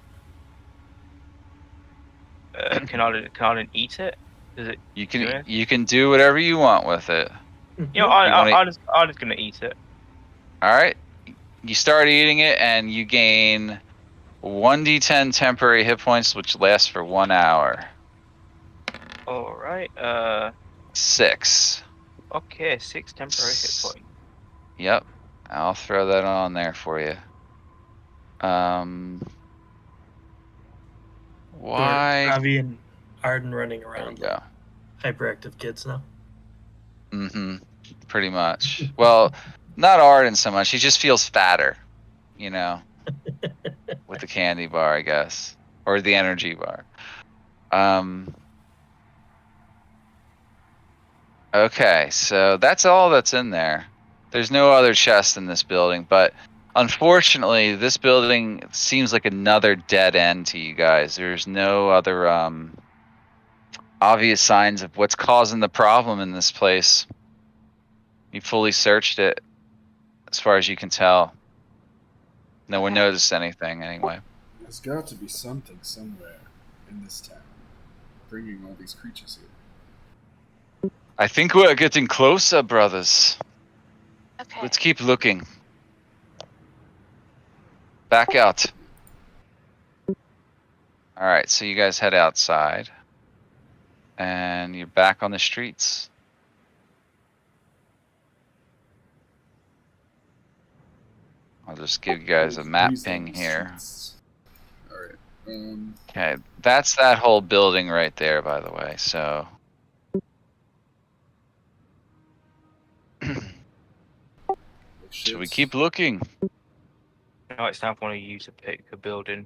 Can Arden eat it? Does it? You do can it? you can do whatever you want with it. You know, You want to? Arden's gonna eat it. All right. You start eating it, and you gain 1d10 temporary hit points, which lasts for 1 hour. All right. 6. Okay, 6 temporary hit points. Yep. I'll throw that on there for you. Why? Ravi and Arden running There we around go. like hyperactive kids now. Mm-hmm. Pretty much. Well, not Arden so much. He just feels fatter, you know. with the candy bar, I guess, or the energy bar. Okay, so that's all that's in there. There's no other chest in this building, but unfortunately, this building seems like another dead end to you guys. There's no other obvious signs of what's causing the problem in this place. You fully searched it, as far as you can tell. No one Okay. noticed anything anyway. There's got to be something somewhere in this town bringing all these creatures here. I think we're getting closer, brothers. Okay. Let's keep looking. Back out. All right, so you guys head outside, and you're back on the streets. I'll just give you guys a map Breezed on ping these here. streets. All right. Okay, that's that whole building right there, by the way. So, should we keep looking? No, it's time for you to pick a building.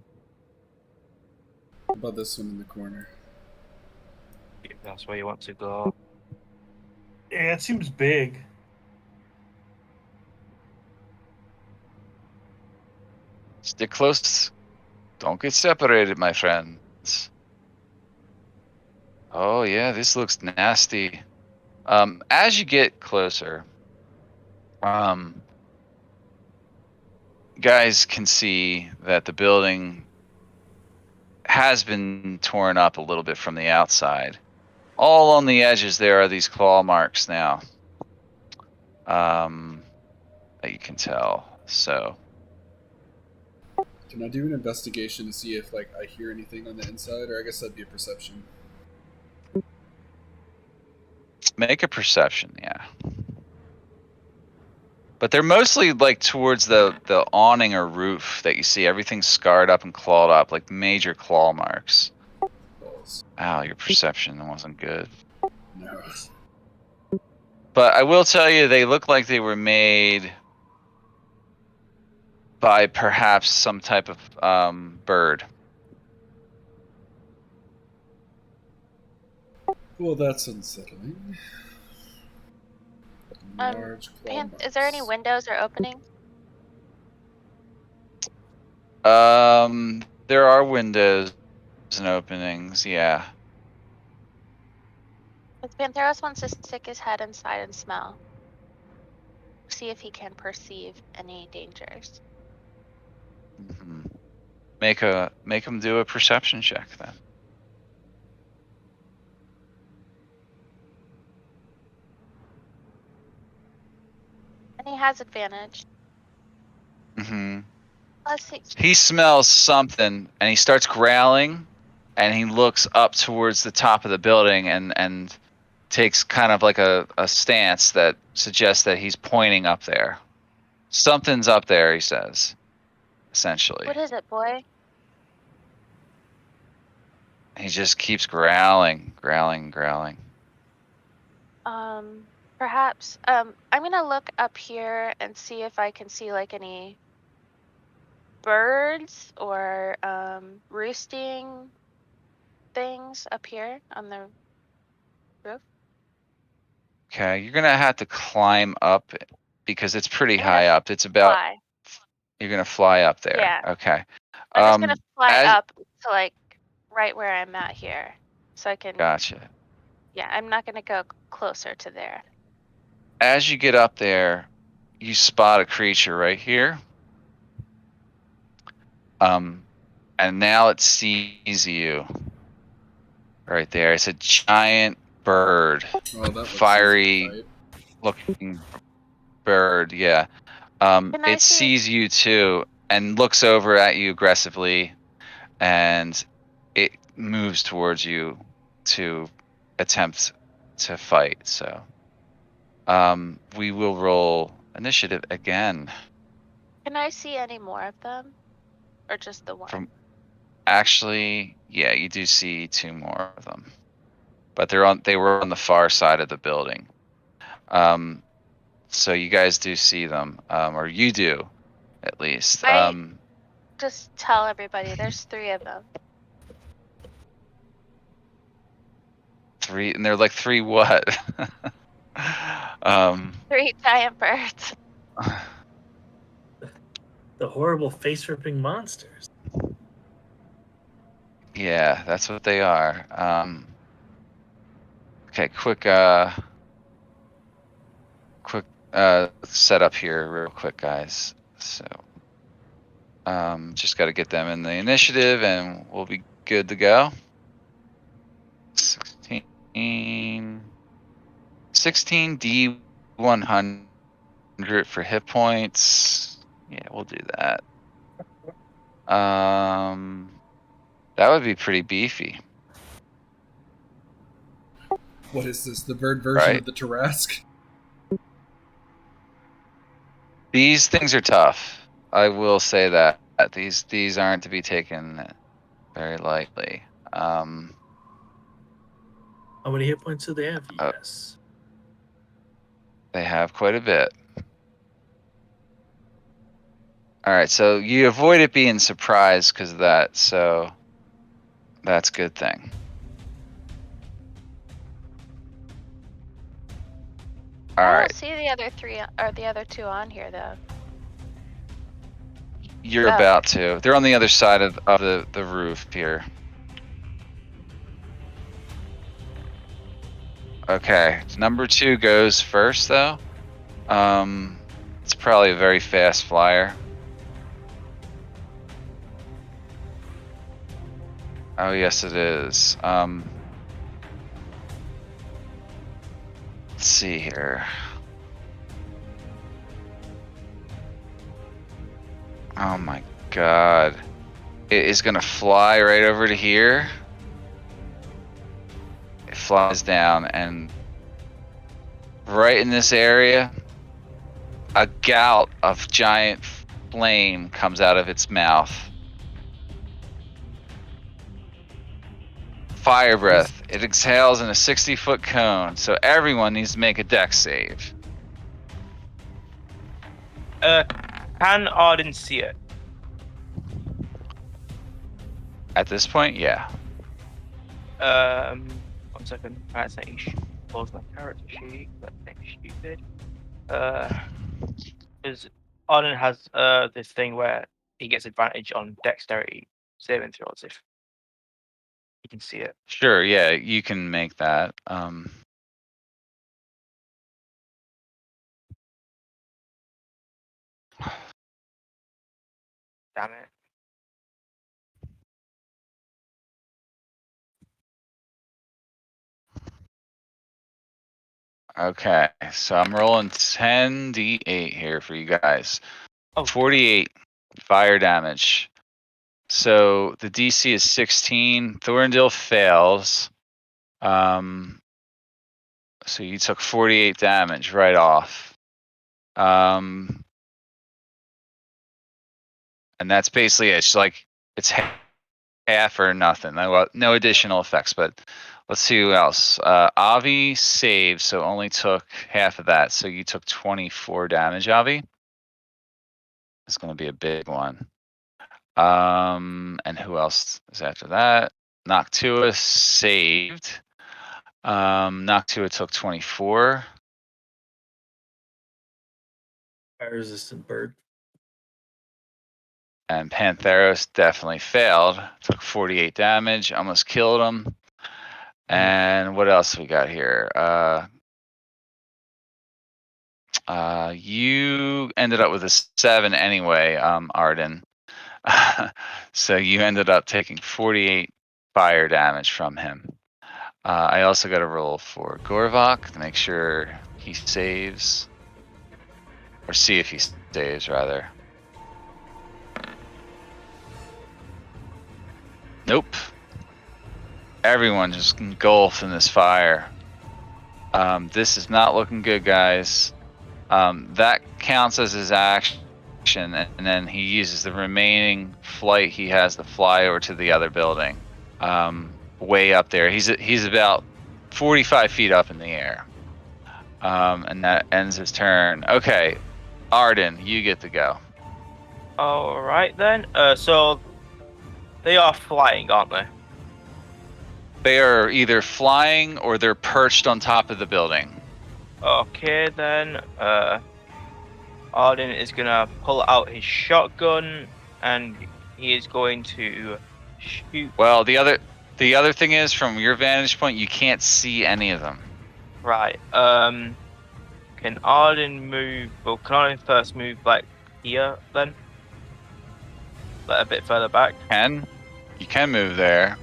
How about this one in the corner? If that's where you want to go. Yeah, it seems big. Stick close. Don't get separated, my friends. Oh yeah, this looks nasty. As you get closer, guys can see that the building has been torn up a little bit from the outside. All on the edges there are these claw marks now. That you can tell. So Can I do an investigation to see if I hear anything on the inside, or I guess that'd be a perception. make a perception, yeah. But they're mostly towards the awning or roof that you see. Everything's scarred up and clawed up, like major claw marks. Balls. Ow, your perception wasn't good. No. But I will tell you, they look like they were made by perhaps some type of bird. Well, that's unsettling. Large claw Is there any marks. windows or openings? There are windows and openings, yeah. Because Pantheros wants to stick his head inside and smell. See if he can perceive any dangers. Mm-hmm. Make him do a perception check then. And he has advantage. Mm-hmm. Let's see. He smells something and he starts growling, and he looks up towards the top of the building and takes kind of like a stance that suggests that he's pointing up there. Something's up there, he says, essentially. What is it, boy? He just keeps growling. Perhaps. I'm gonna look up here and see if I can see any birds or roosting things up here on the roof. Okay, you're gonna have to climb up because it's pretty I'm gonna high up. It's about fly. You're gonna fly up there. Yeah. Okay. I'm just gonna fly as up to right where I'm at here, so I can. Gotcha. Yeah, I'm not gonna go closer to there. As you get up there, you spot a creature right here. And now it sees you. Right there. It's a giant bird. Oh, that looks Fiery easy to looking bird, yeah. Can I It see? sees you too and looks over at you aggressively, and it moves towards you to attempt to fight. So we will roll initiative again. Can I see any more of them, or just the one? Actually, yeah, you do see two more of them, but they were on the far side of the building. So you guys do see them, or you do, at least. Just just tell everybody there's 3 of them. 3, and they're like 3 what? 3 giant birds. The horrible face-ripping monsters. Yeah, that's what they are. Okay, quick setup here real quick, guys. So just got to get them in the initiative and we'll be good to go. 16 D100 for hit points. Yeah, we'll do that. That would be pretty beefy, What is this? The bird version right? of the Tarrasque? These things are tough. I will say that these aren't to be taken very lightly. How many hit points do they have? Uh, Yes. They have quite a bit. All right, so you avoid it being surprised because of that, so that's a good thing. All I right, don't see the other 3 or the other 2 on here though. you're Oh, about to. They're on the other side of the roof here. Okay, number 2 goes first though. It's probably a very fast flyer. Oh yes, it is. Let's see here. Oh my god. It is gonna fly right over to here. It flies down and right in this area, a gout of giant flame comes out of its mouth. Fire breath. It exhales in a 60-foot cone, so everyone needs to make a dex save. Can Arden see it? At this point, yeah. 1 second. That's not close my character sheet. That's not stupid. Because Arden has this thing where he gets advantage on dexterity saving throws if you can see it. Sure, yeah, you can make that. Damn it. Okay, so I'm rolling 10d8 here for you guys. Oh, 48 fire damage. So the DC is 16. Thorndale fails. So you took 48 damage right off. And that's basically it. It's like it's half or nothing. No additional effects, but let's see who else. Avi saved, so only took half of that. So you took 24 damage, Avi. It's going to be a big one. And who else is after that? Noctua saved. Noctua took 24. Fire-resistant bird. And Pantheros definitely failed. Took 48 damage. Almost killed him. And what else we got here? You ended up with a 7 anyway, Arden. So you ended up taking 48 fire damage from him. I also got a roll for Gorvok to make sure he saves. Or see if he saves, rather. Nope. Everyone just engulfed in this fire. This is not looking good, guys. That counts as his action, and then he uses the remaining flight he has to fly over to the other building. Way up there. He's about 45 feet up in the air. And that ends his turn. Okay, Arden, you get to go. All right then. So they are flying, aren't they? They are either flying or they're perched on top of the building. Okay then. Arden is gonna pull out his shotgun and he is going to shoot. Well, the other thing is, from your vantage point, you can't see any of them. Right. Can Arden move? Well, can Arden first move like here then? Like a bit further back. You can move there.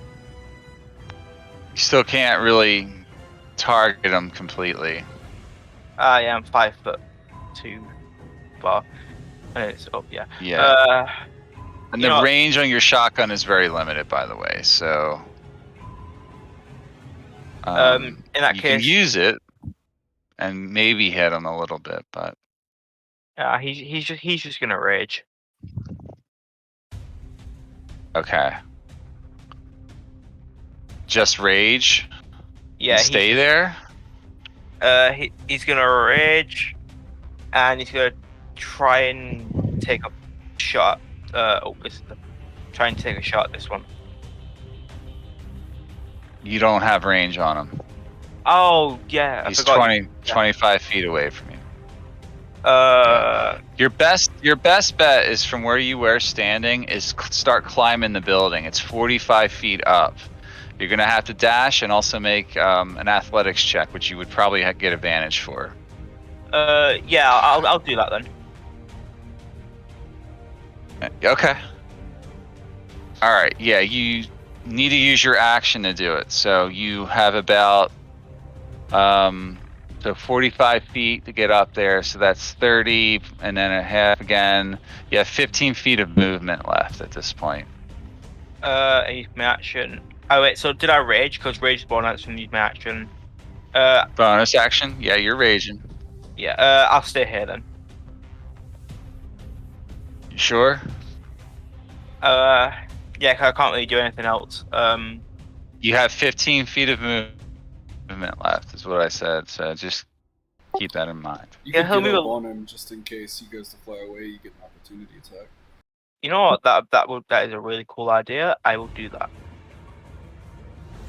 You still can't really target them completely. I am 5'2" bar, and it's up. Yeah. Yeah. And you the know, range on your shotgun is very limited, by the way. So, in that you can case, use it and maybe hit him a little bit, but he's just gonna rage. okay. Just rage. Yeah, And stay there. He's gonna rage, and he's gonna try and take a shot. Try and take a shot at this one. You don't have range on him. Oh yeah, He's I forgot. 25 feet away from you. Yeah. Your best bet is from where you were standing is start climbing the building. It's 45 feet up. You're gonna have to dash and also make an athletics check, which you would probably get advantage for. Yeah, I'll do that then. Okay. All right. Yeah, you need to use your action to do it. So you have about 45 feet to get up there. So that's 30, and then a half again. You have 15 feet of movement left at this point. I use my action. Oh wait, so did I rage? Because rage is bonus from use my action. Bonus action? Yeah, you're raging. Yeah. I'll stay here then. You sure? Yeah, 'cause I can't really do anything else. You have 15 feet of movement left, is what I said. So just keep that in mind. You Yeah, could he'll get move up on him just in case he goes to fly away. You get an opportunity attack. You know what? That is a really cool idea. I will do that.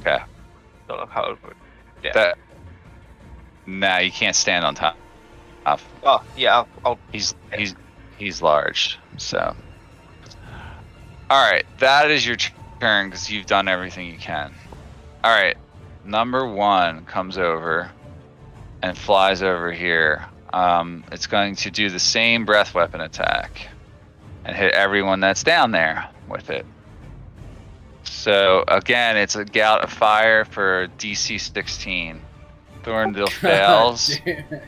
Okay. Don't know how it would. Yeah. Nah, you can't stand on top. Oh yeah, I'll He's large. So. All right, that is your turn because you've done everything you can. All right, number 1 comes over and flies over here. It's going to do the same breath weapon attack and hit everyone that's down there with it. So again, it's a gout of fire for DC 16. Thorndale fails. Damn it.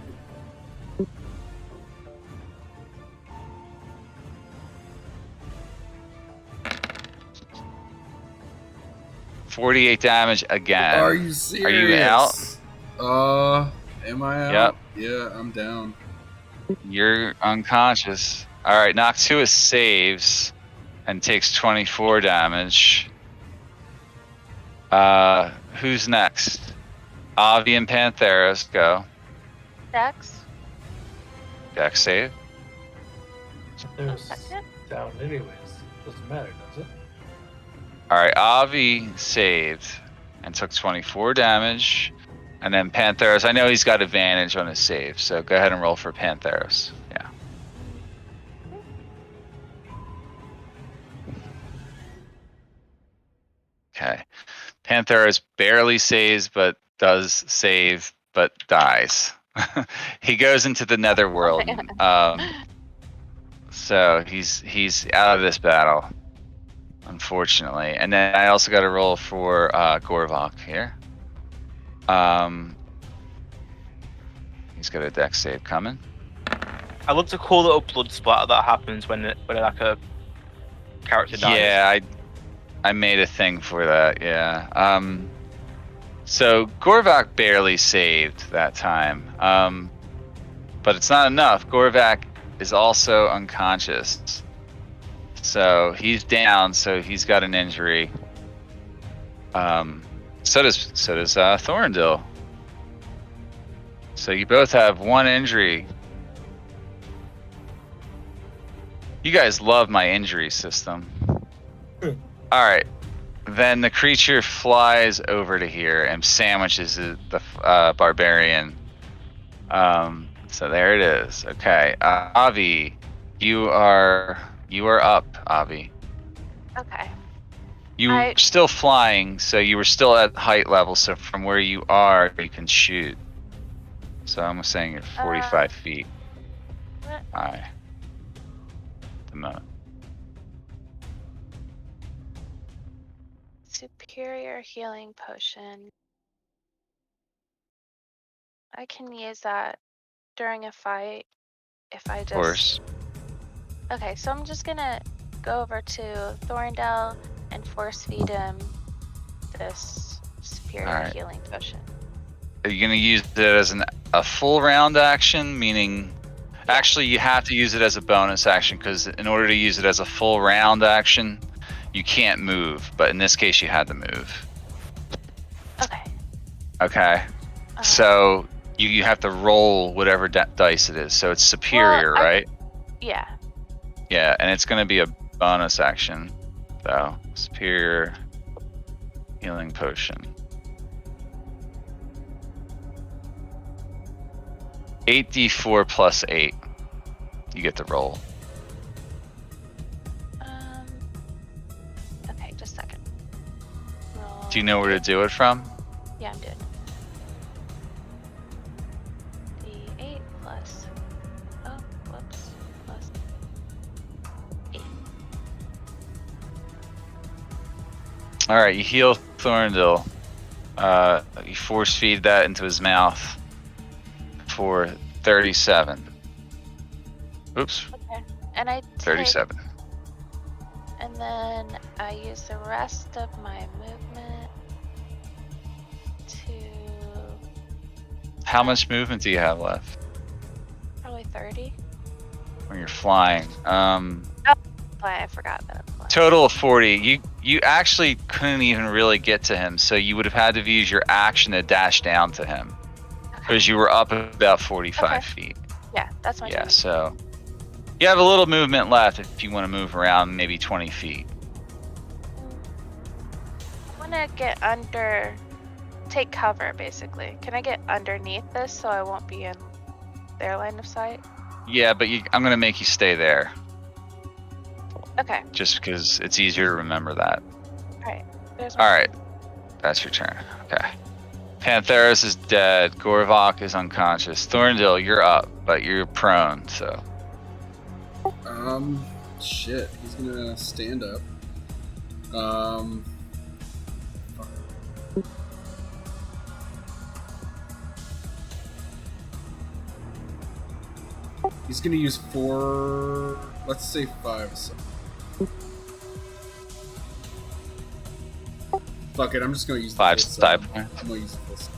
48 damage again. Are you serious? Are you out? Am I out? Yep. Yeah, I'm down. You're unconscious. All right, Noctua saves and takes 24 damage. Who's next? Avi and Pantheros, go. Dex. Dex save. There's Second. down anyways. Doesn't matter, does it? All right, Avi saved and took 24 damage. And then Pantheros, I know he's got advantage on his save, so go ahead and roll for Pantheros. Yeah. Okay. Pantheros barely saves, but does save, but dies. He goes into the netherworld. So he's out of this battle, unfortunately. And then I also got to roll for Gorvok here. He's got a dex save coming. I love the cool little blood splatter that happens when like a character dies. Yeah, I made a thing for that. Yeah. So Gorvok barely saved that time. But it's not enough. Gorvok is also unconscious. So he's down. So he's got an injury. So does Thorndil. So you both have one injury. You guys love my injury system. Hmm. All right. Then the creature flies over to here and sandwiches the barbarian. So there it is. Okay, Avi, you are up, Avi. Okay. You were still flying, so you were still at height level. So from where you are, you can shoot. So I'm saying you're 45 feet What? high. The moment. Superior healing potion. I can use that during a fight if I Of just. course. Okay, so I'm just gonna go over to Thorndale and force feed him this superior Alright. healing potion. Are you gonna use it as a full round action? Meaning, Yeah. actually, you have to use it as a bonus action because in order to use it as a full round action, you can't move. But in this case, you had to move. Okay. Okay. So you have to roll whatever dice it is. So it's superior, right? Yeah. Yeah, and it's gonna be a bonus action, though. Superior healing potion. 8d4 plus 8. You get to roll. Okay, just a second. Roll Do you know where to do it from? Yeah, I'm doing it. D8 plus. Oh, whoops. Plus 8. All right, you heal Thorndale. You force feed that into his mouth for 37. Oops. Okay. And I take. 37. And then I use the rest of my movement to. How much movement do you have left Probably 30. when you're flying? I forgot that I'm flying. Total of 40. You actually couldn't even really get to him, so you would have had to use your action to dash down to him because you were up about 45 feet. Yeah, that's my turn. So you have a little movement left if you want to move around maybe 20 feet. I want to get under, take cover basically. Can I get underneath this so I won't be in their line of sight? Yeah, but I'm going to make you stay there. Okay. Just because it's easier to remember that. Alright. Alright. That's your turn. Okay. Pantheris is dead. Gorvok is unconscious. Thorndale, you're up, but you're prone, so. Shit. He's gonna stand up. He's gonna use 4. Let's say 5. So. Fuck it. I'm just gonna use the 5 full side set. points. I'm gonna use the full set.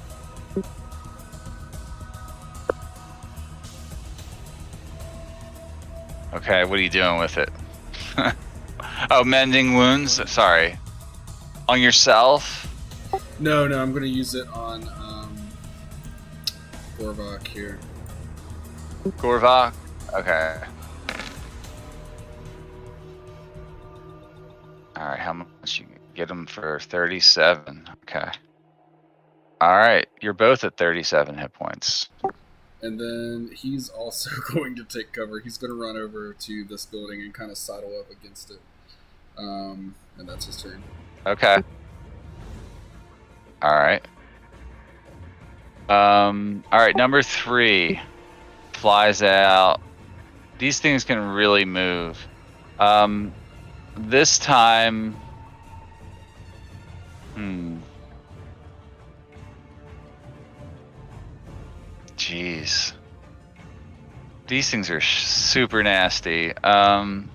Okay, what are you doing with it? Oh, mending wounds? Sorry. On yourself? No, I'm gonna use it on Gorvok here. Gorvok? Okay. Alright, how much you get him for 37? Okay. Alright, you're both at 37 hit points. And then he's also going to take cover. He's going to run over to this building and kind of sidle up against it. And that's his turn. Okay. Alright. Alright, number 3 flies out. These things can really move. This time... Jeez. These things are super nasty. I'm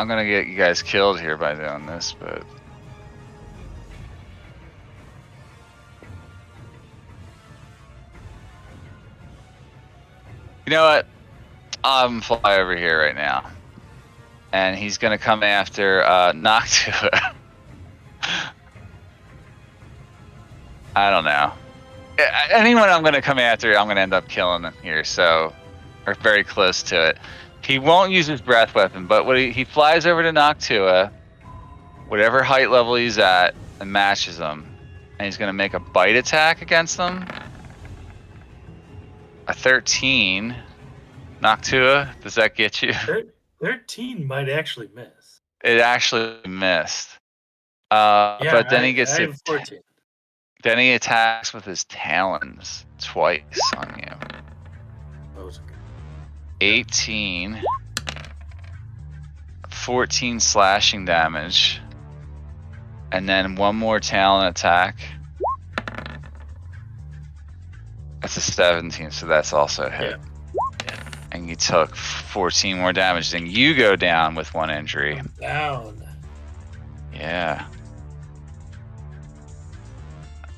gonna get you guys killed here by doing this, but... You know what? I'm fly over here right now, and he's gonna come after Noctua. I don't know. Anyone I'm gonna come after, I'm gonna end up killing them here. So, or very close to it. He won't use his breath weapon, but what he flies over to Noctua, whatever height level he's at, and matches them, and he's gonna make a bite attack against them. A 13. Noctua, does that get you? 13 might actually miss. It actually missed. Yeah, but then he gets I to. have 14. Then he attacks with his talons twice on you. Those are good. 18. 14 slashing damage. And then one more talon attack. That's a 17, so that's also a hit. Yeah. And you took 14 more damage. Then you go down with one injury. I'm down. Yeah.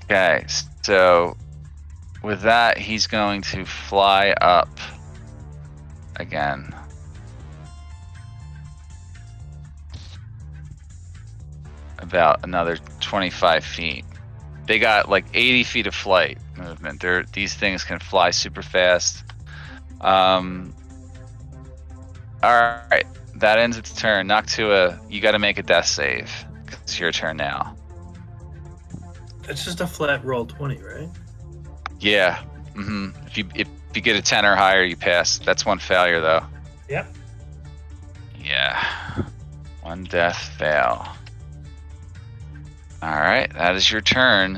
Okay, so with that, he's going to fly up again. About another 25 feet. They got like 80 feet of flight movement. These things can fly super fast. All right, that ends its turn. Noctua, you got to make a death save. It's your turn now. It's just a flat roll 20, right? Yeah. If you get a 10 or higher, you pass. That's one failure though. Yep. Yeah. One death fail. All right, that is your turn.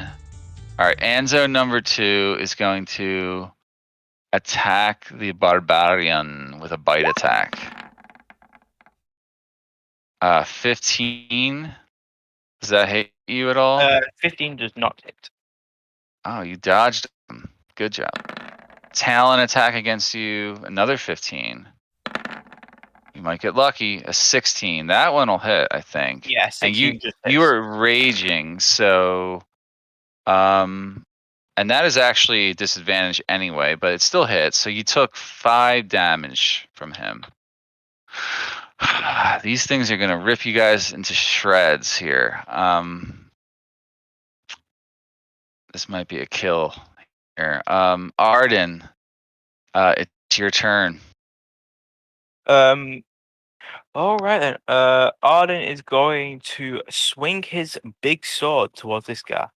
All right, Anzo number 2 is going to attack the barbarian with a bite attack. 15. Does that hit you at all? 15 does not hit. Oh, you dodged him. Good job. Talon attack against you, another 15. You might get lucky. A 16. That one will hit, I think. Yeah, And 16 just you hits. were raging, so and that is actually a disadvantage anyway, but it still hits. So you took 5 damage from him. These things are going to rip you guys into shreds here. This might be a kill here. Arden, it's your turn. All right then. Arden is going to swing his big sword towards this guy.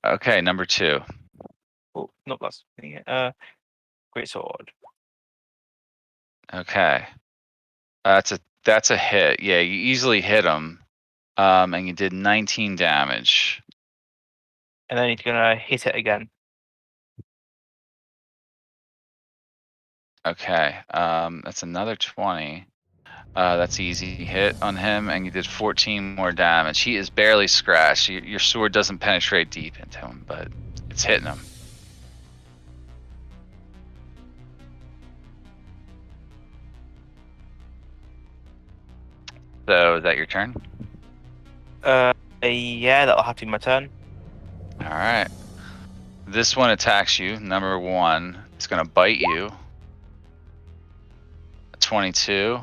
Okay, number 2. Oh, not that's great sword. Okay. That's a hit. Yeah, you easily hit him. And you did 19 damage. And then he's gonna hit it again. Okay. That's another 20. That's an easy hit on him, and you did 14 more damage. He is barely scratched. Your sword doesn't penetrate deep into him, but it's hitting him. So is that your turn? Yeah, that'll have to be my turn. All right. This one attacks you. Number 1. It's gonna bite you. 22.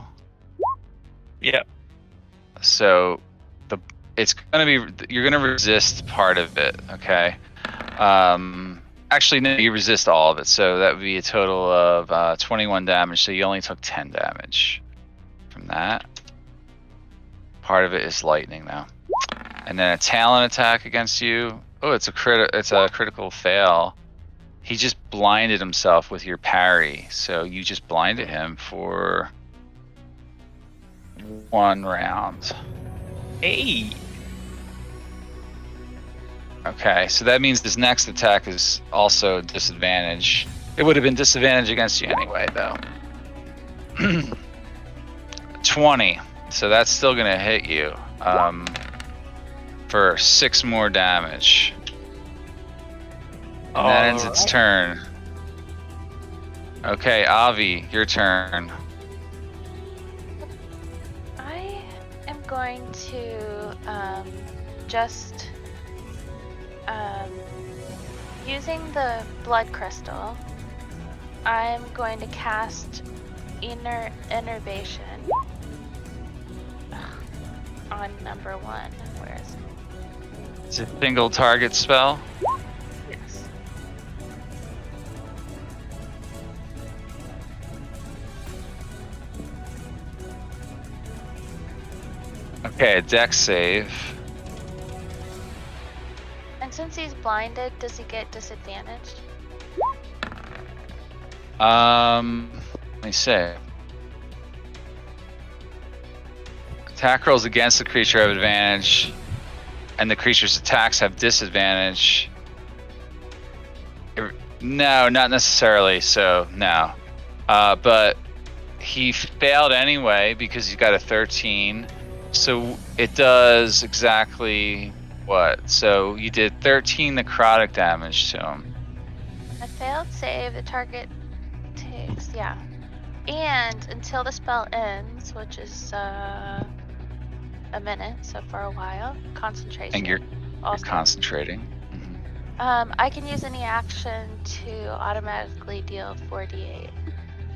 Yeah. So it's gonna be, you're gonna resist part of it. Okay. Actually, no, you resist all of it. So that would be a total of 21 damage. So you only took 10 damage from that. Part of it is lightning now. And then a talon attack against you. Oh, it's a critical fail. He just blinded himself with your parry. So you just blinded him for 1 round. Hey. Okay, so that means this next attack is also disadvantage. It would have been disadvantage against you anyway, though. 20. So that's still going to hit you for 6 more damage. And that ends its turn. Okay, Avi, your turn. I am going to using the blood crystal, I'm going to cast Innervation on number 1. Where is it? It's a single target spell. Yes. Okay, a dex save. And since he's blinded, does he get disadvantaged? Let me see. Attack rolls against the creature have advantage, and the creature's attacks have disadvantage. No, not necessarily. So no, but he failed anyway because he's got a 13. So it does exactly what? So you did 13 necrotic damage to him. A failed save, the target takes, yeah. And until the spell ends, which is a minute, so for a while, concentration. And you're also. concentrating. I can use any action to automatically deal 4d8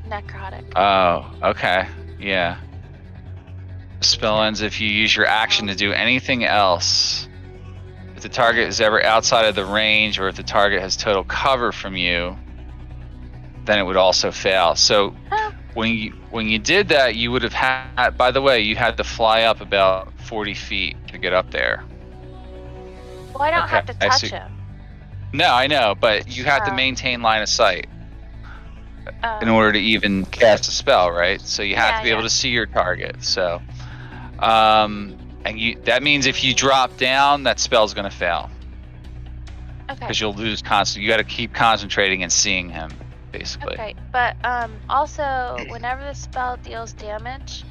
necrotic. Oh, okay. Yeah. The spell ends if you use your action to do anything else. If the target is ever outside of the range, or if the target has total cover from you, then it would also fail. So when you did that, you would have had. By the way, you had to fly up about 40 feet to get up there. Well, I don't have to touch him. No, I know, but you have to maintain line of sight in order to even cast a spell, right? So you have to be able to see your target. So, and that means if you drop down, that spell's going to fail. Okay. Because you'll lose you got to keep concentrating and seeing him, basically. Okay, but also whenever the spell deals damage,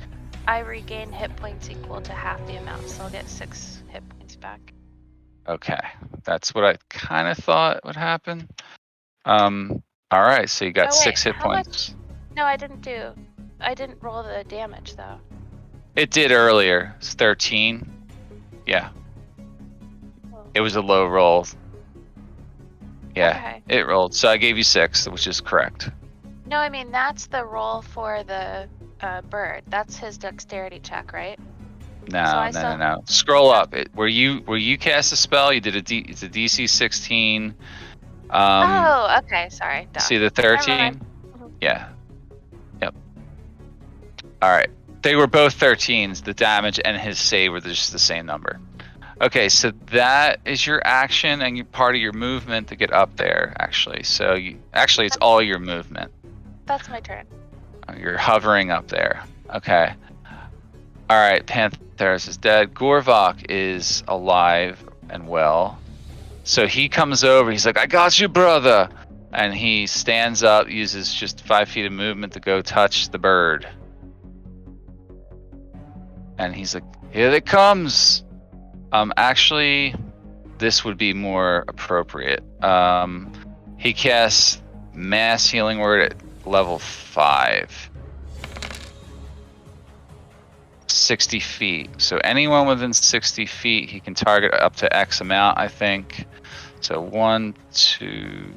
I regain hit points equal to half the amount, so I'll get 6 hit points back. Okay, that's what I kind of thought would happen. All right, so you got 6 hit points. No, I didn't roll the damage though. It did earlier. It's 13. Yeah. It was a low roll. Yeah, okay. It rolled. So I gave you 6, which is correct. No, I mean that's the roll for the bird. That's his dexterity check, right? No. Scroll up. Where you cast a spell, you did it's a DC 16. Oh, okay. Sorry. Duh. See the 13? Yeah. Yep. All right. They were both 13s. The damage and his save were just the same number. Okay, so that is your action and part of your movement to get up there, actually. So it's all your movement. That's my turn. You're hovering up there. Okay. All right, Pantheris is dead. Gorvok is alive and well. So he comes over. He's like, I got you, brother. And he stands up, uses just 5 feet of movement to go touch the bird. And he's like, here it comes. Actually, this would be more appropriate. He casts Mass Healing Word at level 5. 60 feet. So anyone within 60 feet, he can target up to X amount, I think. So 1, 2.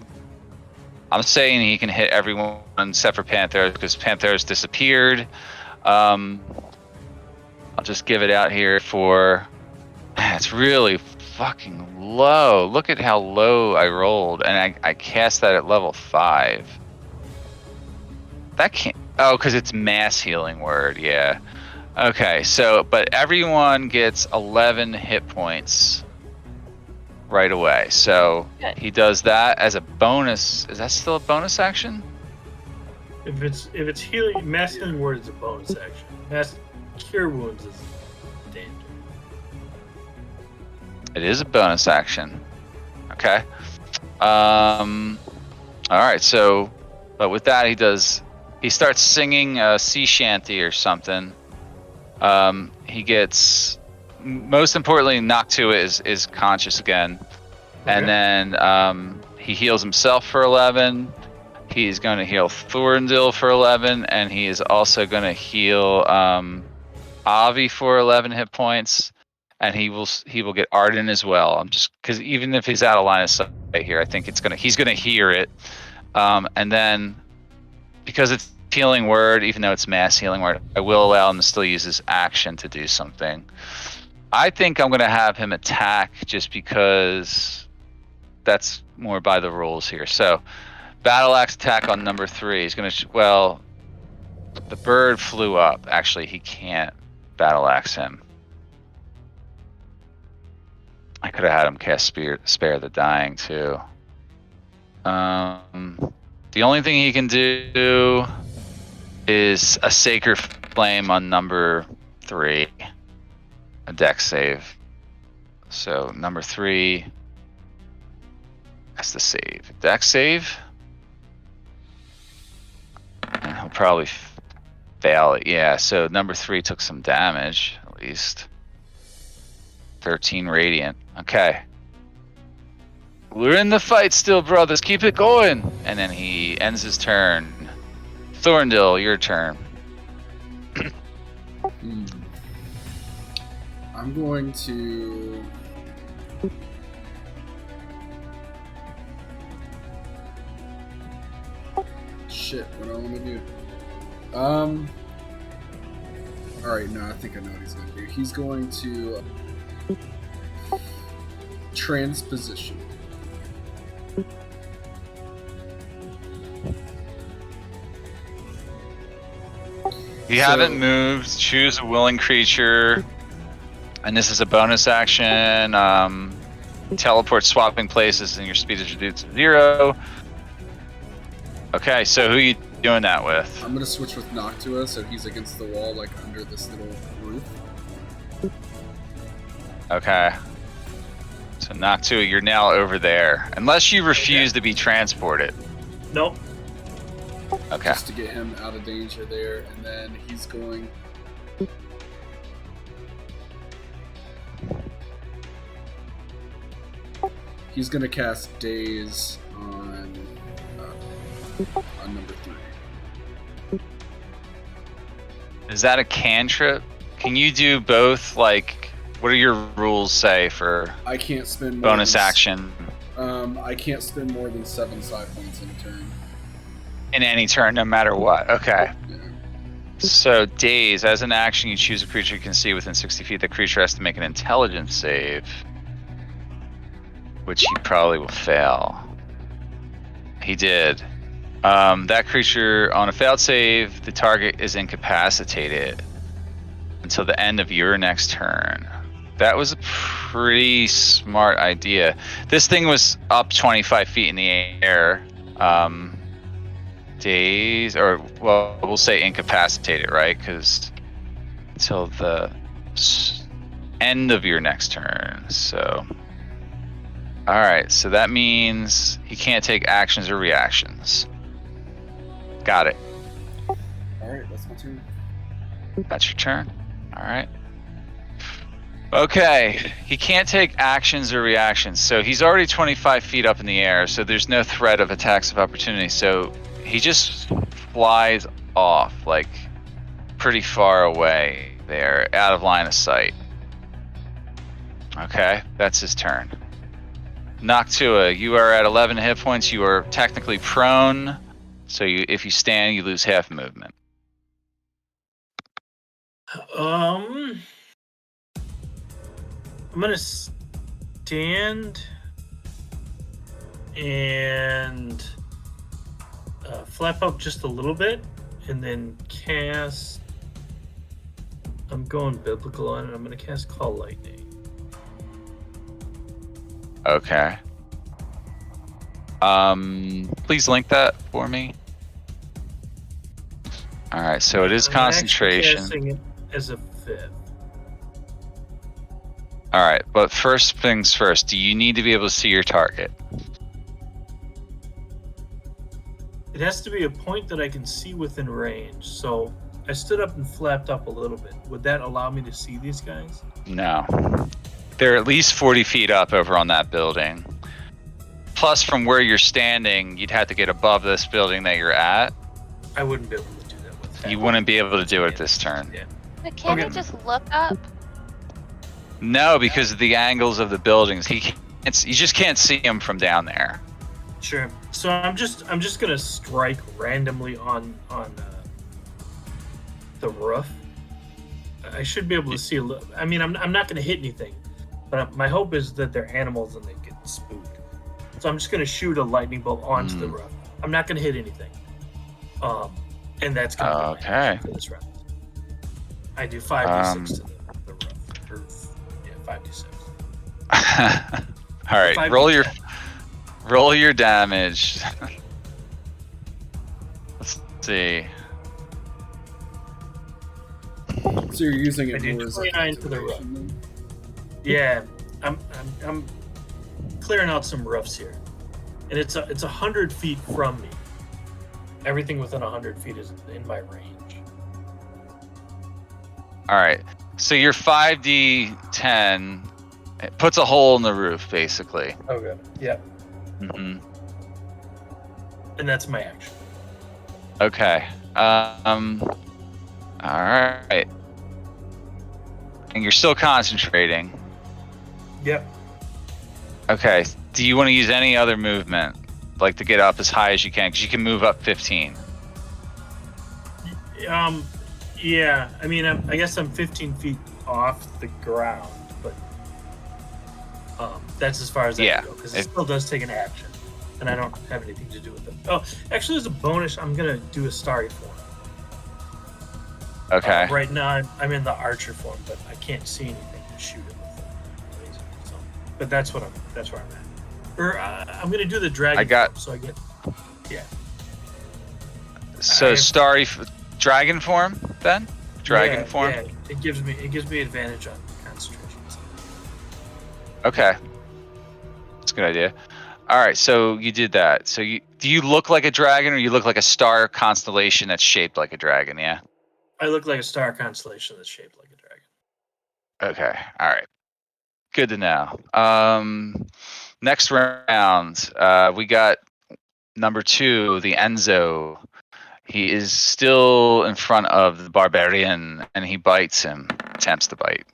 I'm saying he can hit everyone except for Pantheris because Pantheris disappeared. I'll just give it out here for. It's really fucking low. Look at how low I rolled, and I cast that at level 5. That can't. Oh, because it's Mass Healing Word. Yeah. Okay. So, but everyone gets 11 hit points right away. So he does that as a bonus. Is that still a bonus action? If it's healing, Mass Healing Word is a bonus action. Mass Cure Wounds is danger. It is a bonus action. Okay. All right. So, but with that, he starts singing a sea shanty or something. He gets, most importantly, Noctua is conscious again. Okay. And then he heals himself for 11. He's going to heal Thorndil for 11, and he is also going to heal Avi for 11 hit points, and he will get Arden as well. I'm just because even if he's out of line of sight here, I think he's gonna hear it, and then because it's healing word, even though it's mass healing word, I will allow him to still use his action to do something. I think I'm going to have him attack just because that's more by the rules here. So, battle axe attack on number 3. He's going to, well, the bird flew up. Actually, he can't battle axe him. I could have had him cast Spare the Dying too. The only thing he can do is a Sacred Flame on number 3. A dex save. So number 3 has to save. Dex save. And he'll probably fail it. Yeah, so number 3 took some damage, at least. 13 radiant. Okay. We're in the fight still, brothers. Keep it going. And then he ends his turn. Thorndil, your turn. I'm going to... Shit, what do I want to do? Alright, no, I think I know what he's going to do. He's going to... Transposition. You haven't moved. Choose a willing creature. And this is a bonus action. Teleport swapping places and your speed is reduced to 0. Okay, so who are you doing that with? I'm going to switch with Noctua, so he's against the wall, like under this little roof. Okay. So Noctua, you're now over there. Unless you refuse to be transported. Nope. Okay. Just to get him out of danger there, and then he's going... He's going to cast Daze on number 3. Is that a cantrip? Can you do both? Like, what do your rules say for I can't spend more bonus than, action I can't spend more than 7 side points in a turn. in any turn, no matter what? Okay. Yeah. So, Daze, as an action, you choose a creature you can see within 60 feet. The creature has to make an intelligence save, which he probably will fail. He did. That creature, on a failed save, the target is incapacitated until the end of your next turn. That was a pretty smart idea. This thing was up 25 feet in the air. Daze, or, well, we'll say incapacitated, right? Because until the end of your next turn. So, all right. So that means he can't take actions or reactions. Got it. Alright, that's my turn. That's your turn. All right. Okay. He can't take actions or reactions. So he's already 25 feet up in the air. So there's no threat of attacks of opportunity. So he just flies off, like, pretty far away there, out of line of sight. Okay. That's his turn. Noctua, you are at 11 hit points. You are technically prone. So if you stand, you lose half movement. I'm gonna stand and flap up just a little bit, and then cast. I'm going biblical on it. I'm gonna cast Call Lightning. Okay. Please link that for me. All right, so it is I'm actually concentration. casting it as a 5th. All right, but first things first, do you need to be able to see your target? It has to be a point that I can see within range. So I stood up and flapped up a little bit. Would that allow me to see these guys? No. They're at least 40 feet up over on that building. Plus, from where you're standing, you'd have to get above this building that you're at. I wouldn't be able to do that with that. You wouldn't be able to do it this turn. Yeah. But can't Okay. he just look up? No, because of the angles of the buildings. You just can't see him from down there. Sure. So I'm just gonna strike randomly on the roof. I should be able to see a little. I mean, I'm not gonna hit anything, but my hope is that they're animals and they get spooked. So I'm just gonna shoot a lightning bolt onto the roof. I'm not gonna hit anything. And that's gonna be my Okay. action for this round. I do 5d6 to the roof. Or, yeah, 5d6. All right, 5d10. roll your damage. Let's see. So you're using I it do more as a 29 to the roof. consideration then? Yeah, I'm clearing out some roofs here, and it's 100 feet from me. Everything within 100 feet is in my range. All right, so your 5d10 it puts a hole in the roof, basically. Okay. Yeah, Mm-hmm. and that's my action. Okay. All right. And you're still concentrating. Yep. Okay. Do you want to use any other movement, like to get up as high as you can? Because you can move up 15. Yeah. I mean, I guess I'm 15 feet off the ground, but that's as far as I can go because it still does take an action, and I don't have anything to do with it. Oh, actually, there's a bonus. I'm gonna do a starry form. Okay. Right now, I'm in the archer form, but I can't see anything to shoot it with laser. So, but that's where I'm at. Or I'm gonna do the dragon. Form, so I get. Yeah. So dragon form then? Dragon form. Yeah, it gives me advantage on concentration. Okay. That's a good idea. All right, so you did that. So do you look like a dragon, or you look like a star constellation that's shaped like a dragon? Yeah. I look like a star constellation that's shaped like a dragon. Okay. All right. Good to know. Next round, we got number 2, the Enzo. He is still in front of the barbarian, and he bites him. Attempts to bite.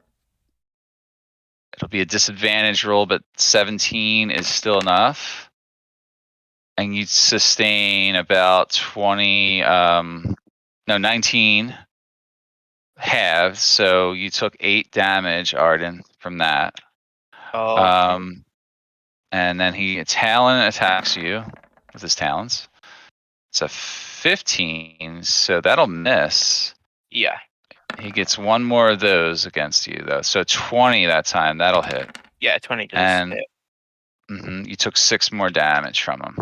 It'll be a disadvantage roll, but 17 is still enough. And you sustain about 19 halves. So you took 8 damage, Arden, from that. Oh. And then he talon attacks you with his talons. It's a 15, so that'll miss. Yeah. He gets one more of those against you, though. So 20 that time, that'll hit. Yeah, 20 does And hit. you took 6 more damage from him.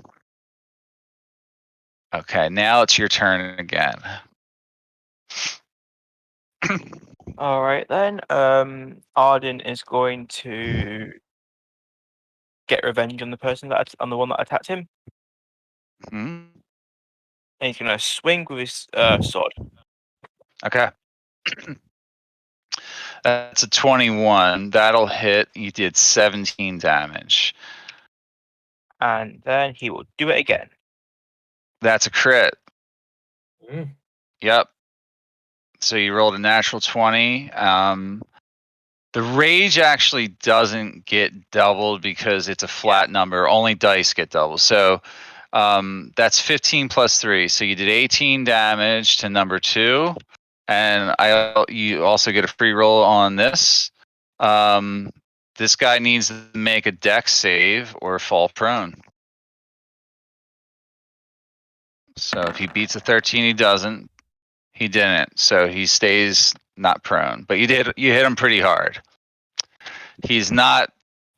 Okay, now it's your turn again. All right then. Arden is going to get revenge on the one that attacked him, Hmm. and he's going to swing with his sword. Okay. That's a 21. That'll hit. You did 17 damage. And then he will do it again. That's a crit. Mm. Yep. So you rolled a natural 20. The rage actually doesn't get doubled because it's a flat number. Only dice get doubled. So that's 15 plus 3. So you did 18 damage to number 2. And you also get a free roll on this. This guy needs to make a dex save or fall prone. So if he beats a 13, he doesn't. He didn't. So he stays not prone. But you hit him pretty hard. He's not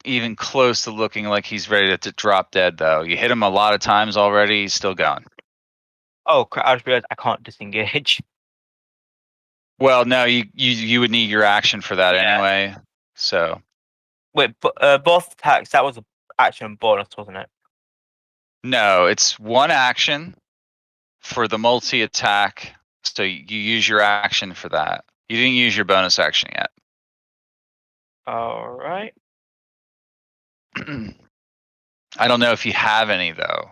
even close to looking like he's ready to drop dead, though. You hit him a lot of times already. He's still going. Oh crap! I just realized I can't disengage. Well, no, you would need your action for that Yeah. anyway. So Wait, but both attacks, that was an action bonus, wasn't it? no, it's one action for the multi attack. So you use your action for that. You didn't use your bonus action yet. All right. I don't know if you have any though.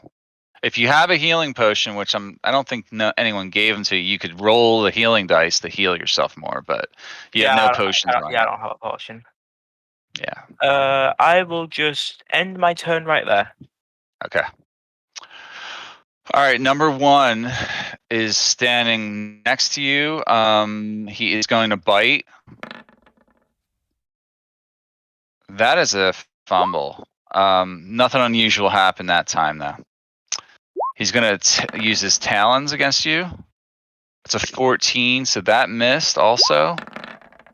If you have a healing potion, which I don't think anyone gave them to you, you could roll the healing dice to heal yourself more. But you have no potions on Yeah, I you. don't have a potion. Yeah. I will just end my turn right there. Okay. All right, number 1 is standing next to you. He is going to bite. That is a fumble. Nothing unusual happened that time, though. He's going to use his talons against you. It's a 14, so that missed also.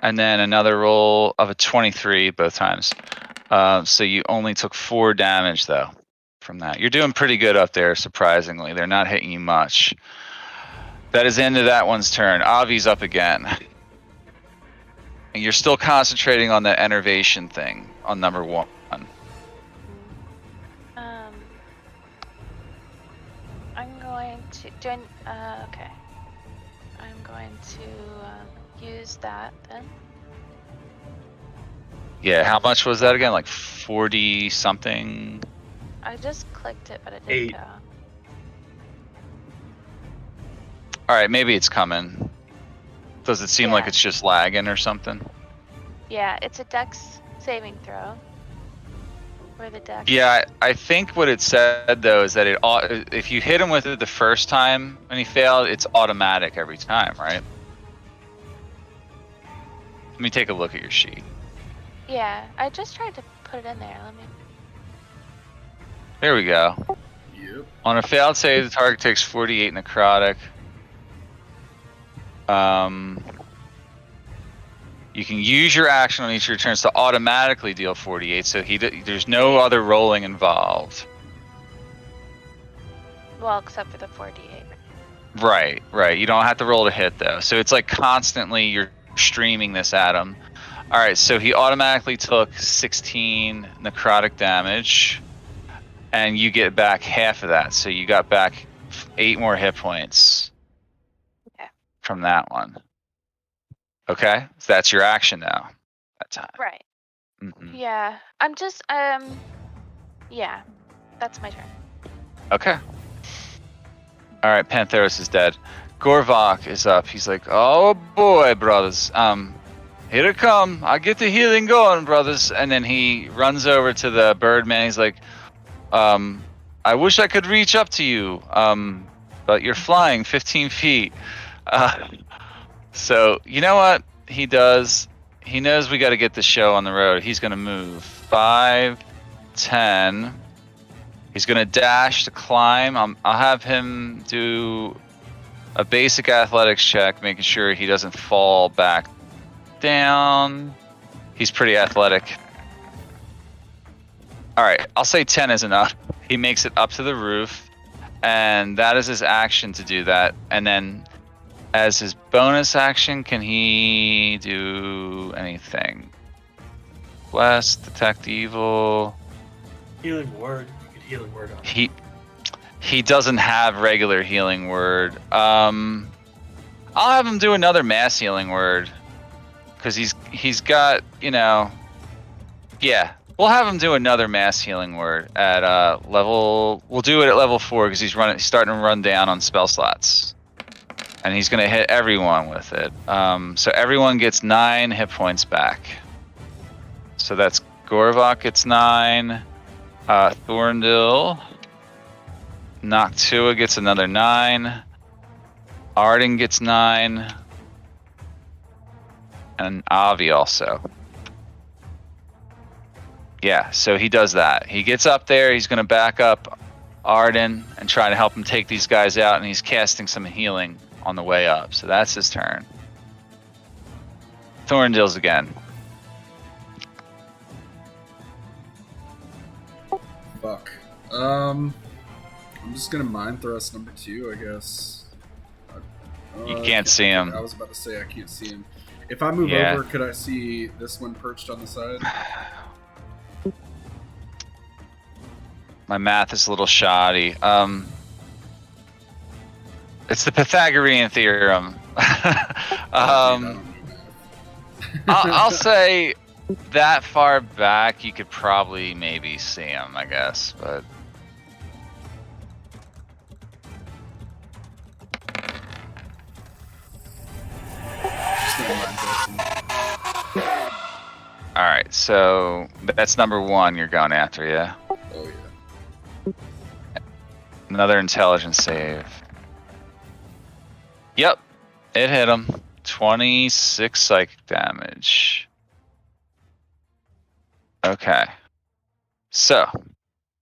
And then another roll of a 23 both times. So you only took 4 damage, though, from that. You're doing pretty good up there, surprisingly. They're not hitting you much. That is the end of that one's turn. Avi's up again. And you're still concentrating on the enervation thing on number 1. I'm going to okay. I'm going to use that then. Yeah, how much was that again? Like 40 something? I just clicked it, but it didn't 8. go. All right, maybe it's coming. Does it seem like Yeah. it's just lagging or something? Yeah, it's a dex saving throw. Or the dex. Yeah, I think what it said though is that if you hit him with it the first time and he failed, it's automatic every time, right? Let me take a look at your sheet. Yeah, I just tried to put it in there. Let me. There we go. Yep. On a failed save, the target takes 48 necrotic. You can use your action on each of your turns to automatically deal 48, so there's no other rolling involved. Well, except for the 48. Right. You don't have to roll to hit though. So it's like constantly you're streaming this at him. All right, so he automatically took 16 necrotic damage, and you get back half of that. So you got back 8 more hit points from that one. Okay, so that's your action now. That time. Right. Mm-hmm. Yeah, I'm just yeah, that's my turn. Okay. All right, Pantheros is dead. Gorvok is up. He's like, oh boy, brothers. Here it come. I get the healing going, brothers. And then he runs over to the Birdman. He's like, I wish I could reach up to you, but you're flying 15 feet. So you know what he does? He knows we got to get the show on the road. He's going to move 5, 10. He's going to dash to climb. I'll have him do a basic athletics check, making sure he doesn't fall back down. He's pretty athletic. All right, I'll say 10 is enough. He makes it up to the roof, and that is his action to do that. And then as his bonus action, can he do anything? Bless, detect evil. Healing word. You could healing word on. He doesn't have regular healing word. I'll have him do another mass healing word, because he's got, you know, yeah. We'll have him do another mass healing word at level. We'll do it at level 4 because he's starting to run down on spell slots, and he's gonna hit everyone with it. So everyone gets 9 hit points back. So that's Gorvok gets 9. Thorndil. Noctua gets another 9. Arden gets 9. And Avi also. Yeah, so he does that. He gets up there, he's going to back up Arden and try to help him take these guys out, and he's casting some healing on the way up. So that's his turn. Thorndil's again. Fuck. I'm just gonna mind thrust number 2, I guess. You can't see him. I was about to say I can't see him. If I move over, could I see this one perched on the side? My math is a little shoddy. It's the Pythagorean theorem. I'll say that far back, you could probably maybe see him, I guess, but. All right, so that's number 1 you're going after, yeah? Oh, yeah. Another intelligence save. Yep, it hit him. 26 psychic damage. Okay. So,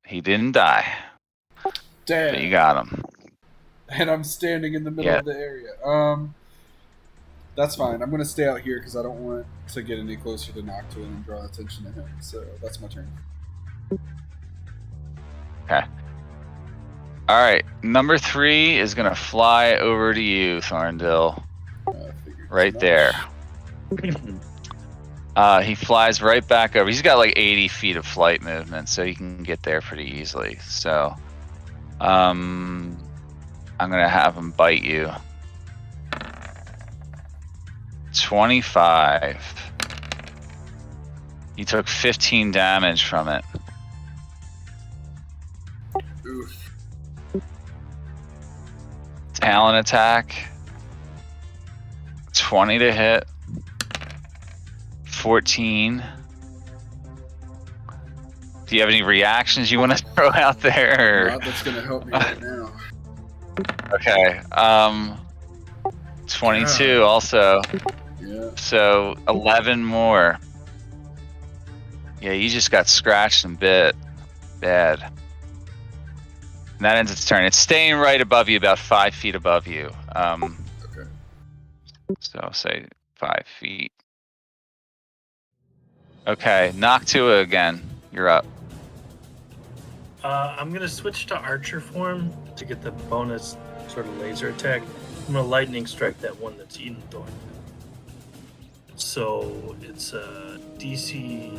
he didn't die, but you Damn. got him. And I'm standing in the middle Yeah. of the area. That's fine. I'm going to stay out here because I don't want to get any closer to Noctua and draw attention to him. So that's my turn. Okay. Alright, number 3 is going to fly over to you, Thorndil. Figured Right as there. much. He flies right back over. He's got like 80 feet of flight movement, so he can get there pretty easily. So, I'm gonna have him bite you. 25. You took 15 damage from it. Oof. Talon attack. 20 to hit. 14. Do you have any reactions you want to throw out there? Not that's going to help me right now. Okay. 22 God. also. Yeah. So 11 more. Yeah, you just got scratched and bit. Bad. And that ends its turn. It's staying right above you, about 5 feet above you. Okay. So I'll say 5 feet. Okay, Noctua again. You're up. I'm gonna switch to archer form to get the bonus sort of laser attack. I'm gonna lightning strike that one that's eating Thorn. So it's a DC.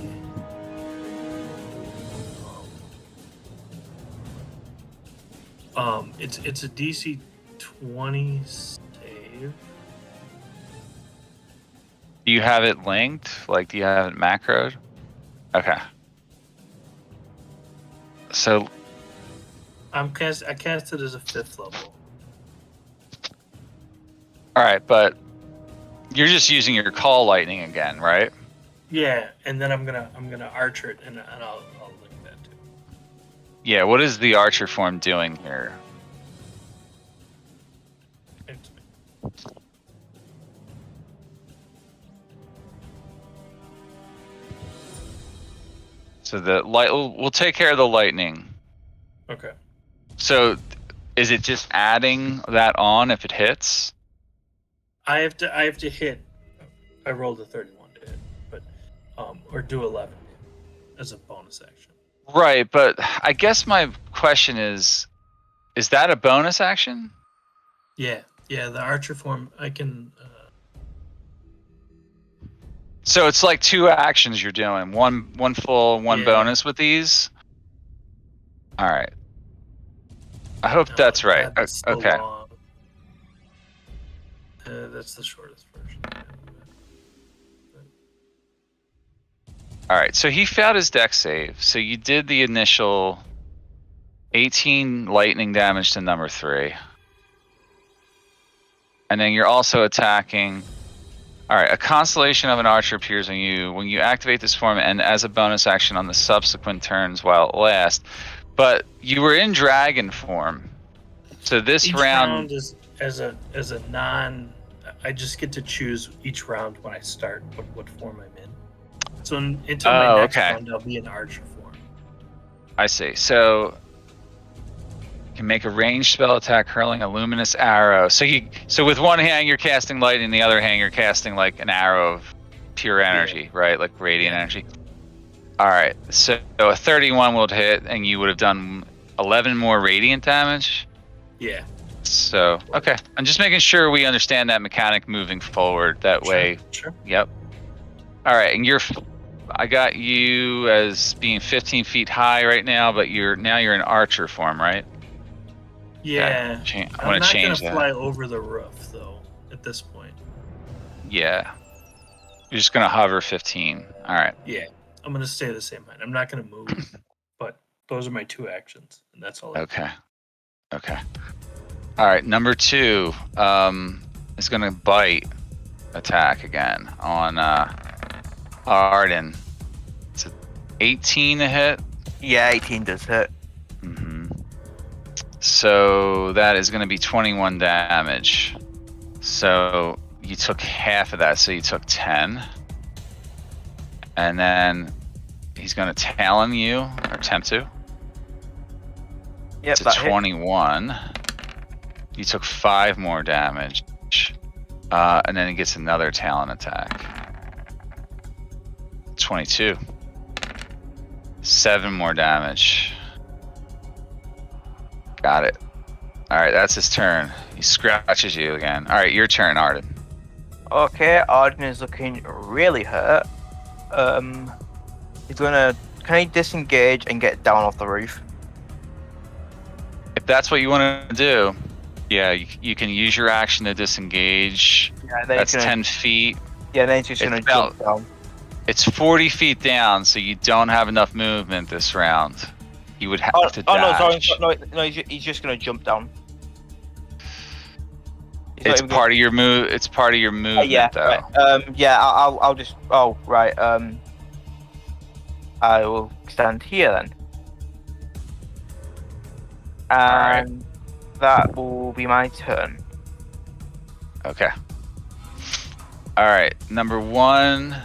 It's a DC 20 save. Do you have it linked? Like, do you have it macroed? Okay. So I cast it as a 5th level. all right, but you're just using your call lightning again, right? Yeah, and then I'm gonna archer it, and I'll link that too. Yeah. What is the archer form doing here? Thanks, man. So the light. We'll take care of the lightning. Okay. So, is it just adding that on if it hits? I have to hit. I rolled a 31 to hit, but or do 11 as a bonus action. Right, but I guess my question is that a bonus action? Yeah, the archer form. I can. So it's like 2 actions you're doing. One full, one Yeah. bonus with these. All right. I hope that's right. God, that's so Okay. long. That's the shortest version. All right. So he failed his dex save. So you did the initial 18 lightning damage to number 3. And then you're also attacking. All right. A constellation of an archer appears on you when you activate this form and as a bonus action on the subsequent turns while it lasts. But you were in dragon form. So this Each round is as a non. I just get to choose each round when I start what form I'm in. So until my next round, I'll be in archer form. I see. So you can make a ranged spell attack hurling a luminous arrow. So with one hand you're casting light, and the other hand you're casting like an arrow of pure energy, right? Like radiant energy. All right. So a 31 would hit, and you would have done 11 more radiant damage. Yeah. So okay, I'm just making sure we understand that mechanic moving forward. That way. Sure. Yep. All right, and I got you as being 15 feet high right now, but you're in archer form, right? Yeah. Okay. I'm I'm gonna not change gonna that. fly over the roof though. At this point. Yeah. You're just gonna hover 15. All right. Yeah. I'm gonna stay the same height. I'm not gonna move. But those are my 2 actions, and that's all. Okay. All right. Number 2 is gonna bite attack again on Arden. It's 18 to hit. Yeah, 18 does hit. Mm-hmm. So that is going to be 21 damage. So you took half of that, so you took 10. And then he's going to talon you, or attempt to. Yep, To that hit. 21. You took 5 more damage. And then he gets another talon attack. 22. 7 more damage. Got it. Alright, that's his turn. He scratches you again. Alright, your turn, Arden. Okay, Arden is looking really hurt. He's gonna. Can he disengage and get down off the roof? If that's what you want to do, yeah, you can use your action to disengage. Yeah, then That's he's gonna. 10 feet. Yeah, then he's just It's gonna about- jump down. It's 40 feet down, so you don't have enough movement this round. You would have to Oh no, sorry, dash. no, he's just gonna jump down. He's not It's even gonna- part of your move. It's part of your movement, yeah, though. right. Yeah, I'll just. Oh, right. I will stand here then. Alright. And that will be my turn. Okay. All right. Number 1.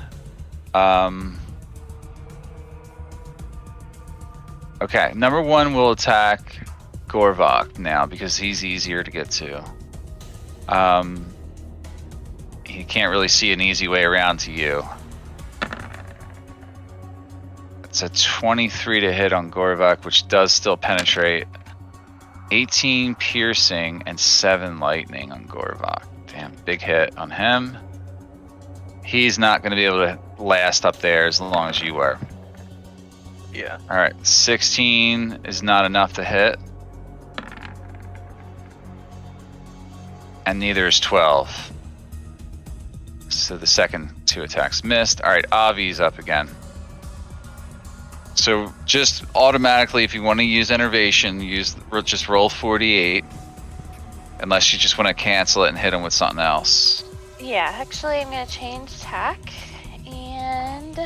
Okay. Number 1 will attack Gorvok now because he's easier to get to. He can't really see an easy way around to you. It's a 23 to hit on Gorvok, which does still penetrate. 18 piercing and 7 lightning on Gorvok. Damn, big hit on him. He's not going to be able to last up there as long as you are. Yeah. All right, 16 is not enough to hit. And neither is 12. So the second 2 attacks missed. All right, Avi's up again. So just automatically, if you want to use Enervation, just roll 48. Unless you just want to cancel it and hit him with something else. Yeah, actually, I'm gonna change tack, and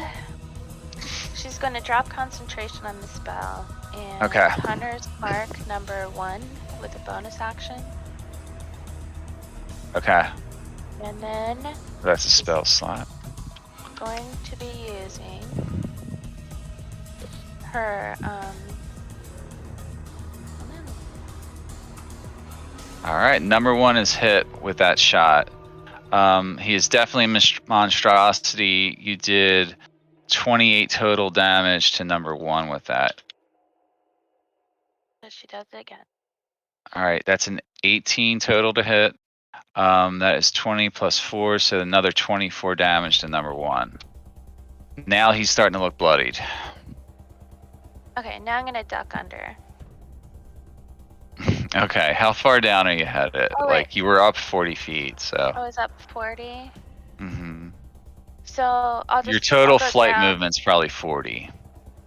she's gonna drop concentration on the spell. And Okay. Hunter's Mark number 1 with a bonus action, Okay, and then that's a spell slot. going to be using her All right, number 1 is hit with that shot. He is definitely a monstrosity. You did 28 total damage to number 1 with that. she does it again. All right, that's an 18 total to hit. That is 20 plus 4, so another 24 damage to number 1. Now he's starting to look bloodied. Okay, now I'm gonna duck under. Okay, how far down are you headed? Oh, Like wait. you were up 40 feet, so. I was up 40. hmm So I'll just. Your total I'll go flight down. movement's probably 40.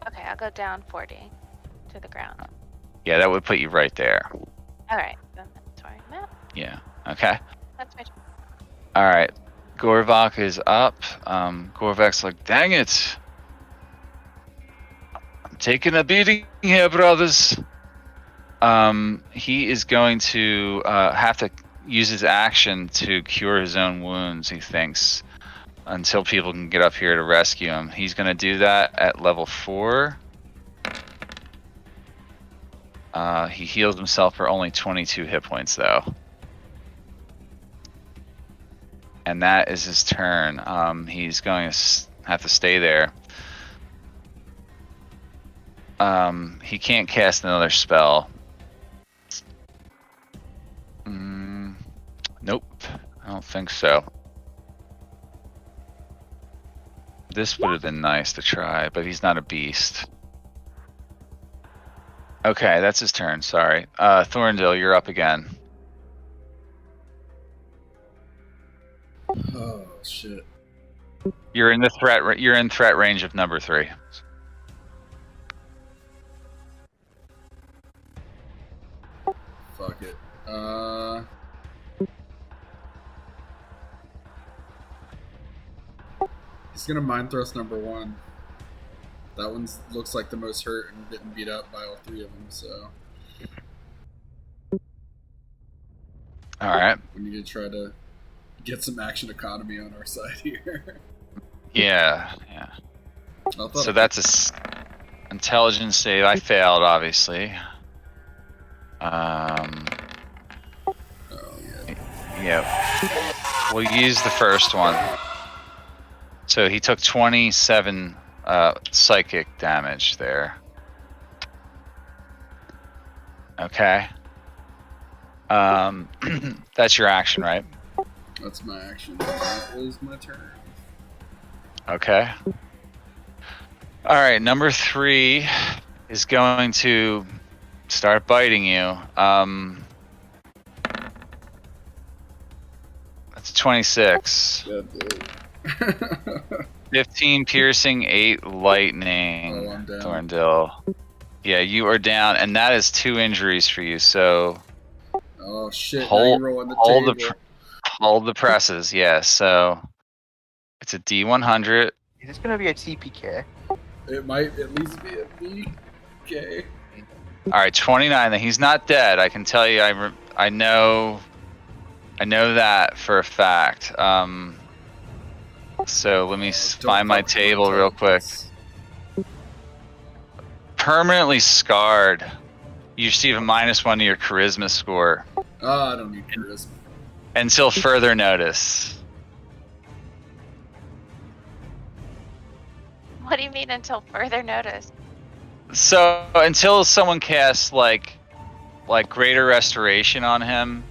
Okay, I'll go down 40 to the ground. Yeah, that would put you right there. All right, then that's where I'm at. Yeah. Okay. That's my turn. All right. Gorvok is up. Gorvok's like, dang it. I'm taking a beating here, brothers. He is going to have to use his action to cure his own wounds, he thinks, until people can get up here to rescue him. He's going to do that at level 4. He heals himself for only 22 hit points, though. And that is his turn. He's going to have to stay there. He can't cast another spell. Nope, I don't think so. This would have been nice to try, but he's not a beast. Okay, that's his turn, sorry. Thorndale, you're up again. Oh shit. You're in threat range of number 3. Fuck it. He's gonna mind thrust number 1. That one looks like the most hurt and getting beat up by all 3 of them. So All right. We need to try to get some action economy on our side here. Yeah. I thought So I that's intelligence save. I failed, obviously. Oh yeah. Yeah. We'll use the first one. So he took 27 psychic damage there. Okay. That's your action, right? That's my action. That is my turn. Okay. All right. Number 3 is going to start biting you. That's 26. God damn. 15 piercing, 8 lightning. Oh, I'm down. Thorndil. Yeah, you are down, and that is 2 injuries for you. So Oh shit! Now hold, you're rolling the hold table. hold the presses. Yeah. So it's a D100. Is this gonna be a TPK? It might at least be a BK. All right, 29. Then he's not dead. I can tell you. I know that for a fact. So let me find my table real quick. Permanently scarred. You receive a -1 to your charisma score Oh, I don't need charisma. until further notice. What do you mean until further notice? So until someone casts like greater restoration on him,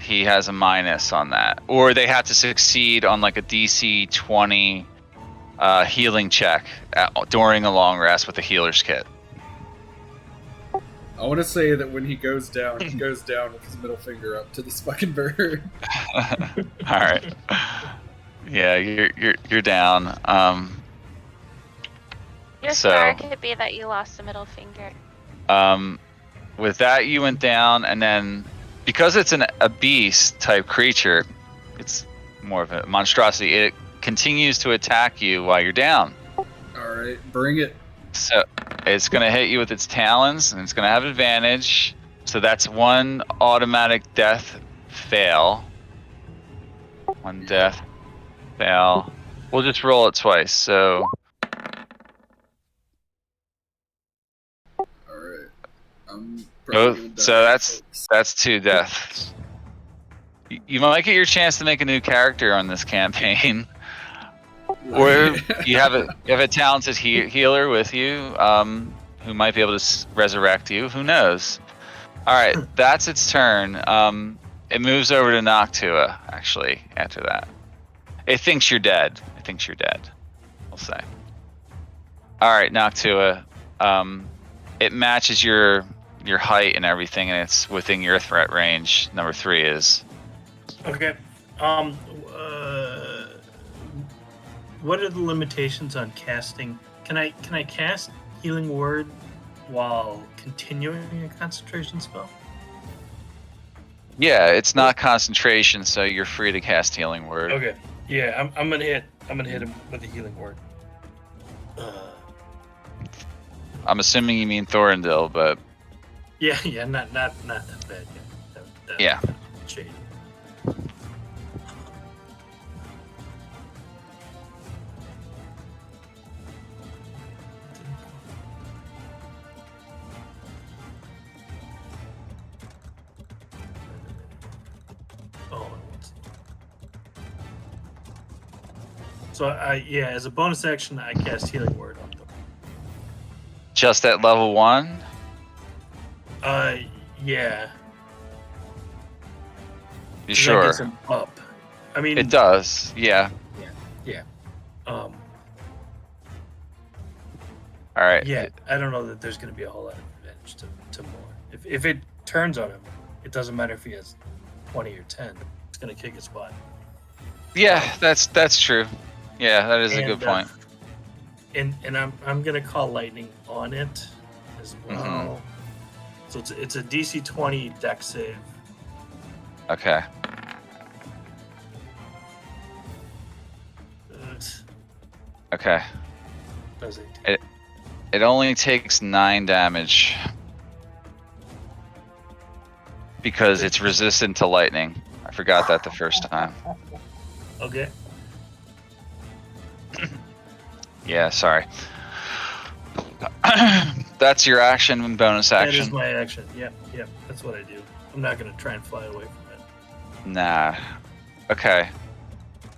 he has a minus on that, or they have to succeed on like a DC 20 healing check during a long rest with a healer's kit. I want to say that when he goes down with his middle finger up to this fucking bird. All right. Yeah, you're down. Your So- scar could be that you lost the middle finger. With that, you went down, and then because it's a beast type creature, it's more of a monstrosity. It continues to attack you while you're down. All right, bring it. So it's going to hit you with its talons, and it's going to have advantage. So that's 1 automatic death fail. 1 death fail. We'll just roll it twice. So All right. I'm probably gonna die. so folks. that's 2 deaths. You might get your chance to make a new character on this campaign. Or you have a talented healer with you, who might be able to resurrect you. Who knows? All right, that's its turn. It moves over to Noctua. Actually, after that, it thinks you're dead. We'll say. All right, Noctua. It matches your height and everything, and it's within your threat range. Number 3 is. Okay. What are the limitations on casting? Can I cast Healing Word while continuing a concentration spell? Yeah, it's not concentration, so you're free to cast Healing Word. Okay. Yeah, I'm gonna hit him with a Healing Word. I'm assuming you mean Thorndil, but Yeah, not that bad. Yeah. Shady. So as a bonus action, I cast Healing Word on them. just at level 1. Yeah. You 'Cause that sure? gets them up. I mean, It does. Yeah. Um, All right. yeah, I don't know that there's going to be a whole lot of advantage to more. If it turns on him, it doesn't matter if he has 20 or 10. It's going to kick his butt. Yeah, that's true. Yeah, that is a good And, point. And I'm going to call lightning on it as well. So it's a DC 20 dex save. Okay. Okay. Does it? It only takes 9 damage. because it's resistant to lightning. I forgot that the first time. Okay. Yeah, sorry. That's your action and bonus That is action. my action. Yep. That's what I do. I'm not gonna try and fly away from it. Nah. Okay.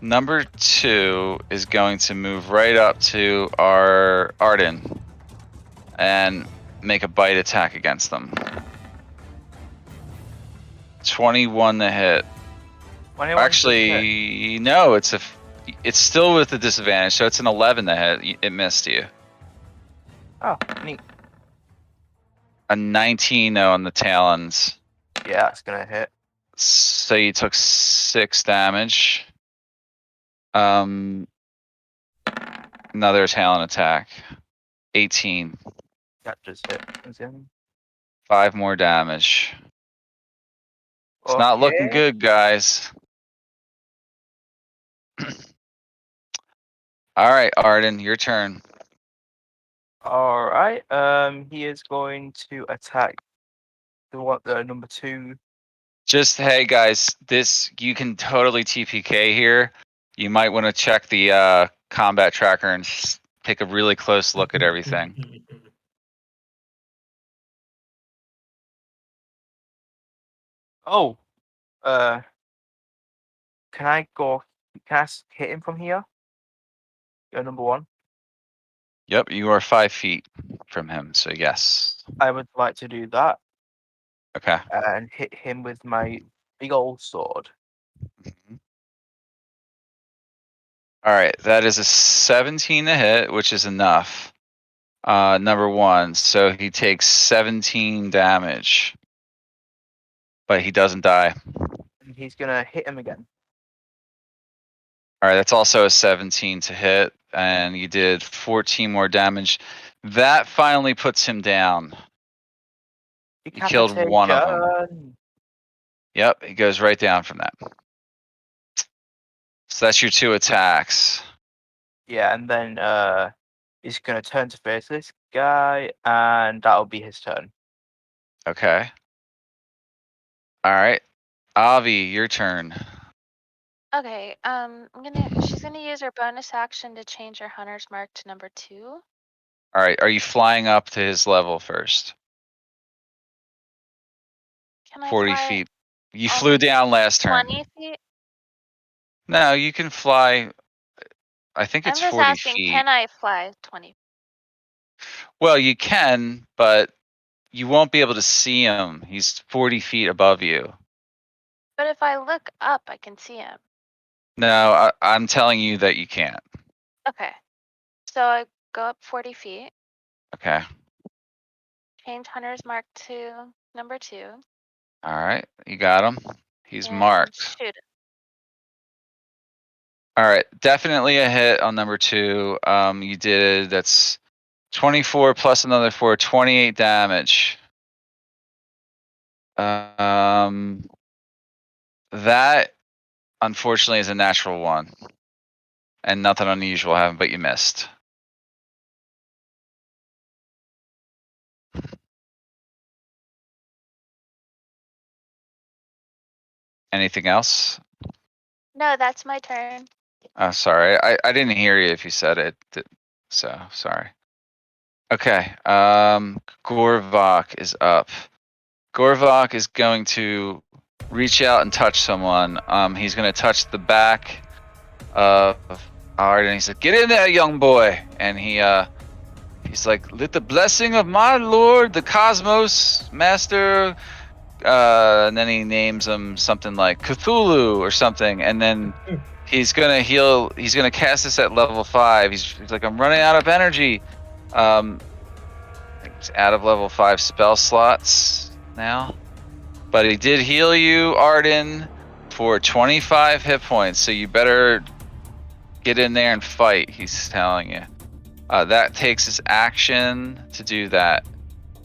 Number 2 is going to move right up to our Arden and make a bite attack against them. 21 to hit. 21 Actually, no, it's still with the disadvantage, so it's an 11 to hit. It missed you. Oh, neat. A 19 though on the talons. Yeah, it's gonna hit. So you took 6 damage. Another talon attack. 18. That just hit. Again. 5 more damage. It's not looking Okay. good, guys. All right, Arden, your turn. All right. He is going to attack the number 2. Just hey guys, you can totally TPK here. You might want to check the combat tracker and take a really close look at everything. Oh. Can I hit him from here? You're number 1. Yep, you are 5 feet from him, so yes. I would like to do that Okay. and hit him with my big old sword. All right, that is a 17 to hit, which is enough. Number 1, so he takes 17 damage, but he doesn't die. And he's gonna hit him again. All right, that's also a 17 to hit, and you did 14 more damage. That finally puts him down. You killed one of them. Yep, he goes right down from that. So that's your 2 attacks. Yeah, and then he's gonna turn to face this guy, and that'll be his turn. Okay. All right, Avi, your turn. Okay, she's gonna use her bonus action to change her hunter's mark to number 2. All right, are you flying up to his level first? Can I 40 fly feet. You only flew down last turn. 20 feet? No, you can fly. I think I'm it's just 40 asking, feet. can I fly 20? Well, you can, but you won't be able to see him. He's 40 feet above you. But if I look up, I can see him. No, I'm telling you that you can't. Okay. So I go up 40 feet, Okay. change hunter's mark to number 2, All right, you got him. He's and marked. shoot him. All right, definitely a hit on number 2. You did, that's 24 plus another 4, 28 damage. That unfortunately is a natural 1. And nothing unusual happened, but you missed. Anything else? No, that's my turn. Oh, sorry. I didn't hear you if you said it. So sorry. Okay. Gorvok is up. Gorvok is going to reach out and touch someone. He's going to touch the back of Ard, and he said, "Get in there, young boy." And he's like, "Let the blessing of my lord, the cosmos master." And then he names him something like Cthulhu or something, and then he's gonna heal. He's gonna cast this at level 5. He's like, "I'm running out of energy." He's out of level 5 spell slots now, but he did heal you, Arden, for 25 hit points. So you better get in there and fight. He's telling you. That takes his action to do that.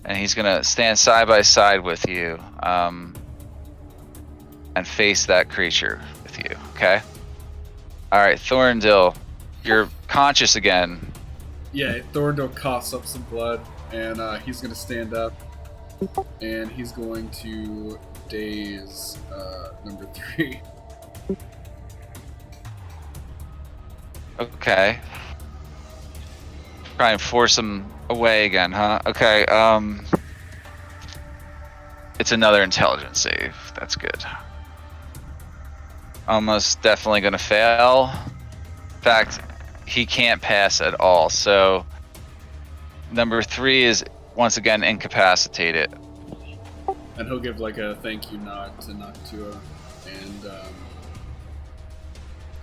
And he's gonna stand side by side with you, and face that creature with you. Okay. All right, Thorndil, you're conscious again. Yeah, Thorndil coughs up some blood, and he's going to stand up, and he's going to daze number 3. Okay. Try and force him away again, huh? Okay. It's another intelligence save. That's good. Almost definitely gonna fail. In fact, he can't pass at all. So number 3 is once again incapacitated. And he'll give like a thank you nod to Noctua. And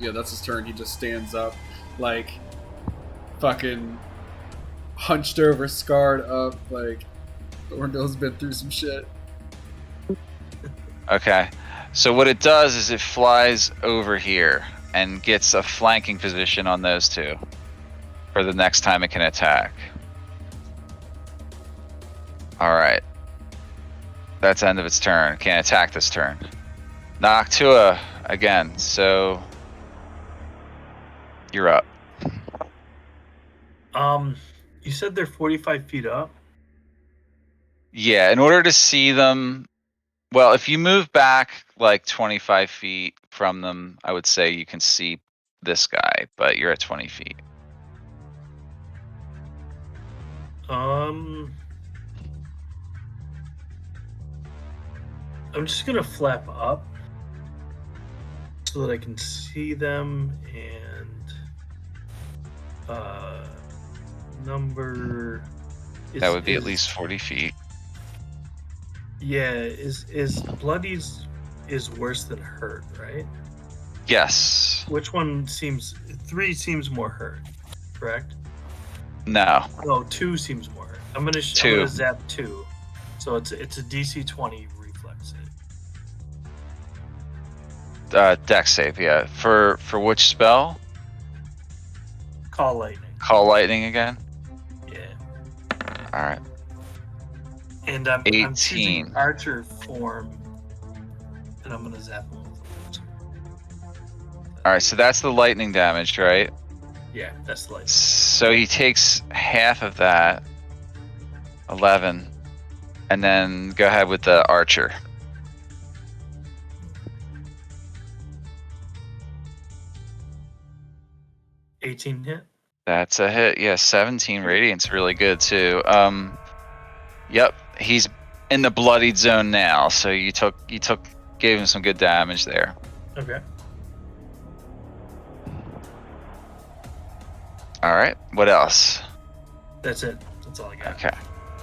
yeah, that's his turn. He just stands up, like fucking hunched over, scarred up, like Thornbill's been through some shit. Okay. So what it does is it flies over here and gets a flanking position on those two for the next time it can attack. Alright. That's the end of its turn. Can't attack this turn. Noctua again, so you're up. You said they're 45 feet up. Yeah, in order to see them, well, if you move back like 25 feet from them, I would say you can see this guy, but you're at 20 feet. I'm just gonna flap up so that I can see them, and number That would be at least 40 feet. Yeah, is bloodied is worse than hurt, right? Yes. Which one seems 3 seems more hurt, correct? No. No, 2 seems more hurt. I'm gonna 2. zap 2, so it's a DC 20 reflex save. Dex save, yeah. For which spell? Call lightning. Call lightning again? Yeah, Alright. and I'm 18. choosing archer form, and I'm gonna zap him with it. Alright, so that's the lightning damage, right? Yeah, that's the lightning. So he takes half of that. 11. And then go ahead with the archer. $18 hit. That's a hit. Yeah, 17 radiant's really good too. Yep, he's in the bloodied zone now. So you gave him some good damage there. Okay. All right. What else? That's it. That's all I got. Okay,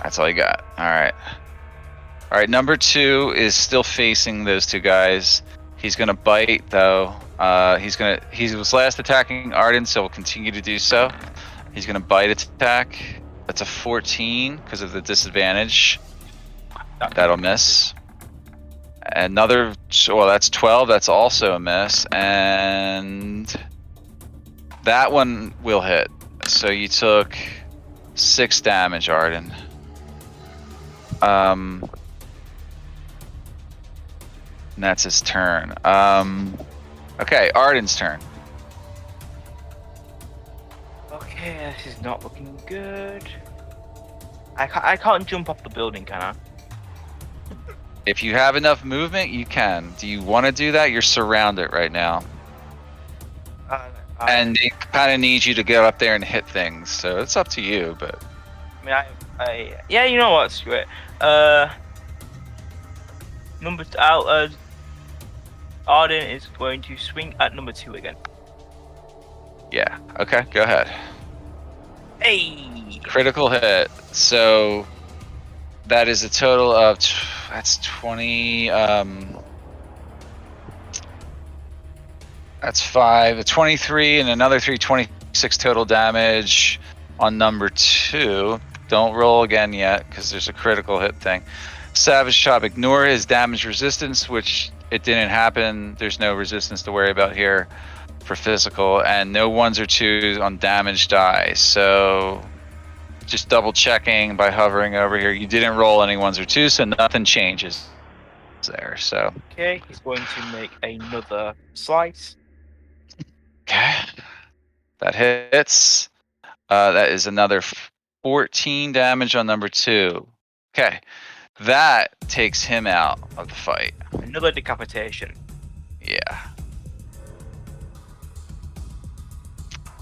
that's all you got. All right. All right. Number 2 is still facing those two guys. He's gonna bite though. He was last attacking Arden, so will continue to do so. He's gonna bite attack. That's a 14 because of the disadvantage. That'll miss. Another, well, that's 12. That's also a miss, and that one will hit. So you took 6 damage, Arden. And that's his turn. Okay, Arden's turn. Okay, this is not looking good. I can't jump off the building, can I? If you have enough movement, you can. Do you want to do that? You're surrounded right now. And they kind of need you to get up there and hit things, so it's up to you, but... I mean, yeah, you know what, screw it. Arden is going to swing at number 2 again. Yeah, okay, go ahead. Hey! Critical hit. So that is a total of that's 20. That's 5, 23, and another 3, 26 total damage on number 2. Don't roll again yet because there's a critical hit thing. Savage Chop, ignore his damage resistance, which it didn't happen. There's no resistance to worry about here for physical, and no 1s or 2s on damage die. So just double checking by hovering over here. You didn't roll any 1s or 2s, so nothing changes there. So Okay, he's going to make another slice. okay, that hits. That is another 14 damage on number 2. Okay, That takes him out of the fight. Another decapitation. Yeah.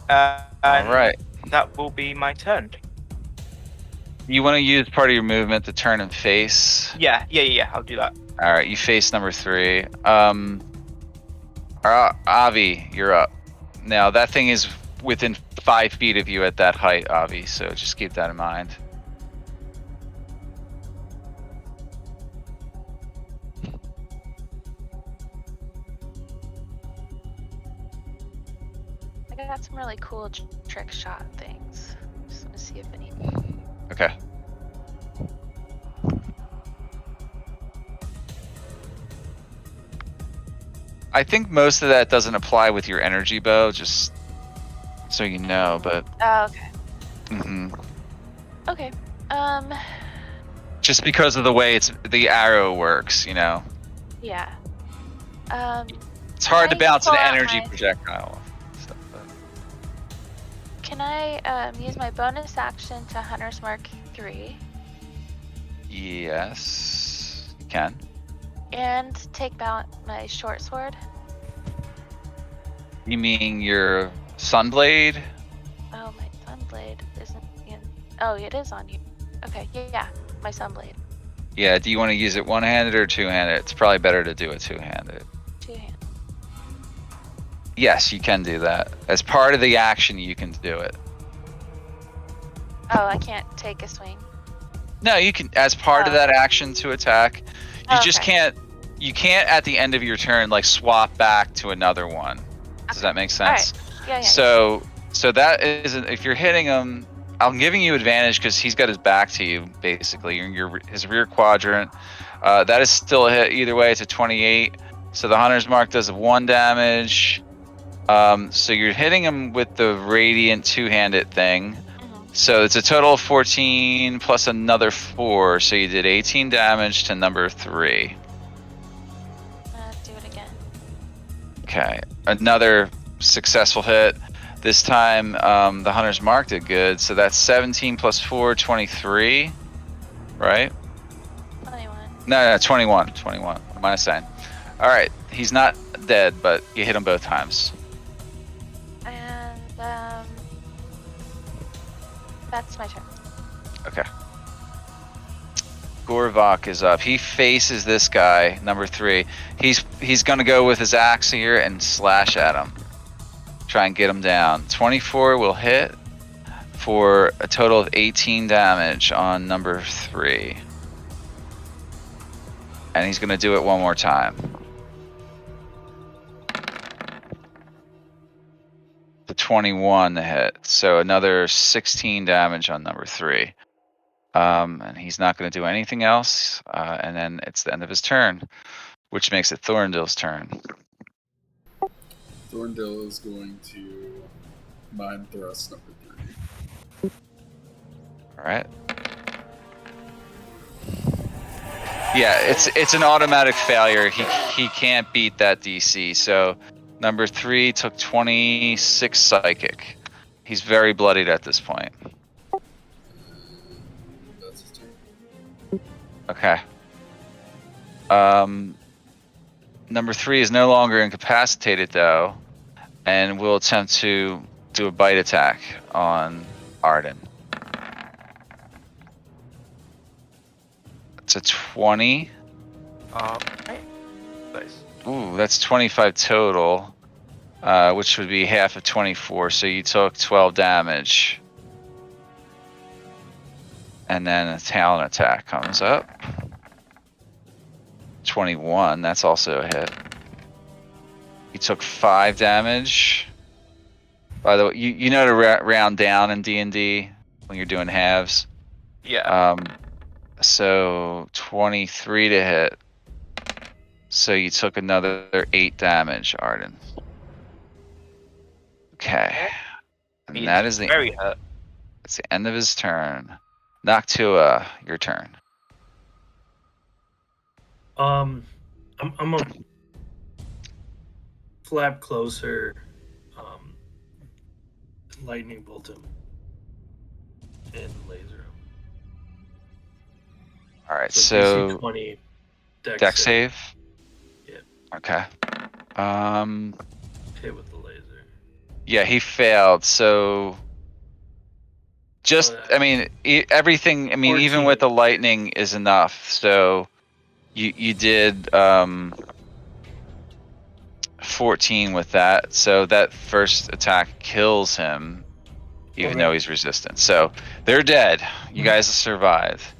And All right. that will be my turn. You want to use part of your movement to turn and face. Yeah. I'll do that. All right, you face number 3. Avi, you're up. Now that thing is within 5 feet of you at that height, Avi. So just keep that in mind. I got some really cool trick shot things. Just want to see if any. Okay. I think most of that doesn't apply with your energy bow, just so you know. But Oh, okay. Okay. Just because of the way the arrow works, Yeah. It's hard to Can I bounce an pull out energy my- projectile off stuff, but- Can I use my bonus action to Hunter's Mark 3 Yes, you can. and take out my short sword? You mean your Sunblade? Oh, my sunblade isn't in. Oh, it is on you. Okay, yeah, my sunblade. Yeah, do you want to use it one-handed or two-handed? It's probably better to do it two-handed. Two-hand. Yes, you can do that. As part of the action, you can do it. Oh, I can't take a swing. No, you can, as part of Oh. that action to attack. You just Okay. can't at the end of your turn, like, swap back to another one. Does that make All right. sense? Yeah. So that isn't, if you're hitting him, I'm giving you advantage because he's got his back to you, basically. His rear quadrant. That is still a hit either way. It's a 28. So the Hunter's Mark does 1 damage. So you're hitting him with the Radiant two-handed thing. So it's a total of 14 plus another 4. So you did 18 damage to number 3. Do it again. Okay, another successful hit. This time, the Hunter's Mark did good. So that's 17 plus 4, 23, right? 21. No, 21. 21. What am I saying? All right, he's not dead, but you hit him both times. And that's my turn. Okay. Gorvok is up. He faces this guy, number 3. He's gonna go with his axe here and slash at him. Try and get him down. 24 will hit for a total of 18 damage on number 3. And he's gonna do it one more time. The 21 to hit. So another 16 damage on number 3. And he's not going to do anything else. And then it's the end of his turn, which makes it Thorndale's turn. Thorndale is going to Mind Thrust number 3. All right. Yeah, it's an automatic failure. He can't beat that DC. So number 3 took 26 psychic. He's very bloodied at this point. That's his turn. Okay. Number 3 is no longer incapacitated though, and will attempt to do a bite attack on Arden. It's a 20. Right. Nice. Ooh, that's 25 total, which would be half of 24. So you took 12 damage. And then a talent attack comes up. 21, that's also a hit. You took 5 damage. By the way, you know to round down in D&D when you're doing halves. Yeah. So 23 to hit. So you took another 8 damage, Arden. Okay. And He's that is very hurt. that's the end of his turn. Noctua, your turn. I'm a flap closer, lightning bolt him, and laser him. All right, So DC so 20 deck save. Yeah. Okay. Hit with the laser. Yeah, he failed. So just, Oh, I mean, everything. I mean, even 14. with the lightning is enough. So you did 14 with that. So that first attack kills him, even though Okay. he's resistant. So they're dead. You guys survive.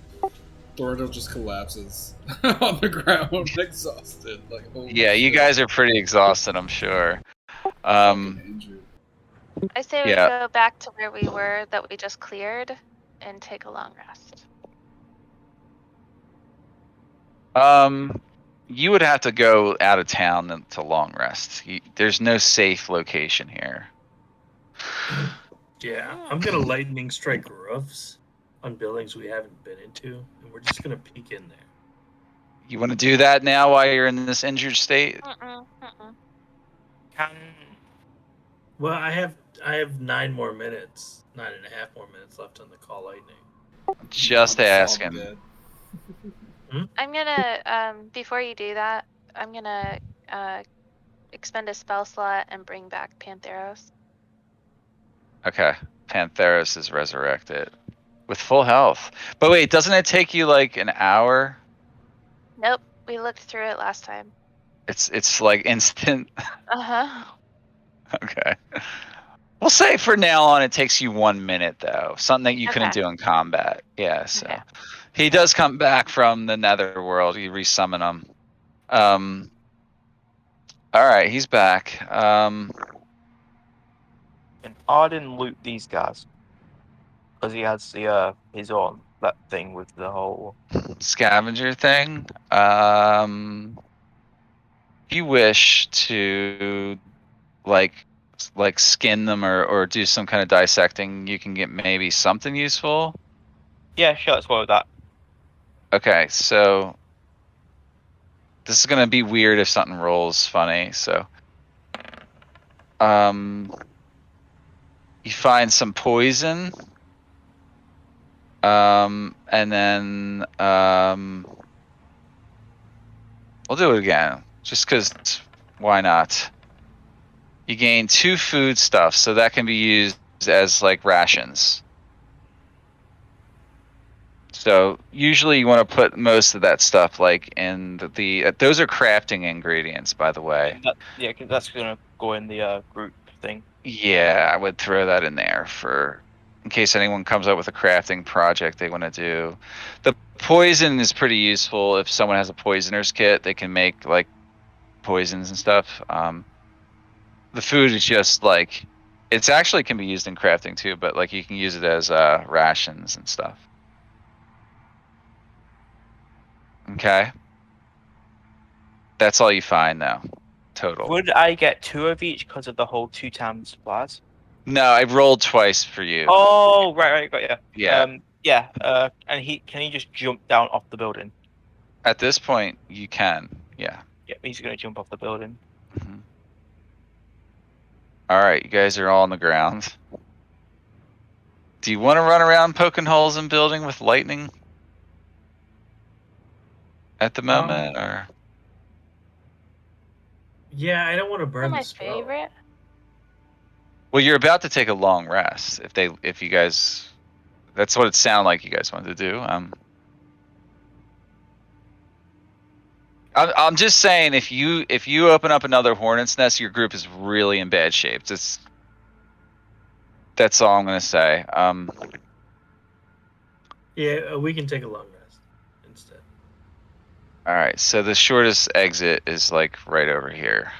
Thornhill just collapses on the ground, exhausted. Like, holy Yeah, you shit. guys are pretty exhausted, I'm sure. Fucking injured. I say we Yeah. go back to where we were that we just cleared and take a long rest. You would have to go out of town to long rest. There's no safe location here. Yeah, I'm gonna lightning strike roofs on buildings we haven't been into, and we're just gonna peek in there. You want to do that now while you're in this injured state? Can Well, I have 9.5 more minutes left on the call lightning. Just Almost all asking. dead. I'm gonna, before you do that, I'm gonna expend a spell slot and bring back Pantheros. Okay. Pantheros is resurrected with full health. But wait, doesn't it take you like an hour? Nope, we looked through it last time. It's like instant. Uh-huh. Okay. We'll say for now on it takes you 1 minute though. Something that you couldn't Okay. do in combat. Yeah, so Okay. he does come back from the netherworld. You resummon him. All right, he's back. can Arden loot these guys? Because he has the his own that thing with the whole. Scavenger thing. If you wish to like skin them or do some kind of dissecting, you can get maybe something useful. Yeah, sure, let's go with that. Okay, so this is gonna be weird if something rolls funny. So, you find some poison, and then we'll do it again, just because. Why not? You gain 2 food stuff, so that can be used as like rations. So usually you want to put most of that stuff like in the those are crafting ingredients, by the way. Yeah, 'cause that's gonna go in the group thing. Yeah, I would throw that in there for in case anyone comes up with a crafting project they want to do. The poison is pretty useful if someone has a poisoner's kit. They can make like poisons and stuff. The food is just like it's actually can be used in crafting too, but like you can use it as rations and stuff. Okay, that's all you find though, total. Would I get 2 of each because of the whole 2 times supplies? No, I rolled twice for you. Oh, right, got you. Yeah. Yeah. And can he just jump down off the building? At this point, you can. Yeah. Yeah, he's gonna jump off the building. Mhm. All right, you guys are all on the ground. Do you want to run around poking holes in building with lightning at the moment, or? Yeah, I don't want to They're burn the my spell. favorite. Well, you're about to take a long rest. If you guys, that's what it sounded like you guys wanted to do. I'm just saying if you open up another hornet's nest, your group is really in bad shape. That's all I'm gonna say. Yeah, we can take a long rest instead. All right, so the shortest exit is like right over here.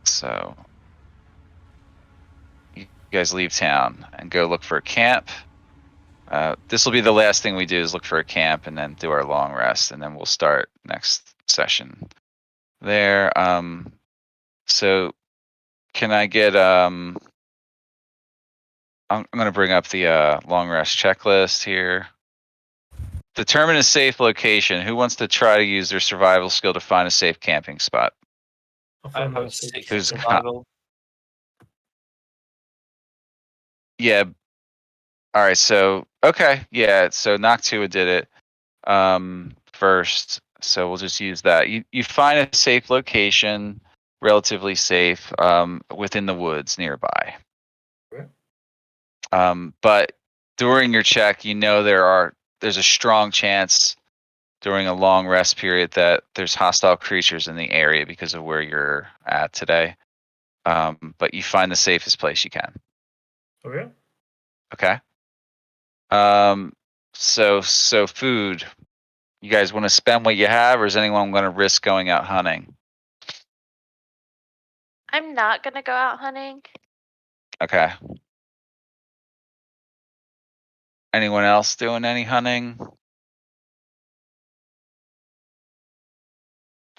So you guys leave town and go look for a camp. This will be the last thing we do is look for a camp and then do our long rest, and then we'll start next session there. So can I get I'm gonna bring up the long rest checklist here. Determine a safe location. Who wants to try to use their survival skill to find a safe camping spot? I'll I find have out a 6 Who's survival. Yeah, All right. So okay, yeah. So Noctua did it first. So we'll just use that. You find a safe location, relatively safe, within the woods nearby. Okay. But during your check, you know there's a strong chance during a long rest period that there's hostile creatures in the area because of where you're at today. But you find the safest place you can. Okay. Okay. So food. You guys want to spend what you have, or is anyone going to risk going out hunting? I'm not gonna go out hunting. Okay. Anyone else doing any hunting?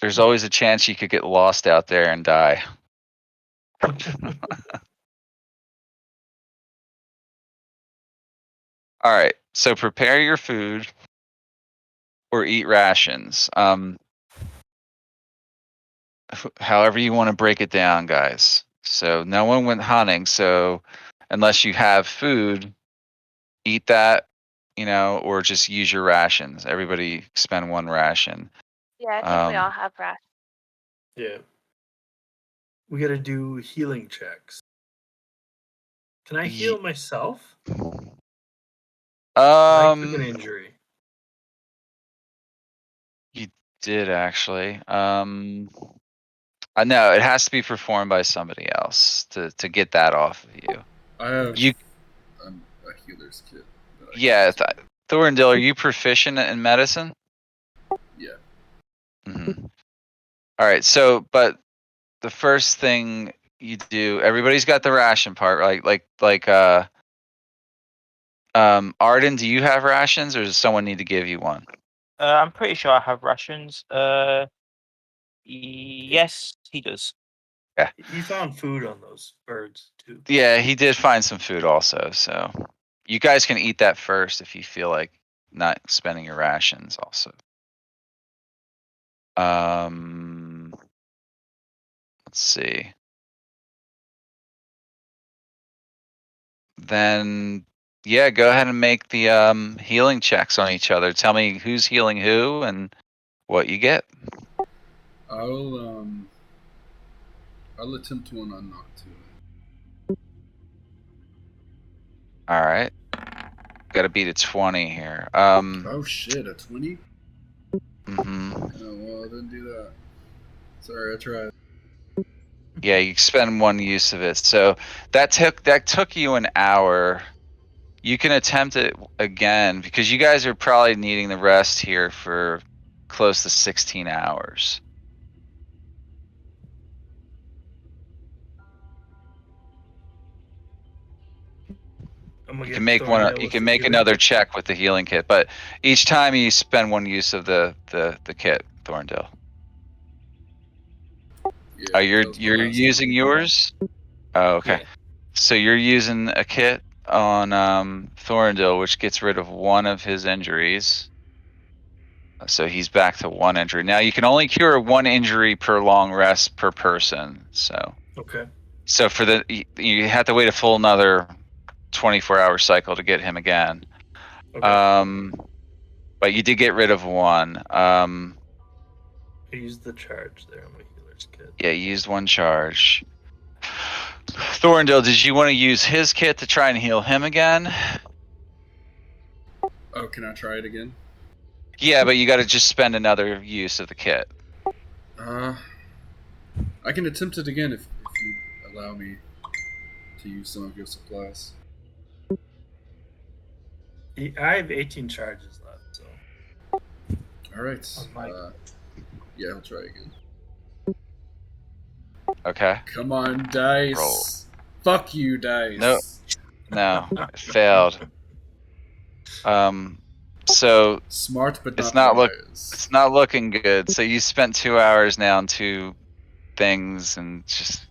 There's always a chance you could get lost out there and die. All right. So prepare your food or eat rations. However you want to break it down, guys. So no one went hunting. So unless you have food, eat that, or just use your rations. Everybody spend one ration. Yeah, I think we all Um, have rest. Yeah. We got to do healing checks. Can I heal myself? I took an injury. You did actually. No, it has to be performed by somebody else to get that off of you. I have You, a healer's kit. That I can yeah, use. Thorndale, are you proficient in medicine? Yeah. Mm-hmm. All right. So, but the first thing you do, everybody's got the ration part, right? Arden, do you have rations, or does someone need to give you one? I'm pretty sure I have rations. Yes, he does. He found food on those birds too. Yeah, he did find some food also. So you guys can eat that first if you feel like not spending your rations also. Let's see. Then yeah, go ahead and make the healing checks on each other. Tell me who's healing who and what you get. I'll attempt one on Noctua. All right. Got to beat a 20 here. Oh shit, a 20? Mhm. Oh well, I didn't do that. Sorry, I tried. Yeah, you spend one use of it. So that took you an hour. You can attempt it again because you guys are probably needing the rest here for close to 16 hours. I'm gonna You can get make one. Thorndale You with can the make healing. another check with the healing kit, but each time you spend one use of the kit, Thorndale. Yeah, Oh, that was my you're last using one. yours. Oh, okay. Yeah. So you're using a kit on Thorndale, which gets rid of one of his injuries. So he's back to one injury. Now you can only cure one injury per long rest per person. So Okay. for you have to wait a full another 24-hour cycle to get him again. Okay. But you did get rid of one. I used the charge there on my healer's kit. Yeah, you used one charge. Thorndale, did you want to use his kit to try and heal him again? Oh, can I try it again? Yeah, but you got to just spend another use of the kit. I can attempt it again if you allow me to use some of your supplies. I have 18 charges left, so All right. on my Yeah, I'll try again. Okay. Come on, Roll. dice. Fuck you, No, dice. it failed. So Smart but it's not not wise. looking good. So you spent 2 hours now on two things, and just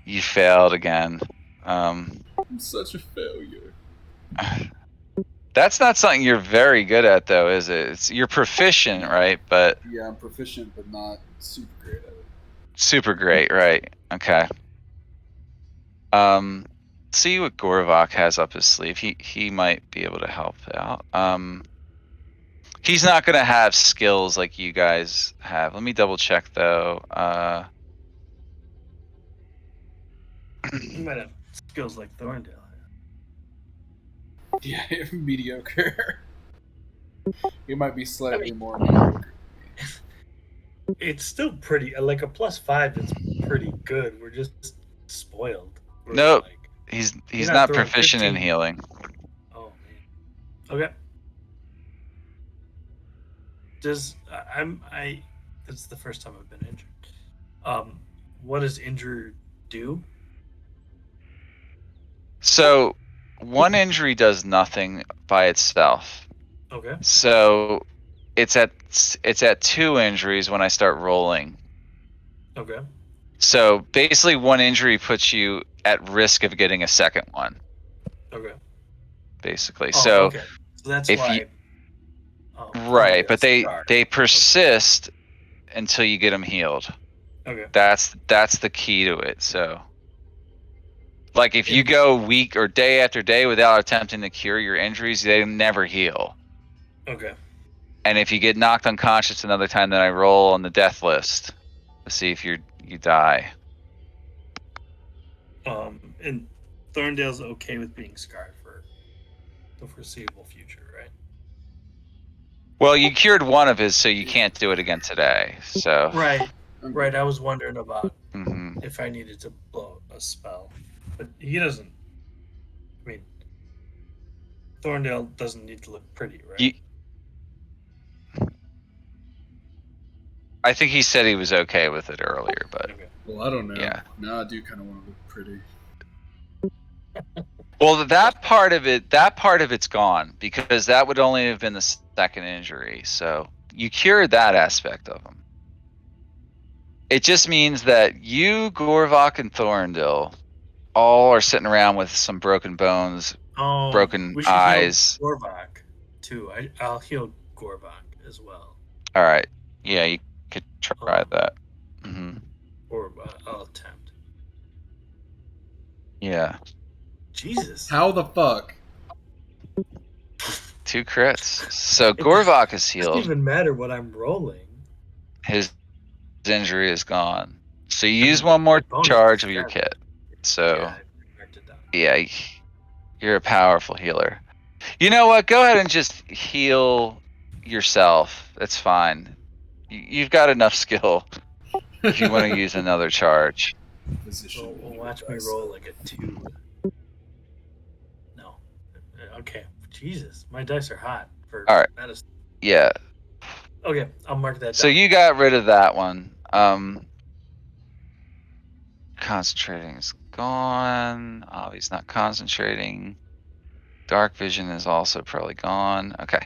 you failed again. I'm such a failure. That's not something you're very good at, though, is it? You're proficient, No. right? But Yeah, I'm proficient, but not super great at it. super great, right? Okay. Um, Let's see what Gorovok has up his sleeve. He might be able to help out. He's not gonna have skills like you guys have. Let me double check though. You might have skills like Thorndale. Yeah, mediocre. He might be slightly more mediocre. It's still pretty. Like a +5 is pretty good. We're just spoiled. We're Nope. like, He's you're not throwing proficient in 15. healing. Oh man. Okay. I This is the first time I've been injured. What does injure do? So one injury does nothing by itself. Okay. So it's at 2 injuries when I start rolling. Okay. So basically one injury puts you at risk of getting a second one, Okay. basically. Oh, So okay. So that's if you why. right, but Thorndale's scarred. they persist until you get them healed. Okay. That's the key to it. So like if you And- go week or day after day without attempting to cure your injuries, they never heal. Okay. And if you get knocked unconscious another time, then I roll on the death list to see if you die. And Thorndale's okay with being scarred for the foreseeable future, right? Well, you cured one of his, so you can't do it again today. So Right. I'm Right. good. I was wondering about mhm. if I needed to blow a spell, but he doesn't. I mean, Thorndale doesn't need to look pretty, right? You, I think he said he was okay with it earlier, but Okay. Well, I don't know. yeah. Now I do kind of want to look pretty. Well, that part of it's gone because that would only have been the second injury. So you cured that aspect of him. It just means that you, Gorvok, and Thorndil all are sitting around with some broken bones, broken We should heal eyes. Gorvok too. I'll heal Gorvok as well, All right. Yeah, you could try Um, that. Hmm. or I'll attempt. Yeah. Jesus. How the fuck? 2 crits. So It Gorvok is doesn't healed. even matter what I'm rolling. His injury is gone. So you I use mean, one my more bonus charge is of your dead. kit. So Yeah, I marked it down. yeah, you're a powerful healer. You know what? Go ahead and just heal yourself. That's fine. You've got enough skill if you want to use another charge. Physician. Well, heal watch me thyself. roll like a 2. No. Okay. Jesus, my dice are hot for All right. medicine. Yeah. Okay, I'll mark that So down. you got rid of that one. Concentrating is gone. Oh, he's not concentrating. Dark vision is also probably gone. Okay.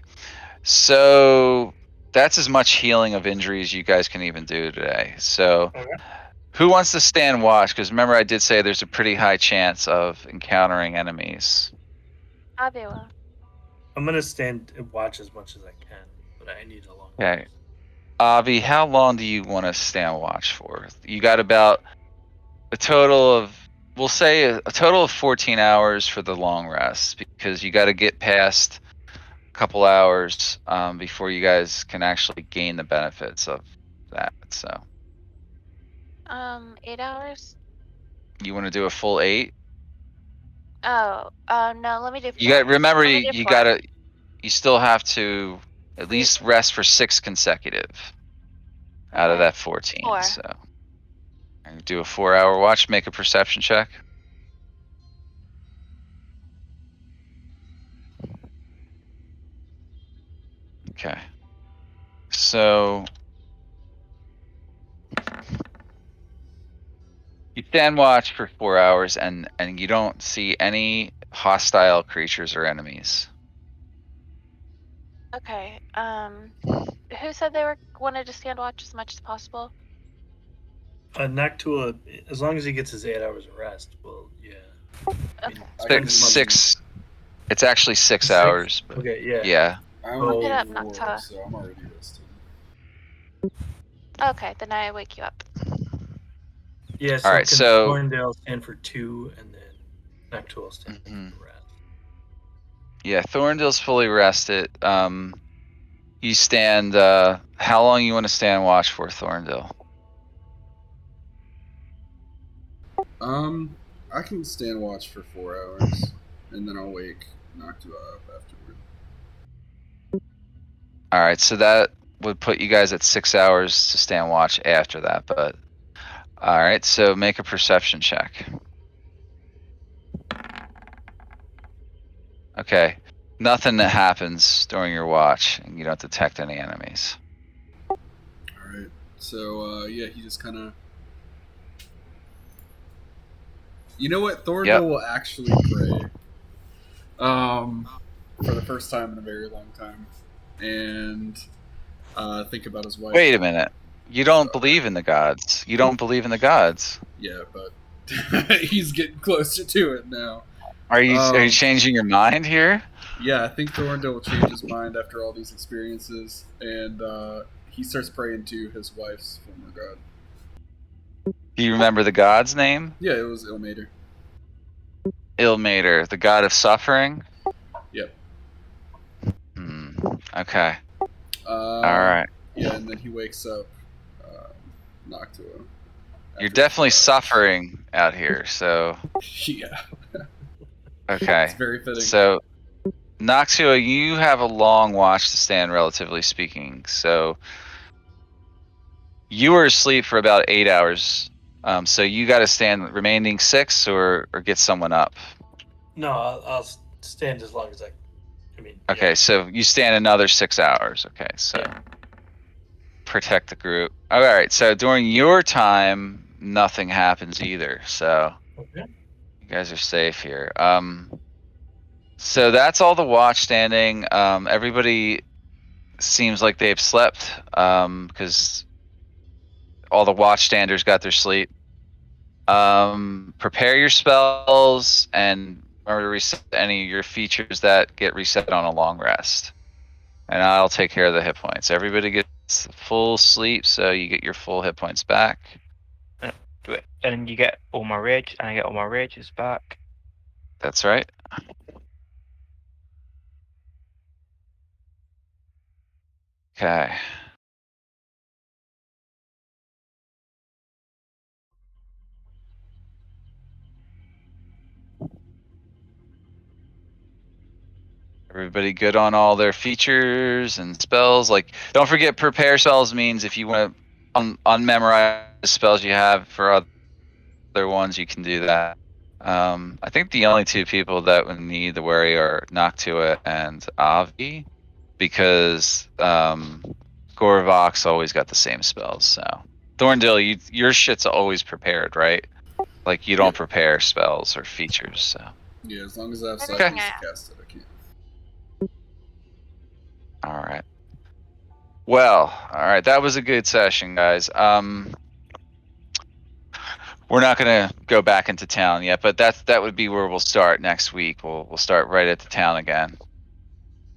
So that's as much healing of injuries you guys can even do today. So Okay. who wants to stand watch? Because remember, I did say there's a pretty high chance of encountering enemies. Abby will. I'm gonna stand and watch as much as I can, but I need a long Okay. rest. Avi, how long do you want to stand watch for? You got about a total of, we'll say a total of 14 hours for the long rest because you got to get past a couple hours before you guys can actually gain the benefits of that. So 8 hours. you want to do a full 8? Oh, no. Let me do You got 4. remember Let me do you 4. gotta you still have to at We- least rest for 6 consecutive out of Okay. that 14. 4. So and do a 4-hour watch. Make a perception check. Okay. So you stand watch for 4 hours and you don't see any hostile creatures or enemies. Okay. Who said they wanted to stand watch as much as possible? Noctua, as long as he gets his 8 hours of rest, well, yeah. I mean, Okay. spend as much- 6 It's actually 6 6? hours, but Okay, yeah. yeah. I only Get did up, 4, Noctua. so I'm already rested. Okay, then I wake you up. Yeah, All so right, can so Thorndale stand for 2 and then Noctua will stand Mhm. for rest. Yeah, Thorndale's fully rested. You stand. How long you want to stand watch for, Thorndale? I can stand watch for 4 hours, and then I'll wake Noctua up afterward. All right, so that would put you guys at 6 hours to stand watch after that. But all right, so make a perception check. Okay, nothing that happens during your watch, and you don't detect any enemies. All right. So yeah, he just kind of. You know what? Yep. Thorndale will actually pray. For the first time in a very long time, and think about his wife. Wait a minute. You don't believe in the gods. You don't believe in the gods. Yeah, but he's getting closer to it now. Are you Um, changing your mind here? yeah, I think Thorndale will change his mind after all these experiences, and he starts praying to his wife's former god. Do you remember the god's name? Yeah, it was Ilmater. Ilmater, the god of suffering. Yep. Hmm. Okay. All Uh, right. yeah, and then he wakes up Noctua. You're After definitely 4 hours. suffering out here. So Yeah, it's okay. very fitting. So Noxua, you have a long watch to stand, relatively speaking. So you were asleep for about 8 hours. So you got to stand the remaining 6, or get someone up. No, I'll stand as long as I mean, yeah. Okay, so you stand another 6 hours. Okay, so Yeah. protect the group. All right, so during your time, nothing happens either. So Okay. you guys are safe here. So that's all the watch standing. Everybody seems like they've slept because all the watchstanders got their sleep. Prepare your spells and remember to reset any of your features that get reset on a long rest. And I'll take care of the hit points. Everybody gets full sleep, so you get your full hit points back. Do it, and you get all my rage, and I get all my rages back. That's right. Okay. Everybody good on all their features and spells? Like, don't forget, prepare spells means if you want to unmemorize spells you have for other ones, you can do that. I think the only two people that would need to worry are Noctua and Avi, because Gorvok's always got the same spells. So Thorndale, your shit's always prepared, right? Like you don't Yep. prepare spells or features. So Yeah, as long as I have okay, Everything seconds I to have. cast it, I can. all right. Well, all right. That was a good session, guys. We're not gonna go back into town yet, but that would be where we'll start next week. We'll start right at the town again,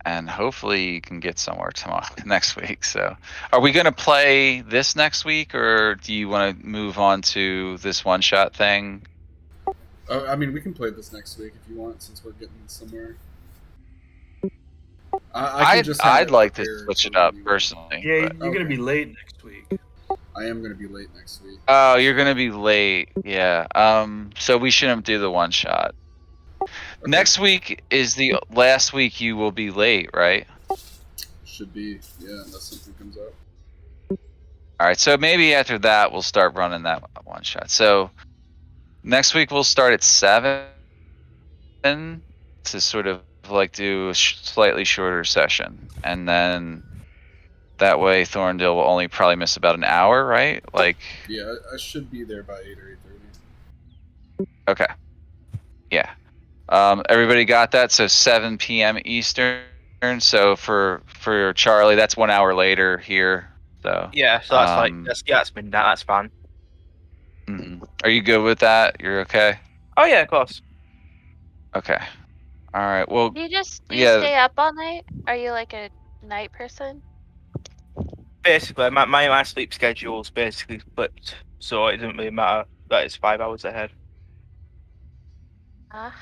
and hopefully you can get somewhere tomorrow next week. So, are we gonna play this next week, or do you want to move on to this one shot thing? I mean, we can play this next week if you want, since we're getting somewhere. I can just have I'd it like to prepared switch for it when up we win. personally, Yeah, but you're gonna be late next week. I am going to be late next week. oh, you're gonna be late. Yeah. So we shouldn't do the one shot. Okay. Next week is the last week you will be late, right? Should be, yeah, unless something comes up. All right, so maybe after that we'll start running that one shot. So next week we'll start at 7 to sort of like do a slightly shorter session, and then that way Thorndale will only probably miss about an hour, right? Like, Yeah, I should be there by 8 or 8:30. okay, yeah. Everybody got that? So 7 p.m. Eastern. So for Charlie, that's 1 hour later here. So Yeah, so that's like that's midnight. That's fine. Are you good with that? You're okay? Oh yeah, of course. Okay. All right. Well, Do you yeah. stay up all night? Are you like a night person? Basically, my sleep schedule's basically flipped, so it doesn't really matter that it's 5 hours ahead. Aha.